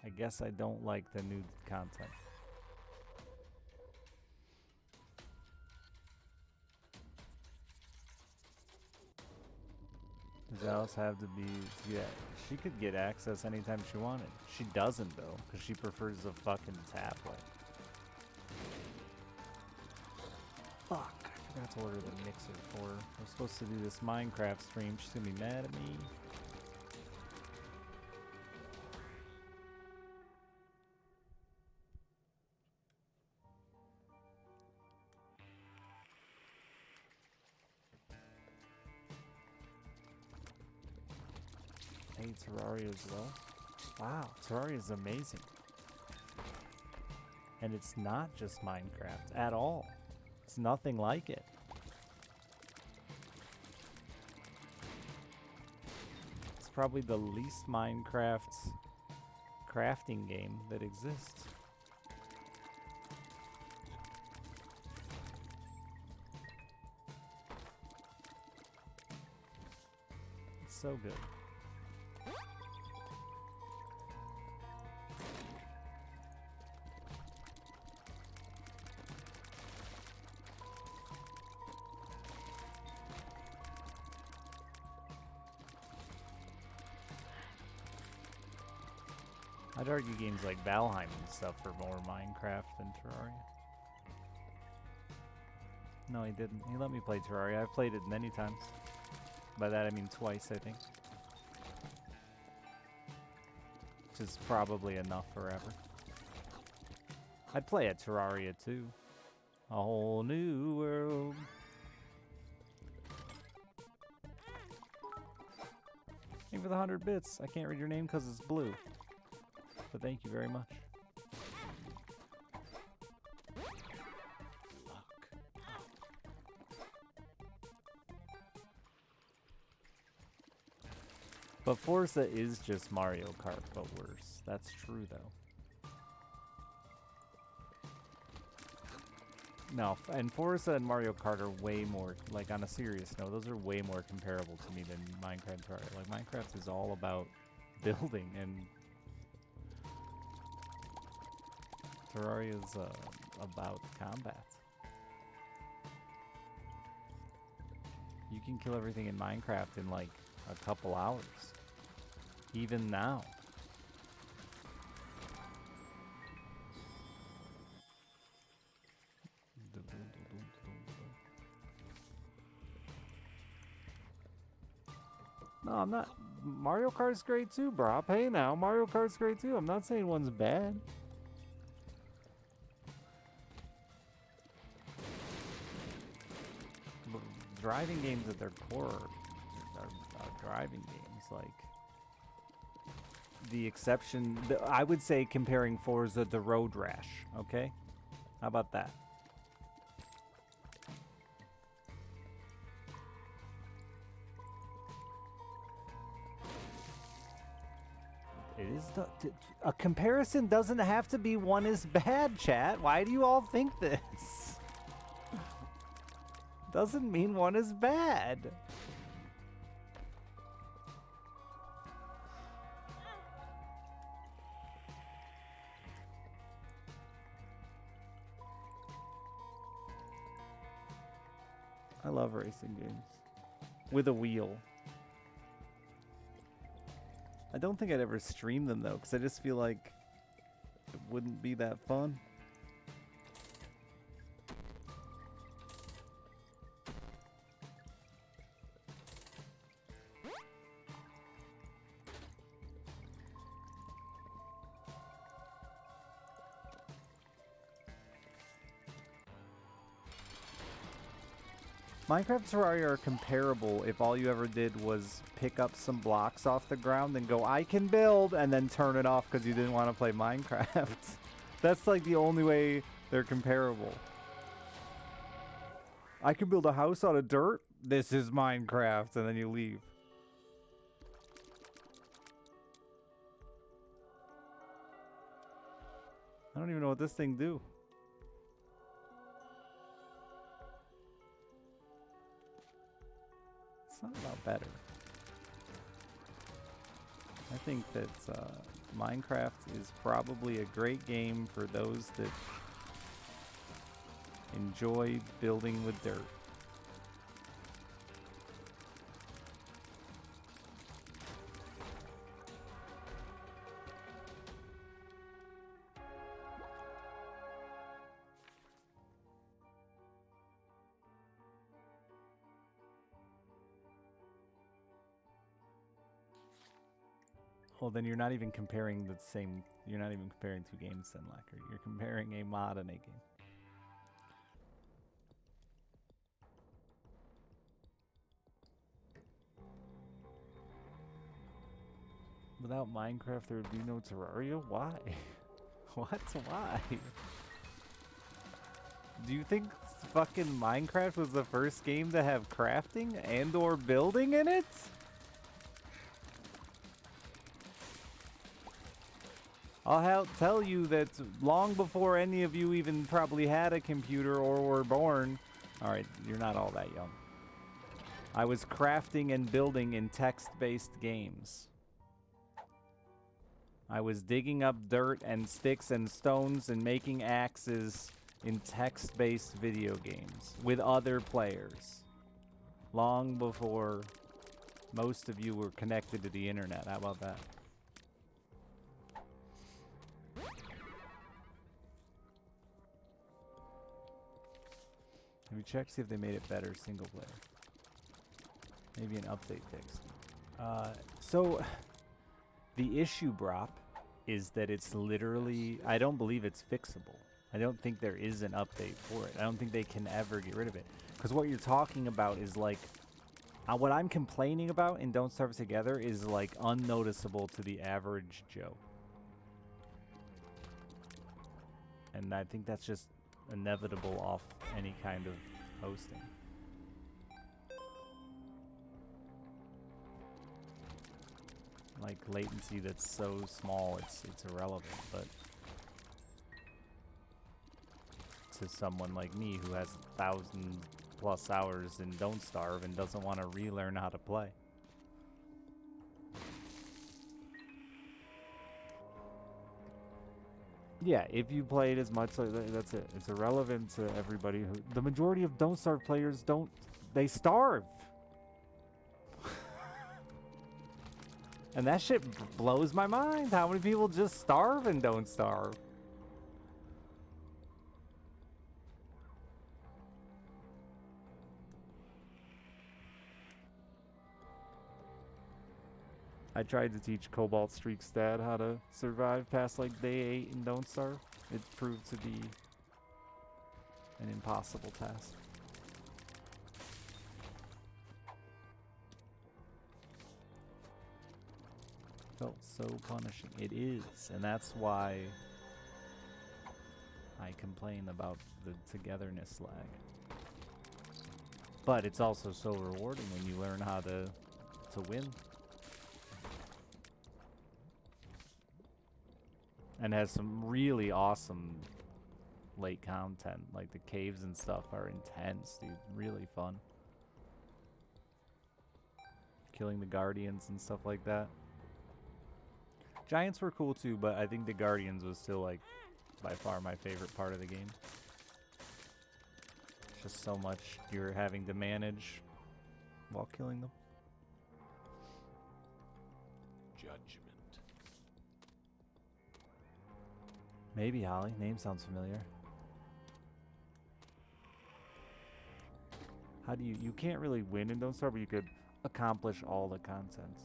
I guess I don't like the new content. Does Alice have to be... Yeah, she could get access anytime she wanted. She doesn't, though, because she prefers a fucking tablet. Fuck. I forgot to order the mixer for her. I was supposed to do this Minecraft stream. She's gonna be mad at me. I hate Terraria as well. Wow, Terraria is amazing. And it's not just Minecraft at all. It's nothing like it. It's probably the least Minecraft crafting game that exists. It's so good. I'd argue games like Valheim and stuff are more Minecraft than Terraria. No, he didn't. He let me play Terraria. I've played it many times. By that I mean twice, I think. Which is probably enough forever. I'd play a Terraria too. A whole new world. Thank you for the 100 bits. I can't read your name because it's blue. But thank you very much. But Forza is just Mario Kart, but worse. That's true, though. No, and Forza and Mario Kart are way more, like on a serious note, those are way more comparable to me than Minecraft and Terraria. Like Minecraft is all about building, and Terraria is about combat. You can kill everything in Minecraft in like a couple hours. Even now. No, I'm not. Mario Kart's great too, bro. Hey now, Mario Kart's great too. I'm not saying one's bad. Driving games at their core are driving games. Like the exception, I would say comparing Forza to Road Rash. Okay, how about that? It is a comparison doesn't have to be one is bad, chat. Why do you all think this? Doesn't mean one is bad. I love racing games. With a wheel. I don't think I'd ever stream them though, because I just feel like it wouldn't be that fun. Minecraft and Terraria are comparable if all you ever did was pick up some blocks off the ground and go, I can build, and then turn it off because you didn't want to play Minecraft. That's like the only way they're comparable. I can build a house out of dirt. This is Minecraft, and then you leave. I don't even know what this thing do. It's not about better. I think that Minecraft is probably a great game for those that enjoy building with dirt. Well, then you're not even comparing the same. You're not even comparing two games, then, Lacker. You're comparing a mod and a game. Without Minecraft, there would be no Terraria? Why? What? Why? Do you think fucking Minecraft was the first game to have crafting and or building in it? I'll tell you that long before any of you even probably had a computer or were born, alright, you're not all that young, I was crafting and building in text-based games. I was digging up dirt and sticks and stones and making axes in text-based video games with other players. Long before most of you were connected to the internet. How about that? Have you checked, see if they made it better single player? Maybe an update fix. So the issue, Brop, is that it's literally, I don't believe it's fixable. I don't think there is an update for it. I don't think they can ever get rid of it. Because what you're talking about is like, what I'm complaining about in Don't Starve Together is like unnoticeable to the average Joe. And I think that's just inevitable off any kind of hosting. Like latency that's so small, it's irrelevant, but to someone like me who has 1,000+ hours in Don't Starve and doesn't want to relearn how to play. Yeah, if you played as much, that's it. It's irrelevant to everybody who... The majority of Don't Starve players don't... They starve! And that shit blows my mind. How many people just starve and don't starve? I tried to teach Cobalt Streak's dad how to survive past like day 8 and Don't Starve. It proved to be an impossible task. Felt so punishing. It is, and that's why I complain about the togetherness lag. But it's also so rewarding when you learn how to win. And has some really awesome late content. Like the caves and stuff are intense, dude. Really fun. Killing the Guardians and stuff like that. Giants were cool too, but I think the Guardians was still like by far my favorite part of the game. Just so much you're having to manage while killing them. Judgment. Maybe, Holly. Name sounds familiar. How do you can't really win in Don't Starve, but you could accomplish all the contents.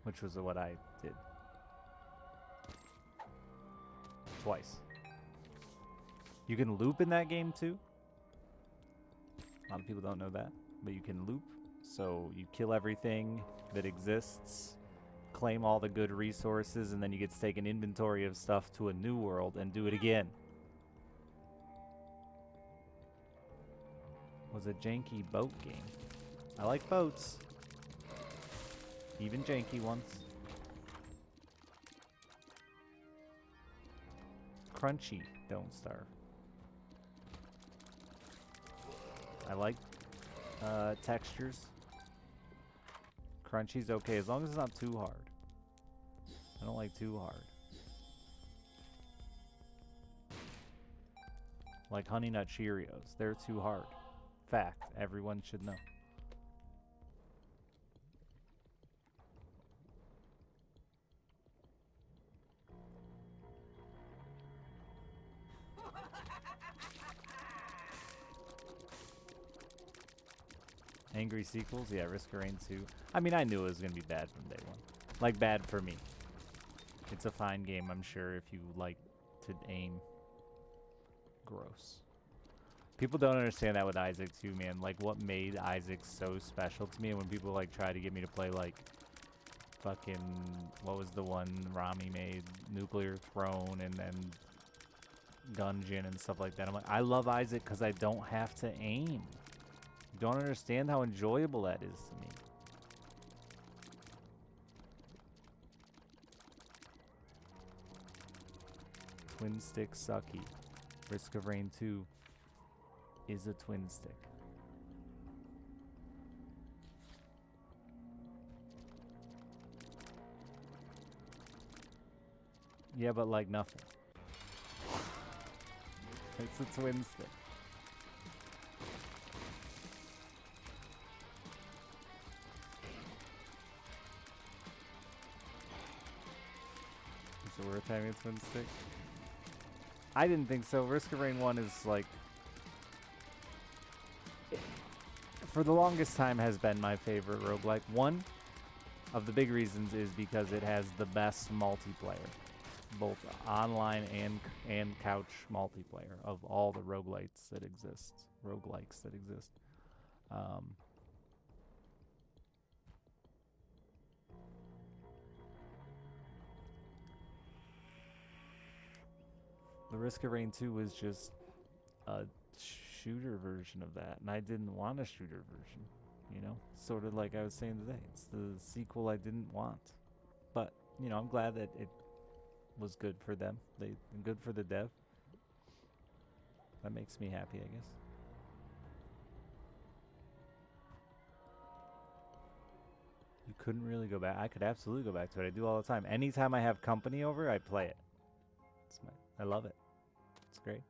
Which was what I did. Twice. You can loop in that game too. A lot of people don't know that, but you can loop. So you kill everything that exists, claim all the good resources, and then you get to take an inventory of stuff to a new world and do it again. Was a janky boat game. I like boats. Even janky ones. Crunchy, don't starve. I like textures. Crunchy's okay, as long as it's not too hard. I don't like too hard. Like Honey Nut Cheerios, they're too hard. Fact, everyone should know. Angry sequels? Yeah, Risk of Rain 2. I mean, I knew it was going to be bad from day one. Like, bad for me. It's a fine game, I'm sure, if you like to aim. Gross. People don't understand that with Isaac, too, man. Like, what made Isaac so special to me, and when people, like, try to get me to play, like, fucking, what was the one Rami made? Nuclear Throne, and then Gungeon and stuff like that. I'm like, I love Isaac because I don't have to aim. You don't understand how enjoyable that is to me. Twin stick sucky. Risk of Rain 2 is a twin stick. Yeah, but like nothing. It's a twin stick. Is it worth having a twin stick? I didn't think so. Risk of Rain 1 is like, for the longest time, has been my favorite roguelike. One of the big reasons is because it has the best multiplayer, both online and couch multiplayer of all the roguelikes that exist. The Risk of Rain 2 was just a shooter version of that, and I didn't want a shooter version, you know? Sort of like I was saying today. It's the sequel I didn't want. But, you know, I'm glad that it was good for them. Good for the dev. That makes me happy, I guess. You couldn't really go back. I could absolutely go back to it. I do all the time. Anytime I have company over, I play it. I love it. It's great.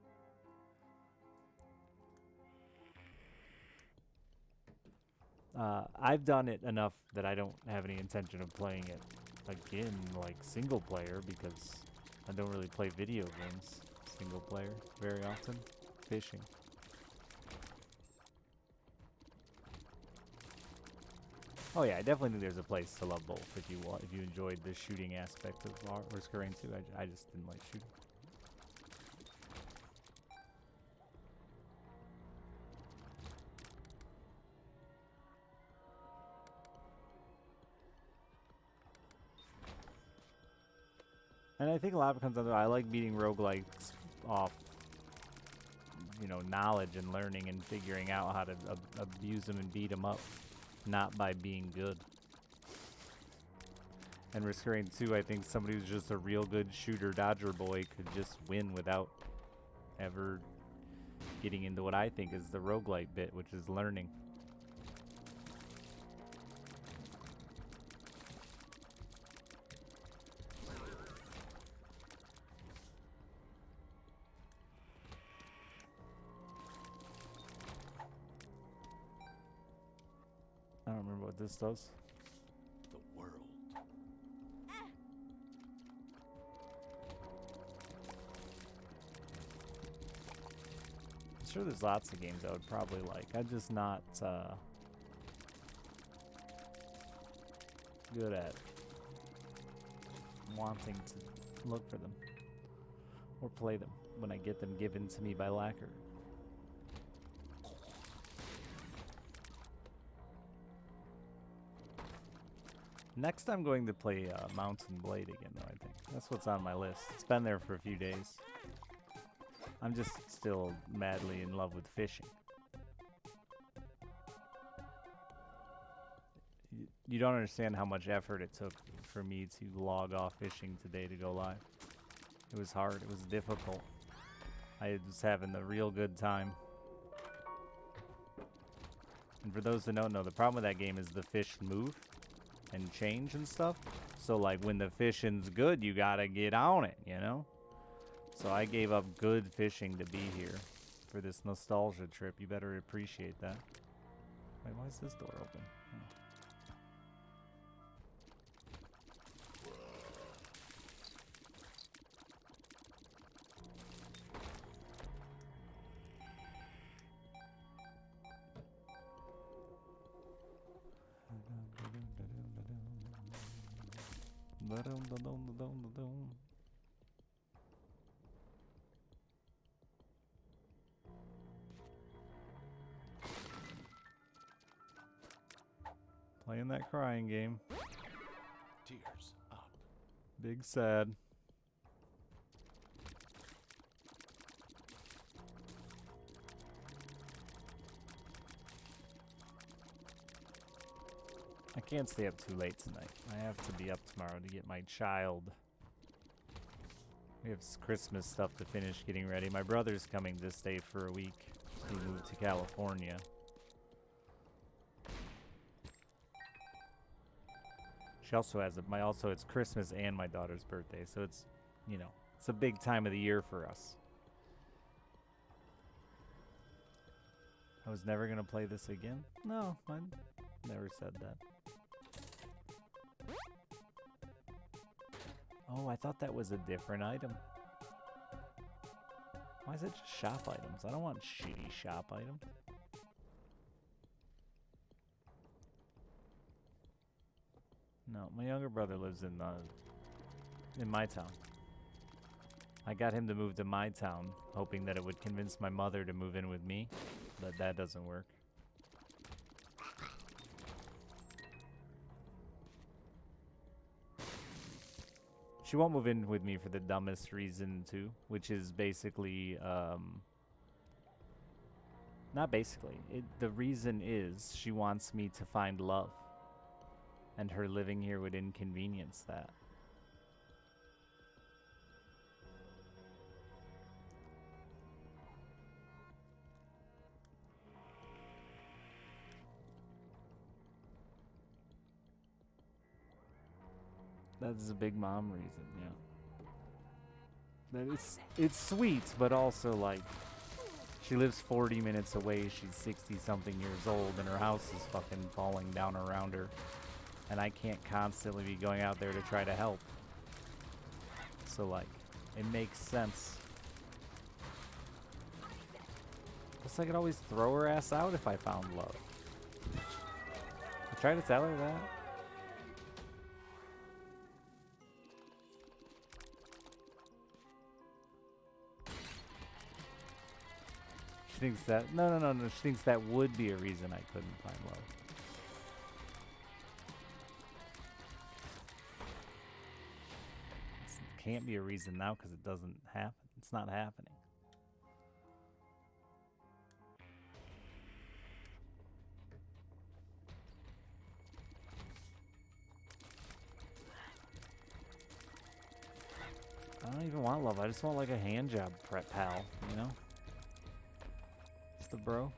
I've done it enough that I don't have any intention of playing it again, like single player, because I don't really play video games single player very often. Fishing. Oh yeah, I definitely think there's a place to love both if you enjoyed the shooting aspect of Risk of Rain 2. I just didn't like shooting. And I think a lot of it comes down to I like beating roguelikes off, you know, knowledge and learning and figuring out how to abuse them and beat them up, not by being good. And Risk of Rain 2, I think somebody who's just a real good shooter dodger boy could just win without ever getting into what I think is the roguelike bit, which is learning. I don't remember what this does. The world. I'm sure there's lots of games I would probably like. I'm just not good at wanting to look for them or play them when I get them given to me by Lacquer. Next, I'm going to play Mountain Blade again, though, I think. That's what's on my list. It's been there for a few days. I'm just still madly in love with fishing. You don't understand how much effort it took for me to log off fishing today to go live. It was hard. It was difficult. I was having a real good time. And for those who don't know, the problem with that game is the fish move and change and stuff. So, like, when the fishing's good, you gotta get on it, you know? So I gave up good fishing to be here for this nostalgia trip. You better appreciate that. Wait, why is this door open? Oh. Playing that crying game. Tears up. Big sad. I can't stay up too late tonight. I have to be up tomorrow to get my child. We have Christmas stuff to finish getting ready. My brother's coming to stay for a week. He moved to California. She also has it's Christmas and my daughter's birthday, so it's, you know, it's a big time of the year for us. I was never gonna play this again? No, I never said that. Oh, I thought that was a different item. Why is it just shop items? I don't want shitty shop items. No, my younger brother lives in my town. I got him to move to my town, hoping that it would convince my mother to move in with me, but that doesn't work. She won't move in with me for the dumbest reason too, which is basically, not basically. The reason is she wants me to find love, and her living here would inconvenience that. That's a big mom reason, yeah. That it's sweet, but also like she lives 40 minutes away, she's 60-something years old, and her house is fucking falling down around her. And I can't constantly be going out there to try to help. So like, it makes sense. Guess I could always throw her ass out if I found love. I tried to tell her that. She thinks that, no, she thinks that would be a reason I couldn't find love. It can't be a reason now because it doesn't happen. It's not happening. I don't even want love. I just want like a hand job pal, you know? The bro.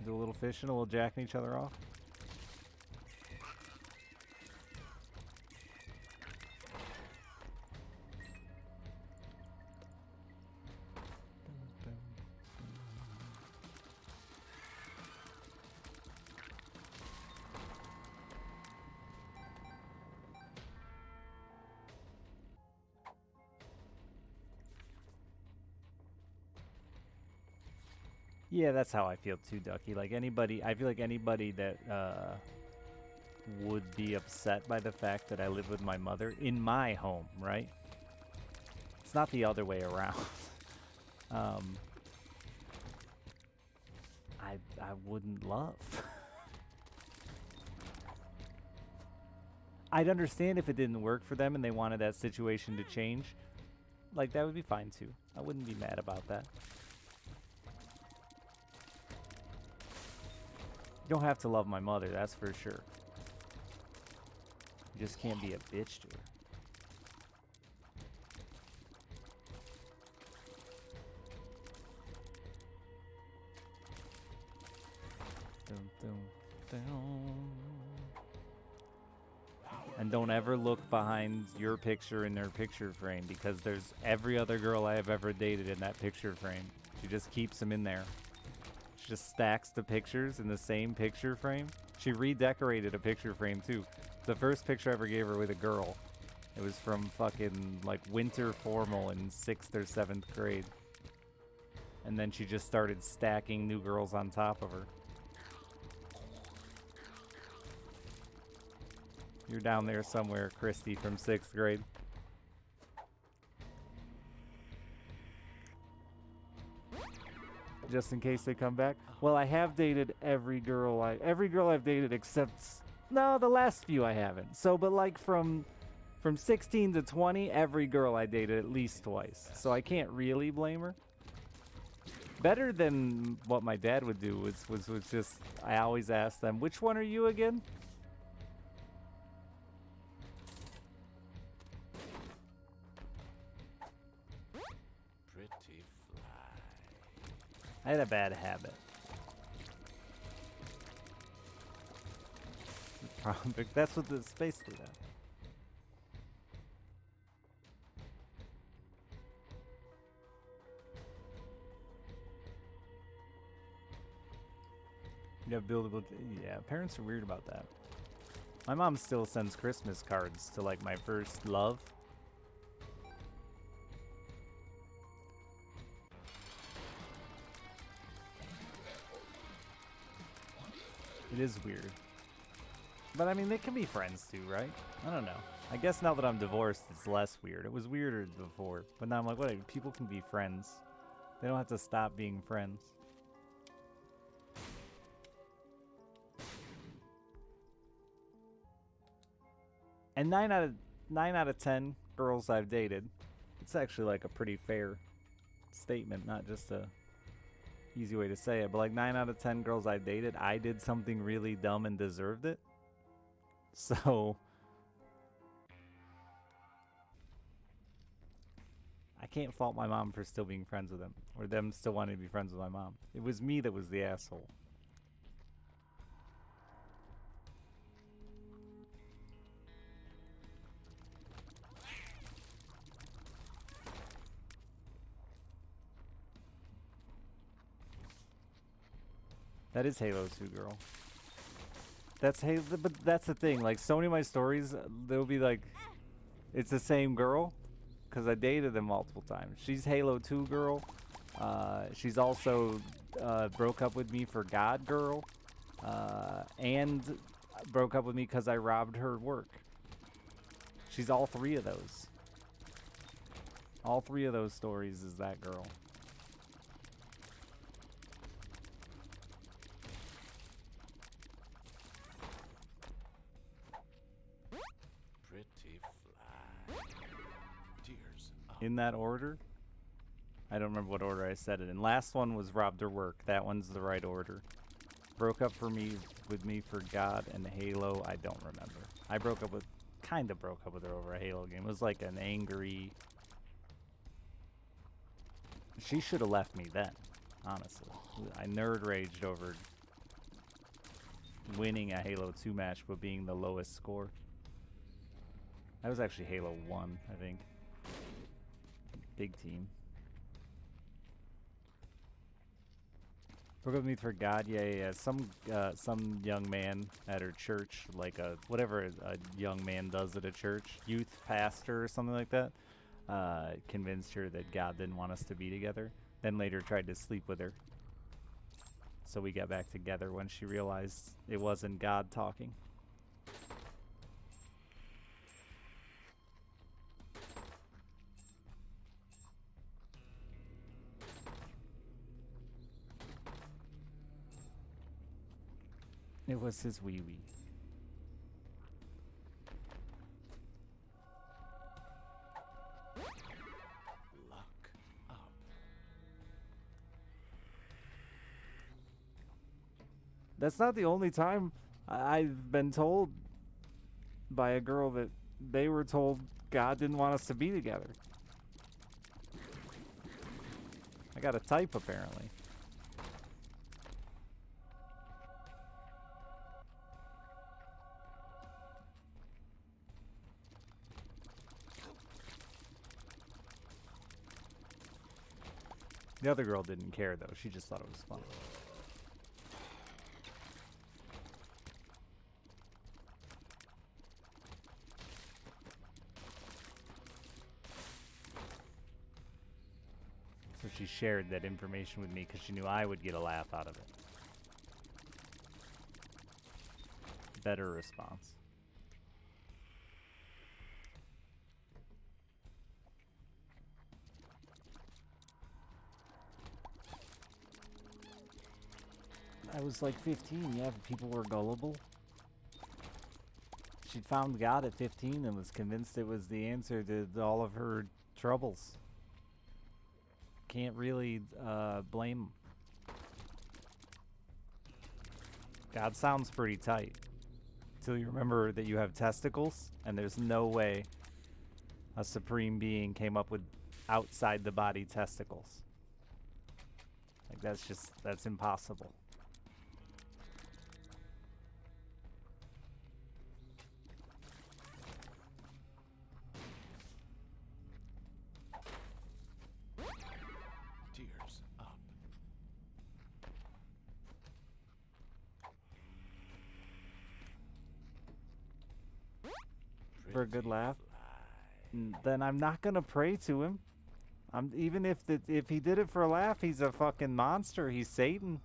Do a little fishing, a little jacking each other off. Yeah, that's how I feel too, Ducky. Like anybody, I feel like anybody that would be upset by the fact that I live with my mother in my home, right? It's not the other way around. I wouldn't love. I'd understand if it didn't work for them and they wanted that situation to change. Like, that would be fine too. I wouldn't be mad about that. You don't have to love my mother, that's for sure. You just can't be a bitch to her. Dun, dun, dun. And don't ever look behind your picture in their picture frame, because there's every other girl I have ever dated in that picture frame. She just keeps them in there. She just stacks the pictures in the same picture frame. She redecorated a picture frame too. The first picture I ever gave her with a girl, it was from fucking like winter formal in 6th or 7th grade. And then she just started stacking new girls on top of her. You're down there somewhere, Christy, from 6th grade. Just in case they come back. Well, I have dated every girl I've dated except, no, the last few I haven't. So, but like from 16 to 20, every girl I dated at least twice. So I can't really blame her. Better than what my dad would do was just, I always ask them, which one are you again? I had a bad habit. That's what it's basically that. You have buildable. Yeah, parents are weird about that. My mom still sends Christmas cards to like my first love. It is weird. But I mean, they can be friends too, right? I don't know. I guess now that I'm divorced, it's less weird. It was weirder before. But now I'm like, whatever, people can be friends. They don't have to stop being friends. And 9 out of 10 girls I've dated, it's actually like a pretty fair statement, not just a easy way to say it, but like 9 out of 10 girls I dated, I did something really dumb and deserved it. So I can't fault my mom for still being friends with them, or them still wanting to be friends with my mom. It was me that was the asshole. That is Halo 2 girl. That's Halo, but that's the thing. Like, so many of my stories, they'll be like, it's the same girl, because I dated them multiple times. She's Halo 2 girl. She's also broke up with me for God girl, and broke up with me because I robbed her work. She's all three of those. All three of those stories is that girl. In that order? I don't remember what order I said it in. Last one was robbed her work. That one's the right order. Broke up with me for God and Halo, I don't remember. I kinda broke up with her over a Halo game. It was like an angry... She should have left me then, honestly. I nerd raged over winning a Halo 2 match but being the lowest score. That was actually Halo 1, I think. Big team. Broke up with me for God, yeah. Some young man at her church, like whatever a young man does at a church, youth pastor or something like that, convinced her that God didn't want us to be together. Then later tried to sleep with her. So we got back together when she realized it wasn't God talking. It was his wee-wee. That's not the only time I've been told by a girl that they were told God didn't want us to be together. I got a type, apparently. The other girl didn't care, though. She just thought it was fun. So she shared that information with me because she knew I would get a laugh out of it. Better response. I was like 15, yeah, but people were gullible. She'd found God at 15 and was convinced it was the answer to all of her troubles. Can't really blame 'em. God sounds pretty tight. Till you remember that you have testicles, and there's no way a supreme being came up with outside the body testicles. Like, that's impossible. Tears up. For a good laugh, then I'm not gonna pray to him. Even if he did it for a laugh, he's a fucking monster. He's Satan.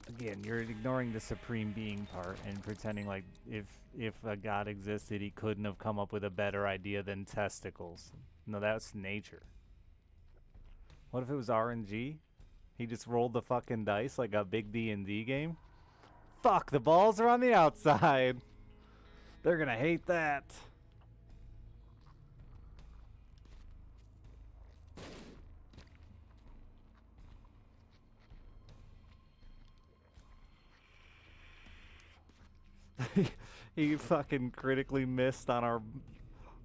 Again, you're ignoring the supreme being part and pretending like if a god existed, he couldn't have come up with a better idea than testicles. No, that's nature. What if it was RNG? He just rolled the fucking dice like a big D&D game? Fuck, the balls are on the outside. They're gonna hate that. He fucking critically missed on our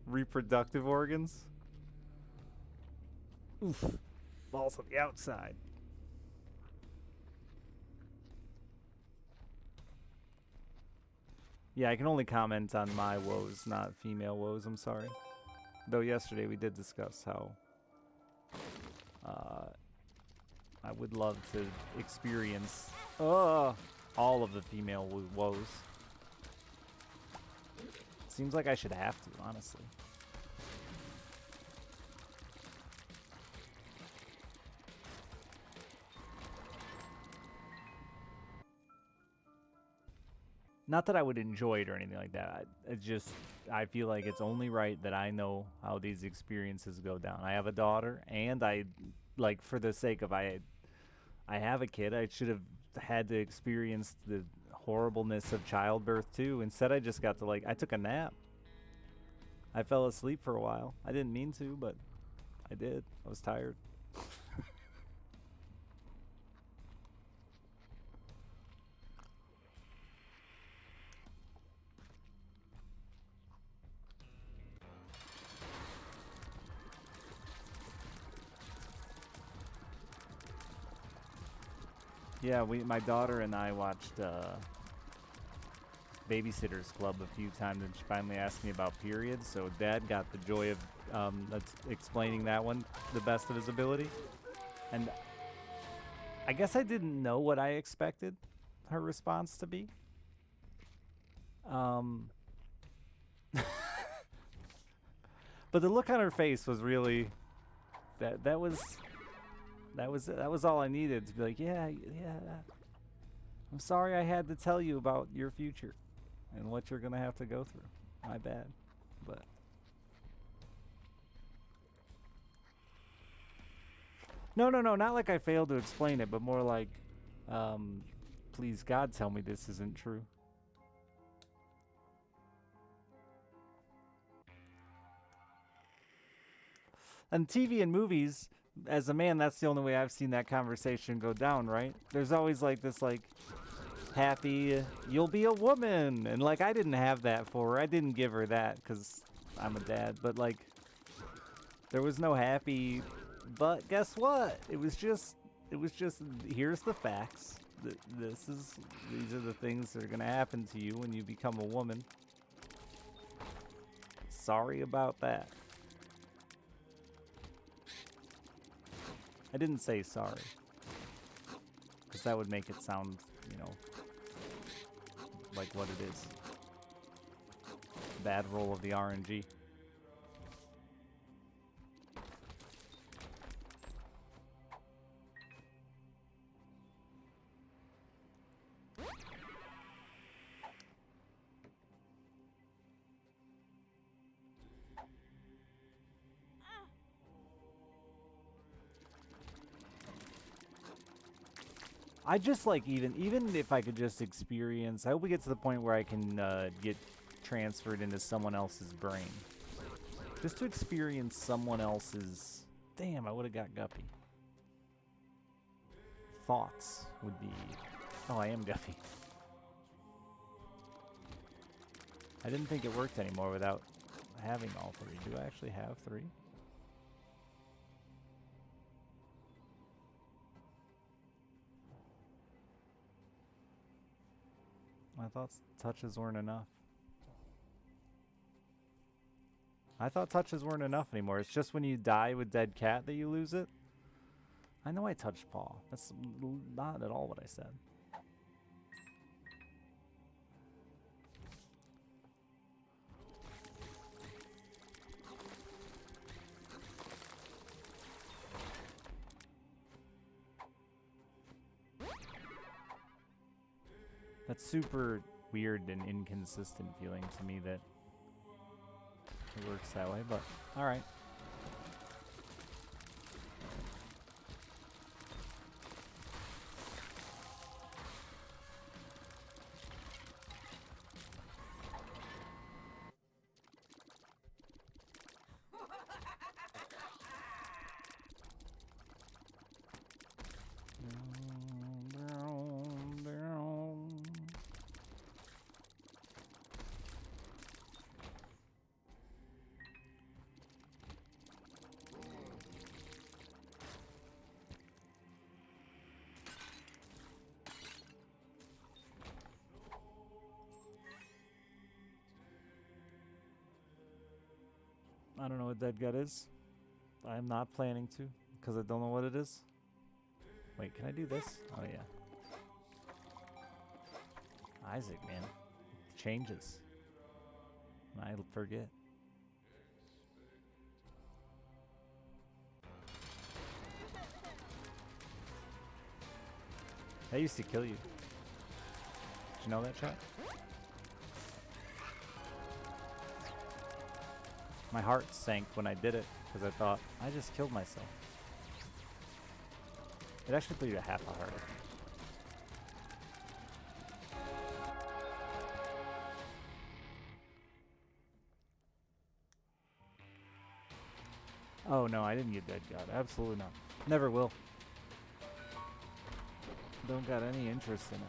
reproductive organs. Oof. Balls on the outside. Yeah, I can only comment on my woes, not female woes, I'm sorry. Though yesterday we did discuss how I would love to experience all of the female woes. Seems like I should have to, honestly. Not that I would enjoy it or anything like that. I feel like it's only right that I know how these experiences go down. I have a daughter, and like, for the sake of I have a kid, I should have had to experience the horribleness of childbirth too. Instead, I just got to, I took a nap. I fell asleep for a while. I didn't mean to, but I did. I was tired. Yeah, my daughter and I watched Babysitter's Club a few times, and she finally asked me about periods. So Dad got the joy of explaining that one the best of his ability. And I guess I didn't know what I expected her response to be. But the look on her face was really that was all I needed to be like, yeah. I'm sorry I had to tell you about your future and what you're gonna have to go through. My bad, but no, not like I failed to explain it, but more like, please God, tell me this isn't true. And TV and movies, as a man, that's the only way I've seen that conversation go down, right? There's always like this like happy, you'll be a woman. And like I didn't have that for her. I didn't give her that because I'm a dad. But like there was no happy, but guess what? It was just here's the facts. These are the things that are gonna happen to you when you become a woman. Sorry about that. I didn't say sorry, because that would make it sound, you know, like what it is. Bad roll of the RNG. I just like even if I could just experience, I hope we get to the point where I can get transferred into someone else's brain. Just to experience someone else's, damn, I would have got Guppy. Thoughts would be, oh, I am Guppy. I didn't think it worked anymore without having all three. Do I actually have three? I thought touches weren't enough. I thought touches weren't enough anymore. It's just when you die with dead cat that you lose it. I know I touched paw. That's not at all what I said. That's super weird and inconsistent feeling to me that it works that way, but alright. I don't know what Dead Gut is. I'm not planning to, because I don't know what it is. Wait, can I do this? Oh, yeah. Isaac, man. It changes. And I forget. I used to kill you. Did you know that, chat? My heart sank when I did it, because I thought, I just killed myself. It actually put you a half a heart. Oh no, I didn't get Dead God. Absolutely not. Never will. Don't got any interest in it.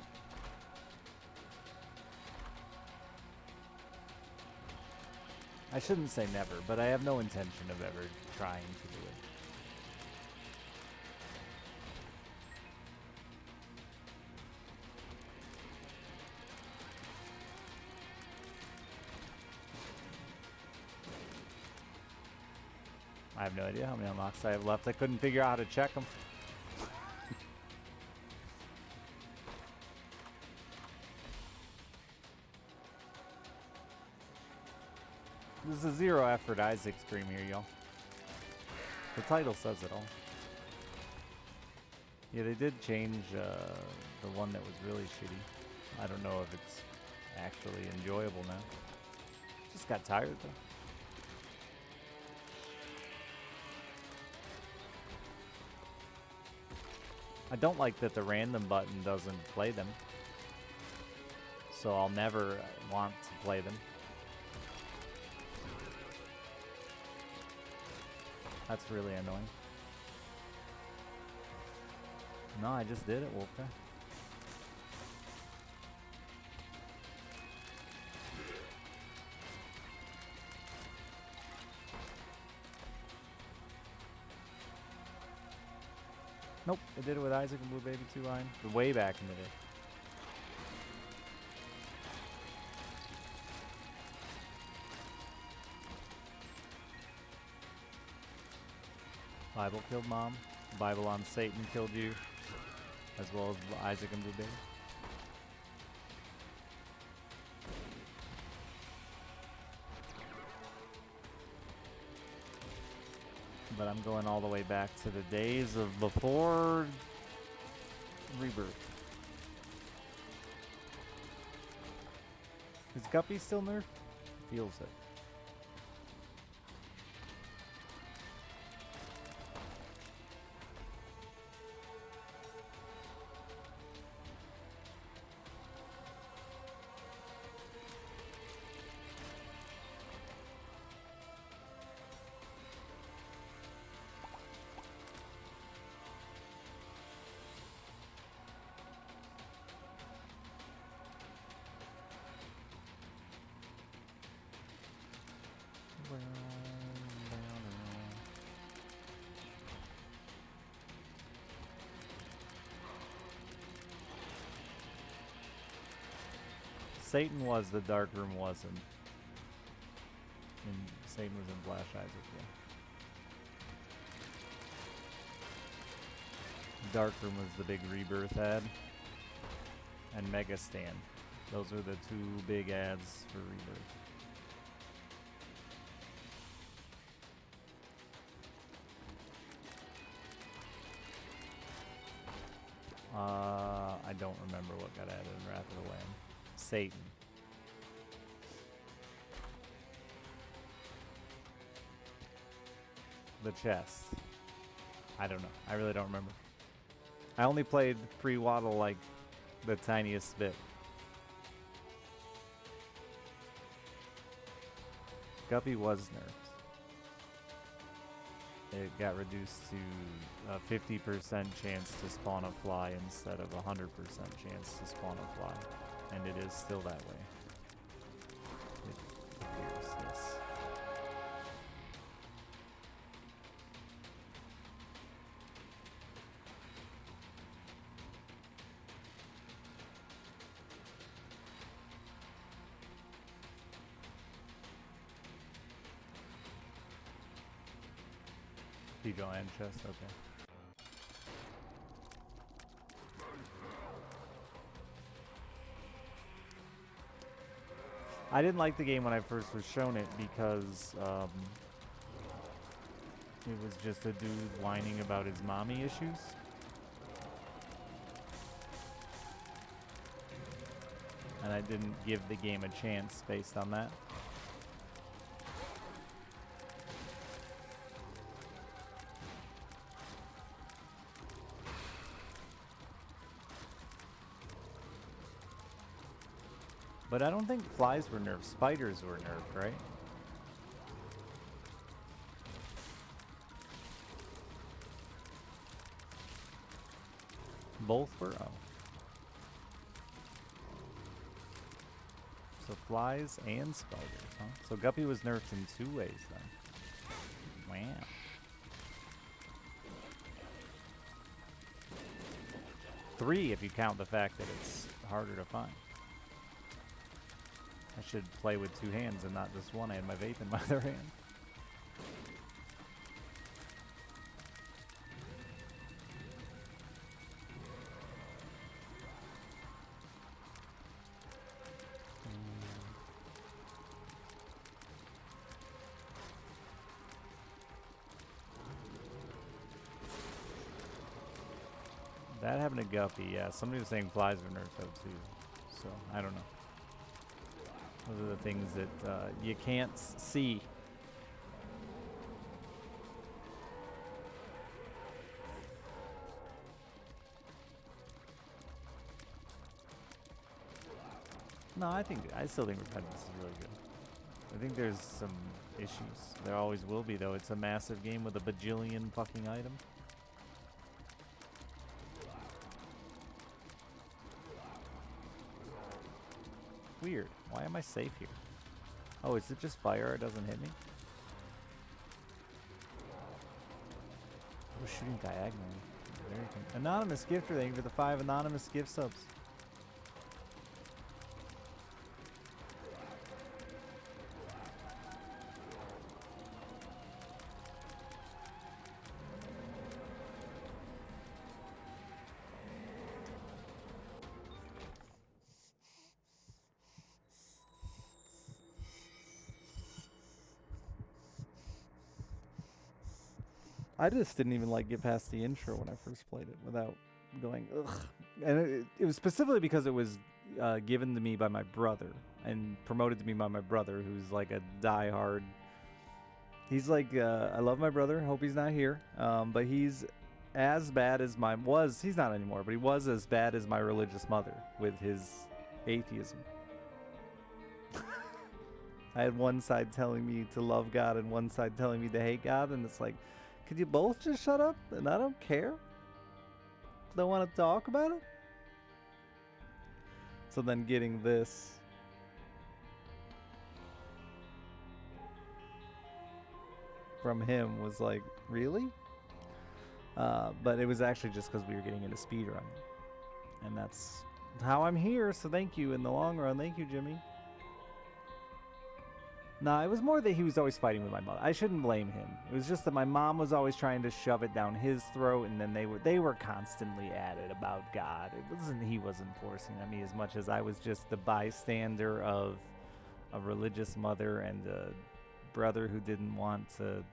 I shouldn't say never, but I have no intention of ever trying to do it. I have no idea how many unlocks I have left. I couldn't figure out how to check them. This is a zero effort Isaac stream here, y'all. The title says it all. Yeah, they did change the one that was really shitty. I don't know if it's actually enjoyable now. Just got tired though. I don't like that the random button doesn't play them. so I'll never want to play them. That's really annoying. No, I just did it, Wolfguy. Nope, I did it with Isaac and Blue Baby 2 Line. Way back in the day. Bible killed Mom. Bible on Satan killed you. As well as Isaac and Blue Baby. But I'm going all the way back to the days of before Rebirth. Is Guppy still nerfed? Feels it. Satan was, the dark room wasn't. And Satan was in Flash Isaac, yeah. Dark room was the big Rebirth ad. And Mega Stand. Those are the two big ads for Rebirth. I don't remember what got added in Wrath of the Lamb. Satan. The chest. I don't know. I really don't remember. I only played pre-Waddle like the tiniest bit. Guppy was nerfed. It got reduced to a 50% chance to spawn a fly instead of a 100% chance to spawn a fly. And it is still that way. It appears, yes. P-Jaw and chest, okay. I didn't like the game when I first was shown it because it was just a dude whining about his mommy issues. And I didn't give the game a chance based on that. But I don't think flies were nerfed. Spiders were nerfed, right? Both were? Oh. So flies and spiders, huh? So Guppy was nerfed in 2 ways then. Wow. Three if you count the fact that it's harder to find. I should play with 2 hands and not just one. I had my vape in my other hand. That happened to Guppy, yeah. Somebody was saying flies were nerfed though too. So, I don't know. Those are the things that you can't see. No, I still think Repentance is really good. I think there's some issues. There always will be, though. It's a massive game with a bajillion fucking items. Weird. Why am I safe here? Oh, is it just fire? It doesn't hit me? I was shooting diagonally. Very good. Anonymous gifter, thank you for the 5 anonymous gift subs. I just didn't even get past the intro when I first played it without going ugh. And it was specifically because it was given to me by my brother and promoted to me by my brother, who's like a diehard. He's like, I love my brother. Hope he's not here. But he's as bad as he's not anymore, but he was as bad as my religious mother with his atheism. I had one side telling me to love God and one side telling me to hate God, and it's like, could you both just shut up? And I don't care. Don't want to talk about it. So then getting this from him was like, really? But it was actually just because we were getting into speedrunning. And that's how I'm here, so thank you in the long run. Thank you, Jimmy. Nah, it was more that he was always fighting with my mother. I shouldn't blame him. It was just that my mom was always trying to shove it down his throat, and then they were constantly at it about God. He wasn't forcing on me as much as I was just the bystander of a religious mother and a brother who didn't want to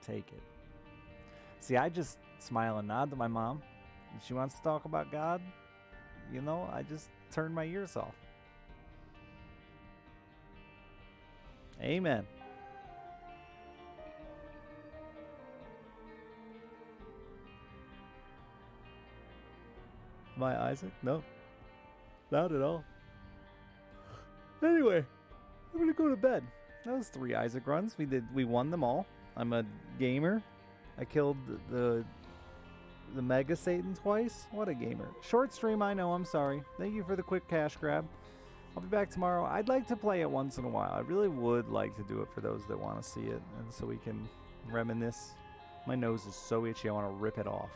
take it. See, I just smile and nod to my mom. If she wants to talk about God, I just turn my ears off. Amen. Am I Isaac? No. Not at all. Anyway, I'm gonna go to bed. That was 3 Isaac runs. We won them all. I'm a gamer. I killed the Mega Satan twice. What a gamer. Short stream, I know, I'm sorry. Thank you for the quick cash grab. I'll be back tomorrow. I'd like to play it once in a while. I really would like to do it for those that want to see it, and so we can reminisce. My nose is so itchy, I want to rip it off.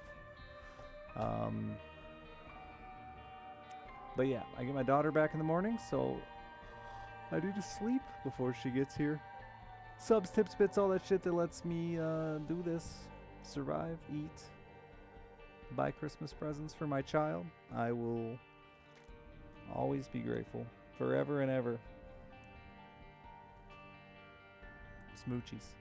But yeah, I get my daughter back in the morning, so I need to sleep before she gets here. Subs, tips, bits, all that shit that lets me do this. Survive, eat, buy Christmas presents for my child. I will always be grateful. Forever and ever. Smoochies.